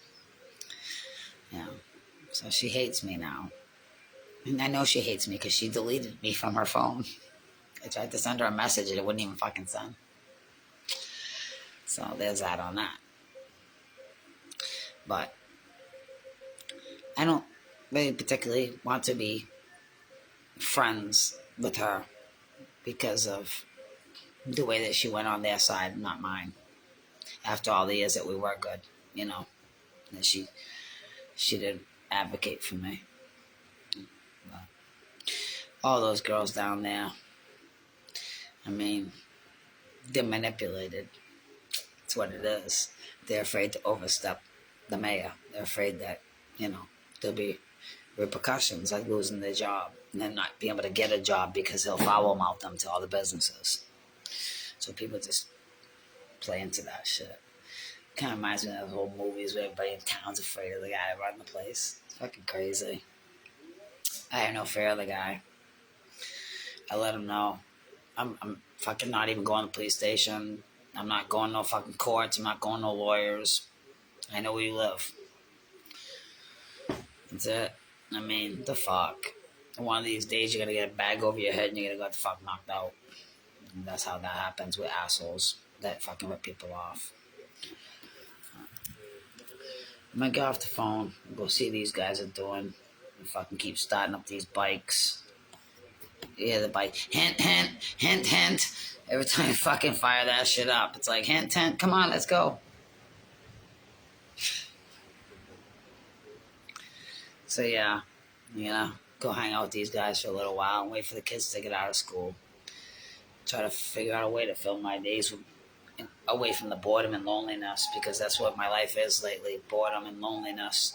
[SPEAKER 1] Yeah. So she hates me now. And I know she hates me because she deleted me from her phone. I tried to send her a message and it wouldn't even fucking send. So there's that on that. But I don't really particularly want to be friends with her because of the way that she went on their side, not mine. After all the years that we were good, you know, and she didn't advocate for me. But all those girls down there, I mean, they're manipulated. That's what it is. They're afraid to overstep the mayor. They're afraid that, you know, there'll be repercussions like losing their job and then not being able to get a job because he'll foul mouth them to all the businesses. So people just play into that shit. Kind of reminds me of those old movies where everybody in town's afraid of the guy running the place. It's fucking crazy. I have no fear of the guy. I let him know. I'm fucking not even going to the police station. I'm not going to no fucking courts. I'm not going to no lawyers. I know where you live. That's it. I mean, the fuck. One of these days you're gonna get a bag over your head and you're gonna get the fuck knocked out. And that's how that happens with assholes that fucking rip people off. I'm gonna get off the phone and go see what these guys are doing. And fucking keep starting up these bikes. Yeah, the bike. Hint, hint, hint, hint. Every time you fucking fire that shit up, it's like, hint, hint, come on, let's go. So yeah, you know, go hang out with these guys for a little while and wait for the kids to get out of school. Try to figure out a way to fill my days away from the boredom and loneliness, because that's what my life is lately, boredom and loneliness.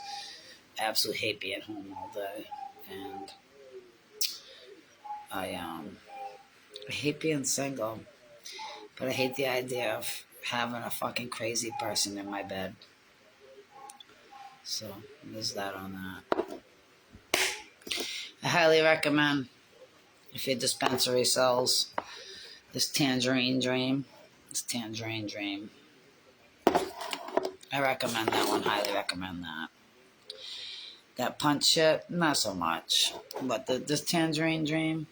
[SPEAKER 1] I absolutely hate being home all day. And I hate being single, but I hate the idea of having a fucking crazy person in my bed. So, there's that on that. I highly recommend, if your dispensary sells, this Tangerine Dream. This Tangerine Dream. I recommend that one. Highly recommend that. That punch shit, not so much. But this Tangerine Dream,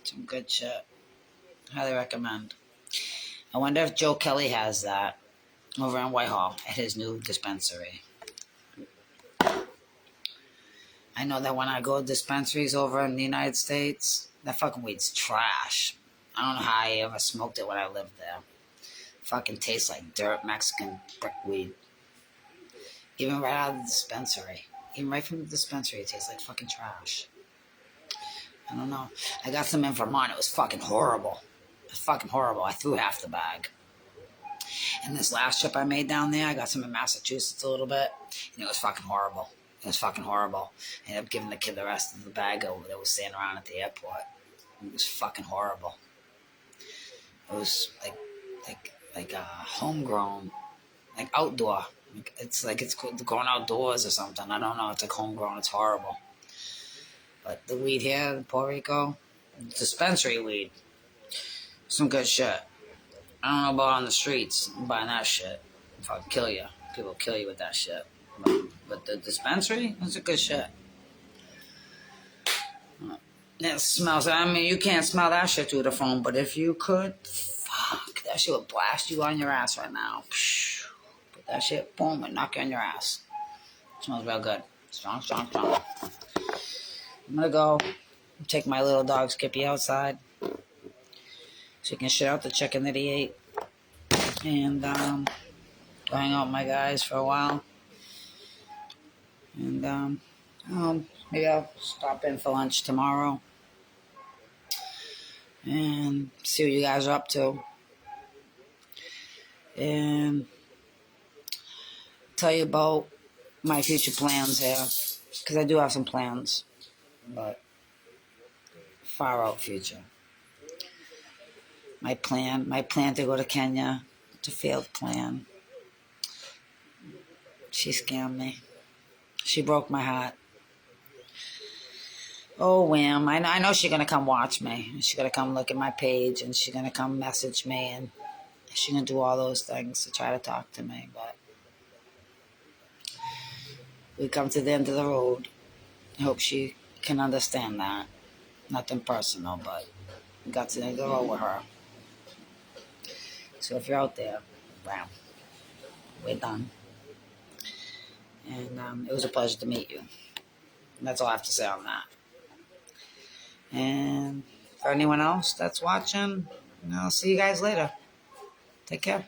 [SPEAKER 1] some good shit. Highly recommend. I wonder if Joe Kelly has that over in Whitehall at his new dispensary. I know that when I go to dispensaries over in the United States, that fucking weed's trash. I don't know how I ever smoked it when I lived there. Fucking tastes like dirt Mexican brick weed. Even right out of the dispensary. Even right from the dispensary, it tastes like fucking trash. I don't know. I got some in Vermont. It was fucking horrible. It was fucking horrible. I threw half the bag. And this last trip I made down there, I got some in Massachusetts a little bit. And it was fucking horrible. It was fucking horrible. I ended up giving the kid the rest of the bag over that was standing around at the airport. It was fucking horrible. It was like homegrown, like outdoor. It's like it's going outdoors or something. I don't know. It's like homegrown. It's horrible. But the weed here in Puerto Rico, dispensary weed, some good shit. I don't know about on the streets buying that shit. If I kill you, people kill you with that shit. But the dispensary, that's a good shit. It smells. I mean, you can't smell that shit through the phone, but if you could, fuck, that shit would blast you on your ass right now. Put that shit, boom, and knock you on your ass. It smells real good. Strong, strong, strong. I'm gonna go take my little dog Skippy outside so he can shit out the chicken that he ate. And go hang out with my guys for a while. And maybe I'll stop in for lunch tomorrow and see what you guys are up to. And tell you about my future plans here. Because I do have some plans. But far out future. My plan to go to Kenya. It's a failed plan. She scammed me. She broke my heart. Oh, Wham. I know she's going to come watch me. She's going to come look at my page, and she's going to come message me, and she's going to do all those things to try to talk to me. But we come to the end of the road. I hope she can understand that. Nothing personal, but we got to the end of the road with her. So if you're out there, wow, we're done. And it was a pleasure to meet you. And that's all I have to say on that. And for anyone else that's watching, I'll see you guys later. Take care.